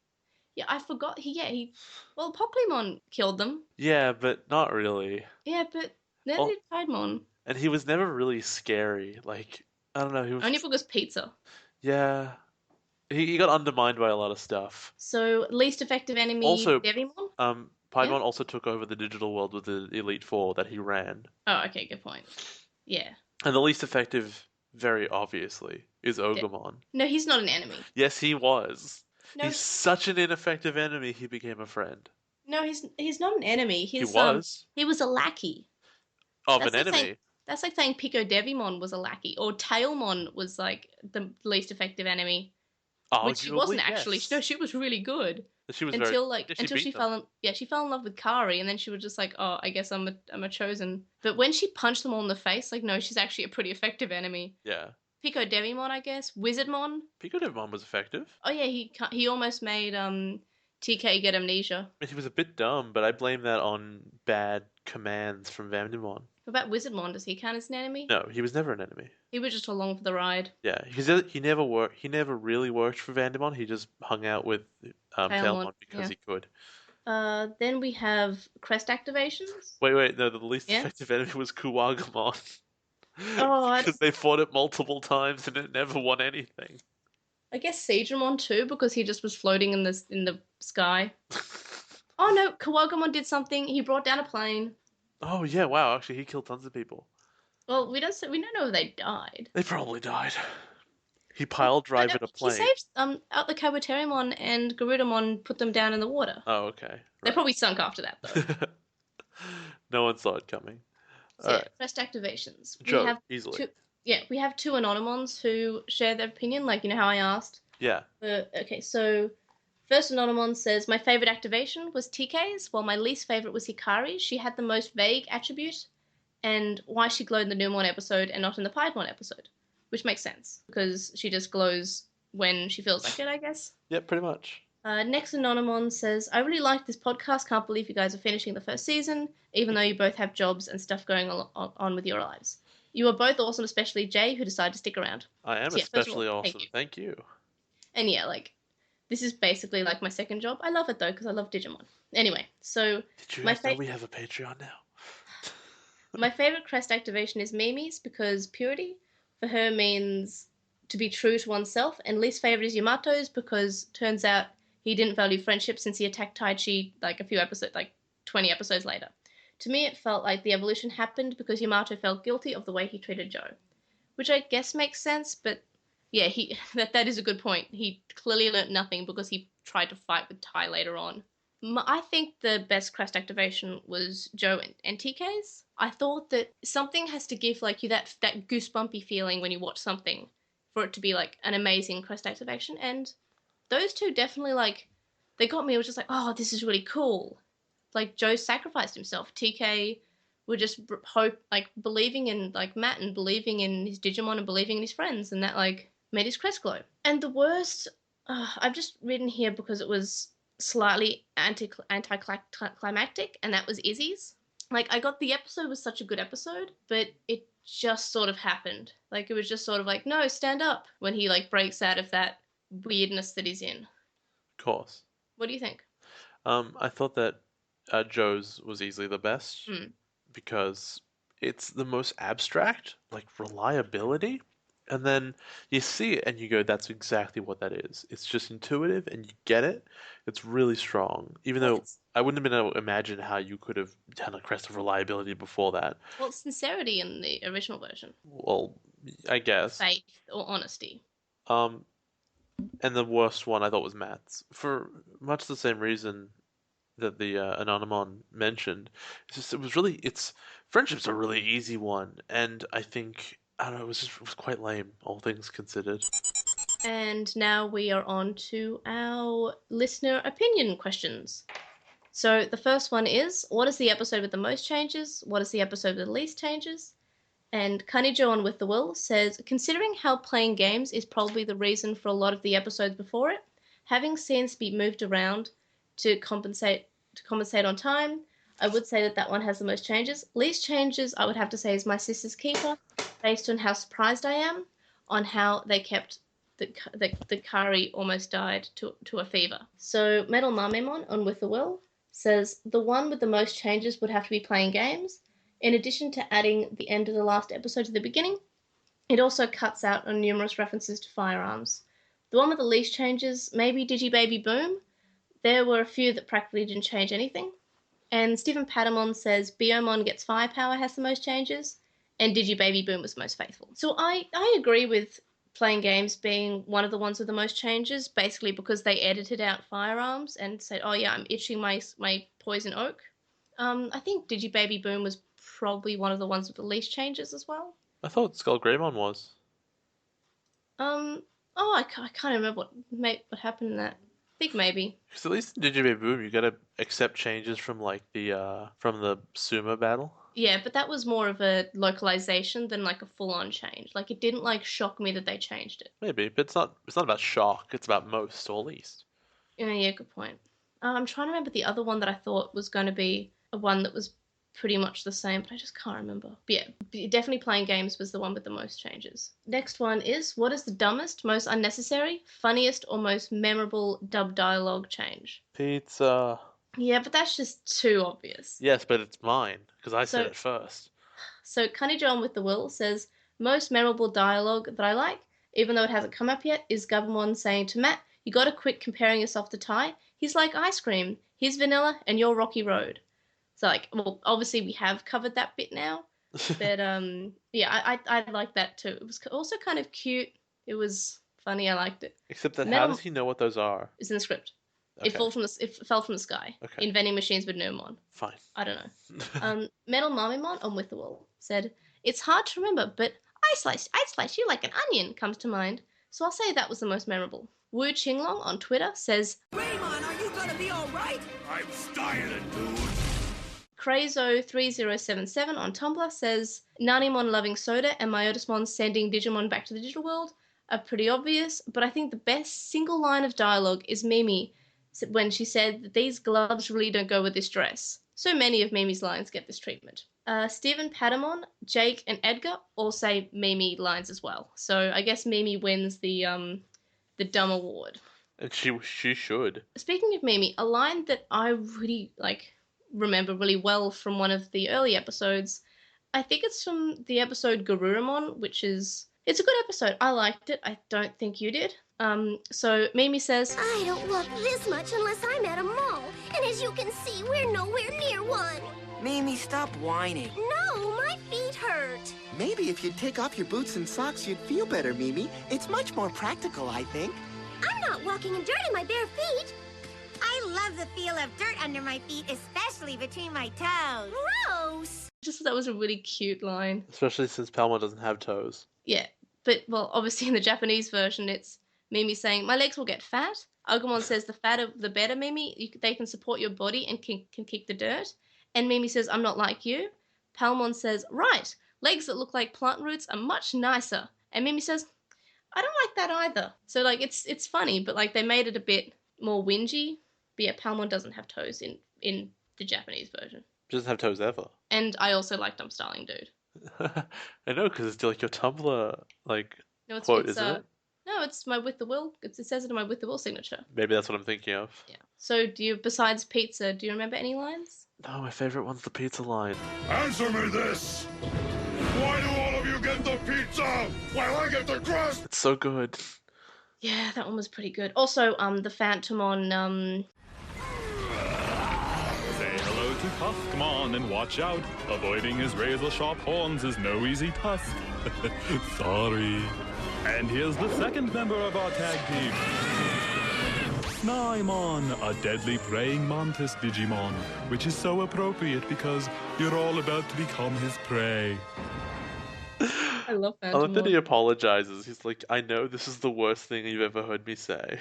A: Yeah, I forgot. Well, Pokemon killed them.
B: Yeah, but not really.
A: Yeah, but never
B: Oh.
A: did Piedmon.
B: And he was never really scary. Like, I don't know, he was
A: Only because pizza.
B: Yeah. He got undermined by a lot of stuff.
A: So, least effective enemy,
B: Also,
A: Devimon?
B: Piedmon
A: Yeah.
B: also took over the digital world with the Elite Four that he ran.
A: Oh, okay, good point. Yeah.
B: And the least effective, very obviously, is Ogamon.
A: No, he's not an enemy.
B: Yes, he was.
A: No,
B: He's such an ineffective enemy, he became a friend.
A: no, he's not an enemy.
B: He was.
A: He was a lackey.
B: Of
A: That's
B: an
A: like
B: enemy.
A: saying- That's like saying Pico Devimon was a lackey, or Tailmon was like the least effective enemy. which she wasn't
B: Arguably,
A: actually.
B: yes.
A: No, she was really good
B: She was
A: until
B: very. Yeah,
A: until
B: beat
A: she
B: them.
A: she fell in love with Kari, and then she was just like, oh, I guess I'm a chosen. But when she punched them all in the face, like, no, she's actually a pretty effective enemy.
B: Yeah.
A: Pico Devimon, I guess. Wizardmon.
B: Pico Devimon was effective.
A: Oh yeah, he almost made TK get amnesia.
B: He was a bit dumb, but I blame that on bad commands from Vandemon.
A: What about Wizardmon? Does he count as an enemy?
B: No, he was never an enemy.
A: He was just along for the ride.
B: Yeah, he never worked. He never really worked for Vandemon. He just hung out with Tailmon because he could.
A: Then we have crest activations.
B: Wait, no, the least
A: Yeah?
B: effective enemy was Kuwagamon.
A: Oh,
B: Because they fought it multiple times and it never won anything.
A: I guess Siegemon too, because he just was floating in the sky. Oh no, Kawagamon did something. He brought down a plane.
B: Oh yeah, wow! Actually, he killed tons of people.
A: Well, we don't know if they died.
B: They probably died. He pile drive a plane.
A: He saved out the Kabuterimon and Garudamon, put them down in the water.
B: Oh, okay. Right.
A: They probably sunk after that though.
B: No one saw it coming.
A: So, yeah, crest activations.
B: Joe,
A: we have
B: easily.
A: We have two Anonymons who share their opinion, like, you know how I asked?
B: Yeah.
A: Okay, so first Anonymon says, my favorite activation was TK's, while my least favorite was Hikari's. She had the most vague attribute, and why she glowed in the Numon episode and not in the Piedmon episode, which makes sense, because she just glows when she feels like it, I guess.
B: Yep, pretty much.
A: Next Anonymon says, I really like this podcast. Can't believe you guys are finishing the first season, even though you both have jobs and stuff going on with your lives. You are both awesome, especially Jay, who decided to stick around.
B: I am especially awesome. Thank you.
A: And yeah, like, this is basically like my second job. I love it though, because I love Digimon. Anyway, so
B: did you know we have a Patreon now?
A: My favorite crest activation is Mimi's, because purity for her means to be true to oneself, and least favorite is Yamato's, because turns out he didn't value friendship since he attacked Taichi like a few episodes, like 20 episodes later. To me, it felt like the evolution happened because Yamato felt guilty of the way he treated Joe, which I guess makes sense, but yeah, that is a good point. He clearly learnt nothing because he tried to fight with Tai later on. I think the best crest activation was Joe and TK's. I thought that something has to give like you that goosebumpy feeling when you watch something for it to be like an amazing crest activation, and those two definitely, like, they got me. It was just like, oh, this is really cool. Like, Joe sacrificed himself. TK were just believing in, like, Matt and believing in his Digimon and believing in his friends, and that, like, made his crest glow. And the worst, I've just written here because it was slightly anticlimactic, and that was Izzy's. Like, the episode was such a good episode, but it just sort of happened. Like, it was just sort of like, no, stand up, when he, like, breaks out of that weirdness that he's in.
B: Of course.
A: What do you think?
B: I thought that Joe's was easily the best because it's the most abstract, like reliability, and then you see it and you go, that's exactly what that is. It's just intuitive and you get it. It's really strong, even though I wouldn't have been able to imagine how you could have done a crest of reliability before that.
A: Well, it's sincerity in the original version.
B: Well, I guess.
A: Faith or honesty.
B: And the worst one I thought was Matt's. For much the same reason that the Anonymon mentioned. Friendship's a really easy one, and I think, I don't know, it was quite lame, all things considered.
A: And now we are on to our listener opinion questions. So the first one is, what is the episode with the most changes? What is the episode with the least changes? And Kanijo on With the Will says, considering how playing games is probably the reason for a lot of the episodes before it, having scenes be moved around to compensate on time, I would say that one has the most changes. Least changes, I would have to say, is My Sister's Keeper, based on how surprised I am on how they kept the Kari almost died to a fever. So Metal Mamemon on With the Will says, the one with the most changes would have to be playing games. In addition to adding the end of the last episode to the beginning, it also cuts out on numerous references to firearms. The one with the least changes, maybe Digibaby Boom. There were a few that practically didn't change anything. And Stephen Patamon says Biomon Gets Firepower has the most changes, and Digibaby Boom was most faithful. So I agree with playing games being one of the ones with the most changes, basically because they edited out firearms and said, oh yeah, I'm itching my poison oak. I think Digibaby Boom was probably one of the ones with the least changes as well.
B: I thought Skull Greymon was.
C: Oh, I can't remember what happened in that. I think maybe.
B: Because at least in Digimon Boom, you gotta accept changes from like from the sumo battle.
C: Yeah, but that was more of a localization than like a full-on change. Like it didn't like shock me that they changed it.
B: Maybe, but it's not. It's not about shock. It's about most, or least.
C: Yeah, good point. I'm trying to remember the other one that I thought was going to be a one that was pretty much the same, but I just can't remember. But yeah, definitely playing games was the one with the most changes. Next one is, what is the dumbest, most unnecessary, funniest, or most memorable dub dialogue change?
B: Pizza.
C: Yeah, but that's just too obvious.
B: Yes, but it's mine because I said
C: So-
B: it first.
C: So Cunny John with the Will says, most memorable dialogue that I like, even though it hasn't come up yet, is Gabumon saying to Matt, you gotta quit comparing yourself to Ty. He's like ice cream. He's vanilla and you're rocky road. So like, well, obviously we have covered that bit now, but yeah, I like that too. It was also kind of cute. It was funny. I liked it.
B: Except that how
C: Metal
B: does he know what those are?
C: is in the script.
B: Okay.
C: It fell from the sky.
B: Okay.
C: In vending machines with no mon.
B: Fine.
C: I don't know. Metal Marmimon on With the Wall said, it's hard to remember, but I slice you like an onion comes to mind. So I'll say that was the most memorable. Wu Qinglong on Twitter says,
E: Raymond, are you gonna be alright?
G: I'm styling, dude.
C: Crazo3077 on Tumblr says, Nanimon loving soda and Myotismon sending Digimon back to the digital world are pretty obvious, but I think the best single line of dialogue is Mimi when she said that these gloves really don't go with this dress. So many of Mimi's lines get this treatment. Stephen Padamon, Jake, and Edgar all say Mimi lines as well. So I guess Mimi wins the dumb award.
B: And she should.
C: Speaking of Mimi, a line that I really remember really well from one of the early episodes, I think it's from the episode Garurumon, it's a good episode. I liked it. I don't think you did. So Mimi says,
D: I don't walk this much unless I'm at a mall. And as you can see, we're nowhere near one.
E: Mimi, stop whining.
D: No, my feet hurt.
H: Maybe if you'd take off your boots and socks, you'd feel better, Mimi. It's much more practical, I think.
D: I'm not walking in dirt in my bare feet.
I: I love the feel of dirt under my feet, especially between my toes.
D: Gross.
C: just thought that was a really cute line.
B: Especially since Palma doesn't have toes.
C: Yeah, but, well, obviously in the Japanese version, it's Mimi saying, my legs will get fat. Agumon says, the fatter, the better, Mimi. They can support your body and can kick the dirt. And Mimi says, I'm not like you. Palmon says, right, legs that look like plant roots are much nicer. And Mimi says, I don't like that either. So, it's funny, but, they made it a bit more whingy. But yeah, Palmon doesn't have toes in the Japanese version.
B: She doesn't have toes ever.
C: And I also liked I'm Styling Dude.
B: I know, because it's your Tumblr,
C: No, it's,
B: quote,
C: it's
B: isn't it?
C: No, it's my With the Will. It says it in my With the Will signature.
B: Maybe that's what I'm thinking of.
C: Yeah. So, besides pizza, do you remember any lines?
B: No, my favorite one's the pizza line.
G: Answer me this! Why do all of you get the pizza while I get the crust?
B: It's so good.
C: Yeah, that one was pretty good. Also, the Phantom on,
J: Say hello to Postmon and watch out. Avoiding his razor-sharp horns is no easy task. Sorry. And here's the second member of our tag team. Naimon, a deadly praying mantis Digimon, which is so appropriate because you're all about to become his prey.
C: I love
B: I love that
C: Phantom.
B: he apologizes. He's like, I know this is the worst thing you've ever heard me say.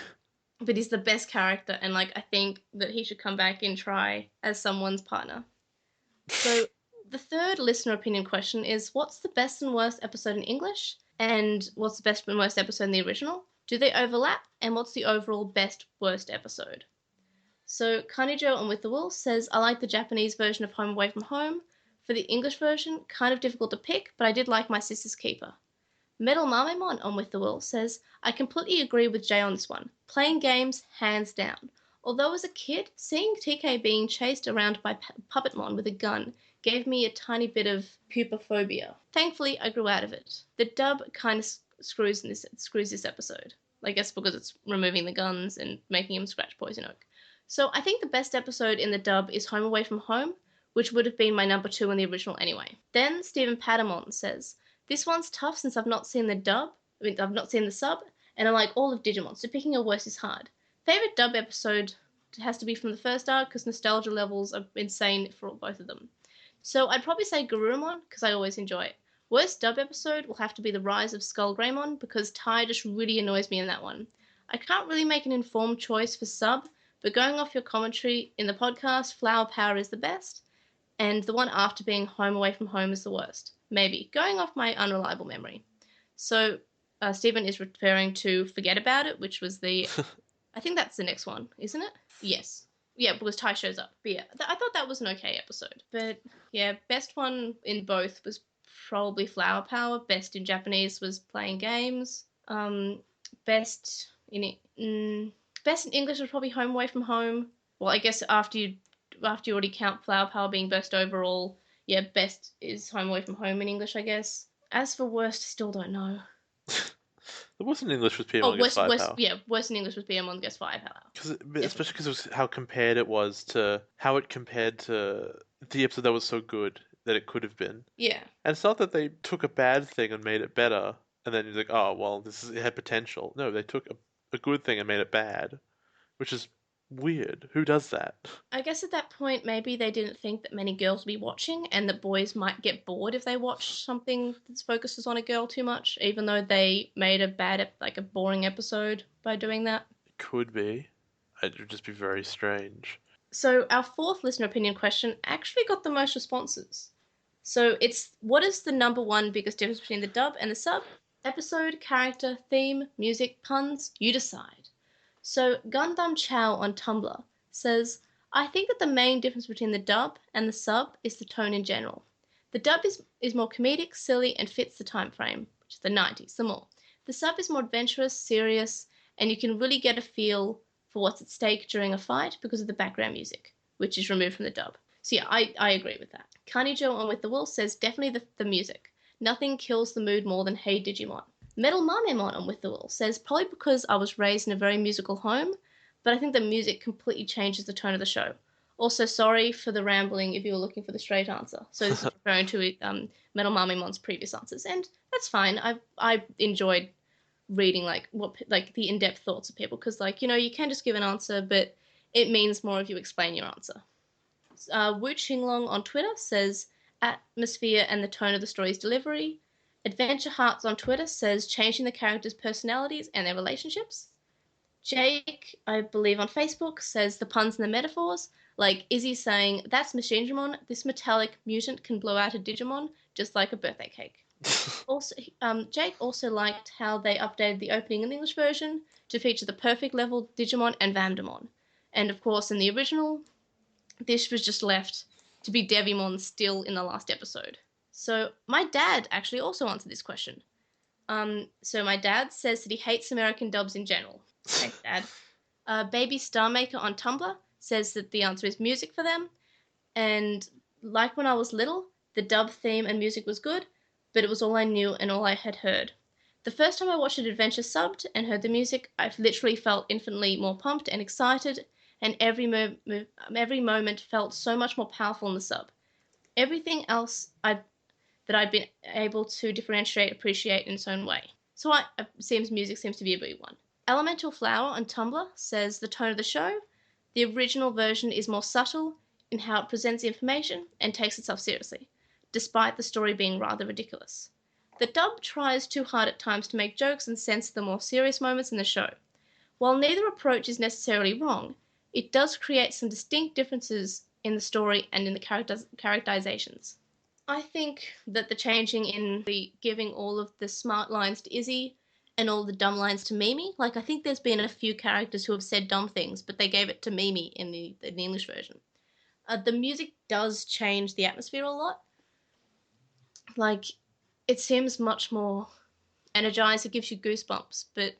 C: But he's the best character, and, I think that he should come back and try as someone's partner. So, the third listener opinion question is, what's the best and worst episode in English? And what's the best and worst episode in the original? Do they overlap? And what's the overall best, worst episode? So, Kanijo on With the Wolf says, I like the Japanese version of Home Away from Home. For the English version, kind of difficult to pick, but I did like My Sister's Keeper. Metal Marmimon on With the Wolf says, I completely agree with Jay on this one. Playing games, hands down. Although as a kid, seeing TK being chased around by Puppetmon with a gun gave me a tiny bit of pupophobia. Thankfully, I grew out of it. The dub kind of screws this episode. I guess because it's removing the guns and making him scratch Poison Oak. So I think the best episode in the dub is Home Away from Home, which would have been my number 2 in the original anyway. Then Stephen Padamon says, this one's tough since I've not seen the dub. I've not seen the sub, and I like all of Digimon, so picking a worst is hard. Favorite dub episode has to be from the first arc because nostalgia levels are insane for both of them. So I'd probably say Garurumon because I always enjoy it. Worst dub episode will have to be The Rise of Skull Greymon because Ty just really annoys me in that one. I can't really make an informed choice for sub, but going off your commentary in the podcast, Flower Power is the best, and the one after being Home Away from Home is the worst. Maybe. Going off my unreliable memory. So, Stephen is referring to Forget About It, which was the... I think that's the next one, isn't it? Yes. Yeah, because Ty shows up. But yeah, I thought that was an okay episode. But yeah, best one in both was probably Flower Power. Best in Japanese was Playing Games. Best in English was probably Home Away from Home. Well, I guess after you already count Flower Power being best overall, yeah, best is Home Away from Home in English, I guess. As for worst, I still don't know.
B: The worst in English was PM1 Gets Firepower.
C: Yeah, worst in English was PM1 Gets Firepower.
B: Especially because it was how it compared to the episode that was so good that it could have been.
C: Yeah.
B: And it's not that they took a bad thing and made it better, and then you're like, oh, well, it had potential. No, they took a good thing and made it bad, which is weird. Who does that?
C: I guess at that point, maybe they didn't think that many girls would be watching, and that boys might get bored if they watch something that focuses on a girl too much, even though they made a boring episode by doing that.
B: It could be. It would just be very strange.
C: So our fourth listener opinion question actually got the most responses. So it's, what is the number one biggest difference between the dub and the sub? Episode, character, theme, music, puns, you decide. So Gundam Chow on Tumblr says, I think that the main difference between the dub and the sub is the tone in general. The dub is more comedic, silly, and fits the time frame, which is the 90s, the more. The sub is more adventurous, serious, and you can really get a feel for what's at stake during a fight because of the background music, which is removed from the dub. So yeah, I agree with that. Carnijo on With the Wolf says definitely the music. Nothing kills the mood more than Hey Digimon. Metal Marmemon on With the Wolf says probably because I was raised in a very musical home, but I think the music completely changes the tone of the show. Also, sorry for the rambling if you were looking for the straight answer. So this is referring to Metal Marmemon's previous answers, and that's fine. I enjoyed reading the in-depth thoughts of people because you can just give an answer, but it means more if you explain your answer. Wu Qinglong on Twitter says atmosphere and the tone of the story's delivery. Adventure Hearts on Twitter says changing the characters' personalities and their relationships. Jake, I believe on Facebook, says the puns and the metaphors, like Izzy saying, that's Machinedramon, this metallic mutant can blow out a Digimon just like a birthday cake. Also, Jake also liked how they updated the opening in the English version to feature the perfect level Digimon and Vamdemon. And of course, in the original, this was just left to be Devimon still in the last episode. So my dad actually also answered this question. So my dad says that he hates American dubs in general. Thanks, Dad. Baby Starmaker on Tumblr says that the answer is music for them. And like when I was little, the dub theme and music was good, but it was all I knew and all I had heard. The first time I watched an adventure subbed and heard the music, I literally felt infinitely more pumped and excited, and every moment felt so much more powerful in the sub. Everything else that I've been able to differentiate, appreciate in its own way. So music seems to be a big one. Elemental Flower on Tumblr says the tone of the show, the original version is more subtle in how it presents information and takes itself seriously, despite the story being rather ridiculous. The dub tries too hard at times to make jokes and censor the more serious moments in the show. While neither approach is necessarily wrong, it does create some distinct differences in the story and in the characterizations. I think that the changing in the giving all of the smart lines to Izzy and all the dumb lines to Mimi, I think there's been a few characters who have said dumb things, but they gave it to Mimi in the English version. The music does change the atmosphere a lot. It seems much more energized, it gives you goosebumps, but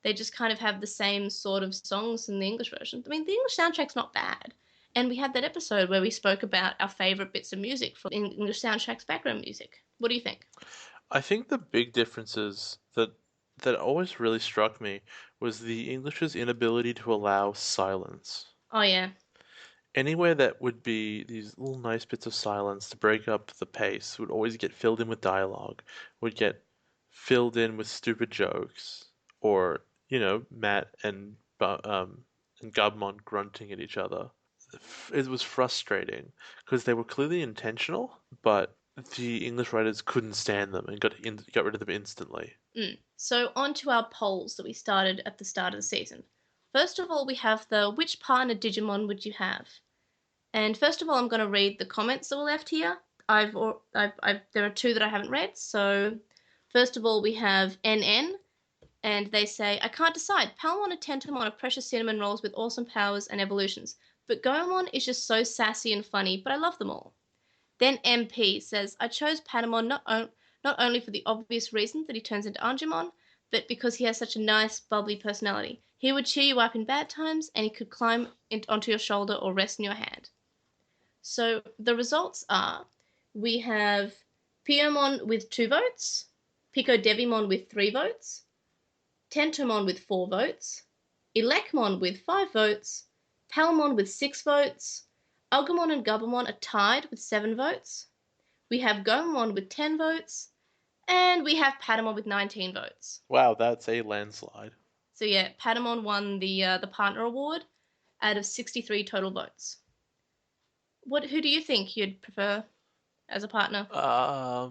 C: they just kind of have the same sort of songs in the English version. I mean, the English soundtrack's not bad. And we had that episode where we spoke about our favourite bits of music from English soundtracks background music. What do you think?
B: I think the big differences that always really struck me was the English's inability to allow silence.
C: Oh, yeah.
B: Anywhere that would be these little nice bits of silence to break up the pace would always get filled in with dialogue, would get filled in with stupid jokes, or, Matt and Gabmon grunting at each other. It was frustrating because they were clearly intentional, but the English writers couldn't stand them and got rid of them instantly.
C: So on to our polls that we started at the start of the season. First of all, we have the which partner Digimon would you have? And first of all, I'm going to read the comments that were left here. There are two that I haven't read. So first of all, we have NN, and they say, I can't decide. Palmon and Tentomon are precious cinnamon rolls with awesome powers and evolutions. But Goemon is just so sassy and funny, but I love them all. Then MP says, I chose Patamon not only for the obvious reason that he turns into Angemon, but because he has such a nice, bubbly personality. He would cheer you up in bad times, and he could climb onto your shoulder or rest in your hand. So the results are, we have Piomon with 2 votes, Pico Devimon with 3 votes, Tentomon with 4 votes, Elecmon with 5 votes, Palmon with 6 votes, Agumon and Gabumon are tied with 7 votes, we have Goemon with 10 votes, and we have Patamon with 19 votes.
B: Wow, that's a landslide.
C: So yeah, Patamon won the partner award out of 63 total votes. Who do you think you'd prefer as a partner?
B: I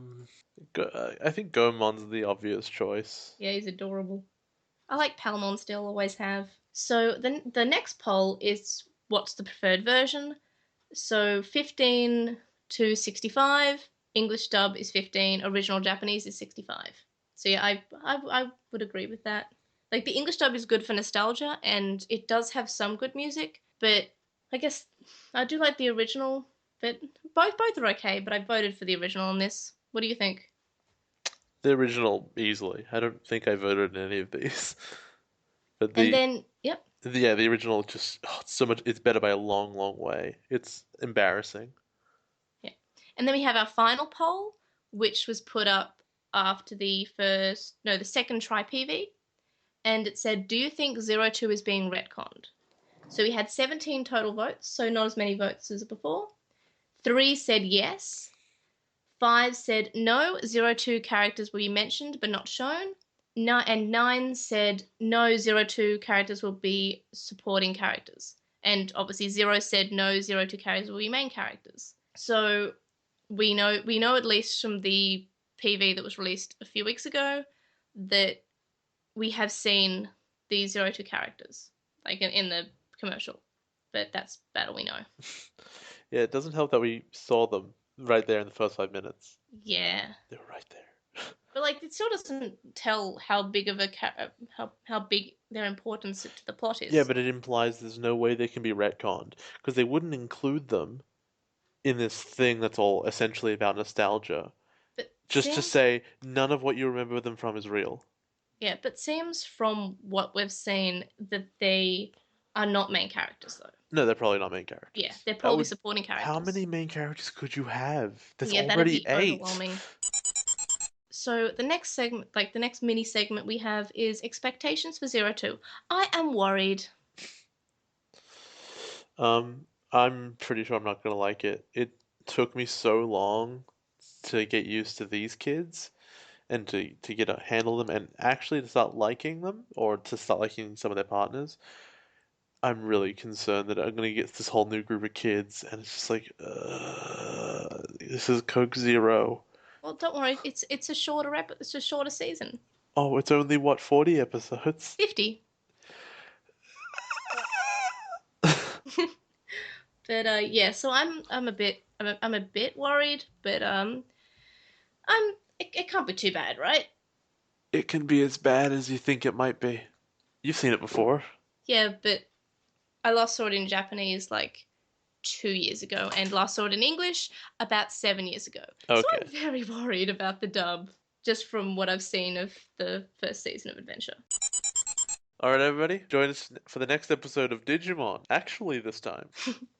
B: think Goemon's the obvious choice.
C: Yeah, he's adorable. I like Palmon still, always have. So the next poll is what's the preferred version. So 15 to 65, English dub is 15, original Japanese is 65. So yeah, I would agree with that. Like, the English dub is good for nostalgia, and it does have some good music, but I guess I do like the original, but both are okay, but I voted for the original on this. What do you think?
B: The original, easily. I don't think I voted in any of these. But
C: yep.
B: Yeah, the original just, so much, it's better by a long, long way. It's embarrassing.
C: Yeah. And then we have our final poll, which was put up after the second Tri-PV. And it said, do you think 02 is being retconned? So we had 17 total votes, so not as many votes as before. 3 said yes. 5 said no, 02 characters will be mentioned but not shown. And 9 said no, 02 characters will be supporting characters. And obviously 0 said no, 02 characters will be main characters. So we know at least from the PV that was released a few weeks ago that we have seen these 02 characters, like in the commercial. But that's about all we know.
B: Yeah, it doesn't help that we saw them right there in the first 5 minutes.
C: Yeah.
B: They were right there.
C: But like, it still doesn't tell how big of how big their importance to the plot is.
B: Yeah, but it implies there's no way they can be retconned, because they wouldn't include them in this thing that's all essentially about nostalgia.
C: But
B: just to say none of what you remember them from is real.
C: Yeah, but seems from what we've seen that they are not main characters, though.
B: No, they're probably not main characters.
C: Yeah, they're probably supporting characters.
B: How many main characters could you have? There's
C: already
B: already
C: that'd be
B: 8.
C: Overwhelming. So the next segment, like the next mini segment we have, is expectations for 02. I am worried.
B: I'm pretty sure I'm not gonna like it. It took me so long to get used to these kids and to get a handle them and actually to start liking them or to start liking some of their partners. I'm really concerned that I'm gonna get this whole new group of kids and it's just like, this is Coke Zero.
C: Well, don't worry. It's a shorter season.
B: Oh, it's only what, 40 episodes?
C: 50. But yeah, so I'm a bit worried, but it can't be too bad, right?
B: It can be as bad as you think it might be. You've seen it before.
C: Yeah, but I last saw it in Japanese like 2 years ago, and last saw it in English about 7 years ago.
B: Okay.
C: So I'm very worried about the dub, just from what I've seen of the first season of Adventure.
B: Alright, everybody, join us for the next episode of Digimon. Actually, this time.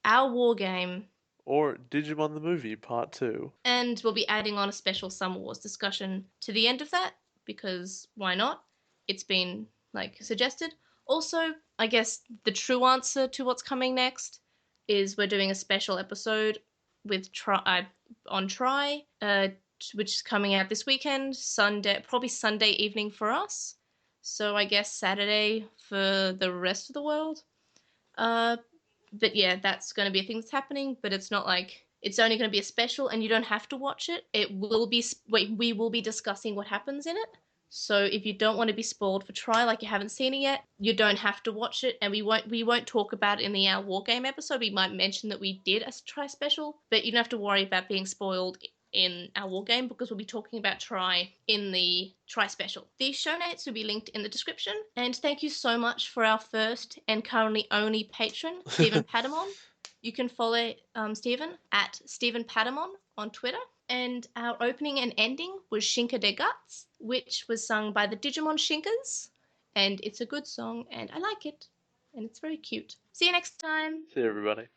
C: Our war game.
B: Or Digimon the Movie, Part 2.
C: And we'll be adding on a special Summer Wars discussion to the end of that, because why not? It's been, suggested. Also, I guess the true answer to what's coming next is we're doing a special episode with on Try, which is coming out this weekend, probably Sunday evening for us. So I guess Saturday for the rest of the world. But yeah, that's going to be a thing that's happening, but it's not like It's only going to be a special, and you don't have to watch it. We will be discussing what happens in it. So if you don't want to be spoiled for Try, like you haven't seen it yet, you don't have to watch it, and we won't talk about it in the Our War Game episode. We might mention that we did a Try special, but you don't have to worry about being spoiled in our War Game, because we'll be talking about Try in the Try special. These show notes will be linked in the description, and thank you so much for our first and currently only patron, Stephen Padamon. You can follow Stephen at Stephen Padamon on Twitter. And our opening and ending was Shinka de Guts, which was sung by the Digimon Shinkas. And it's a good song, and I like it. And it's very cute. See you next time.
B: See you, everybody.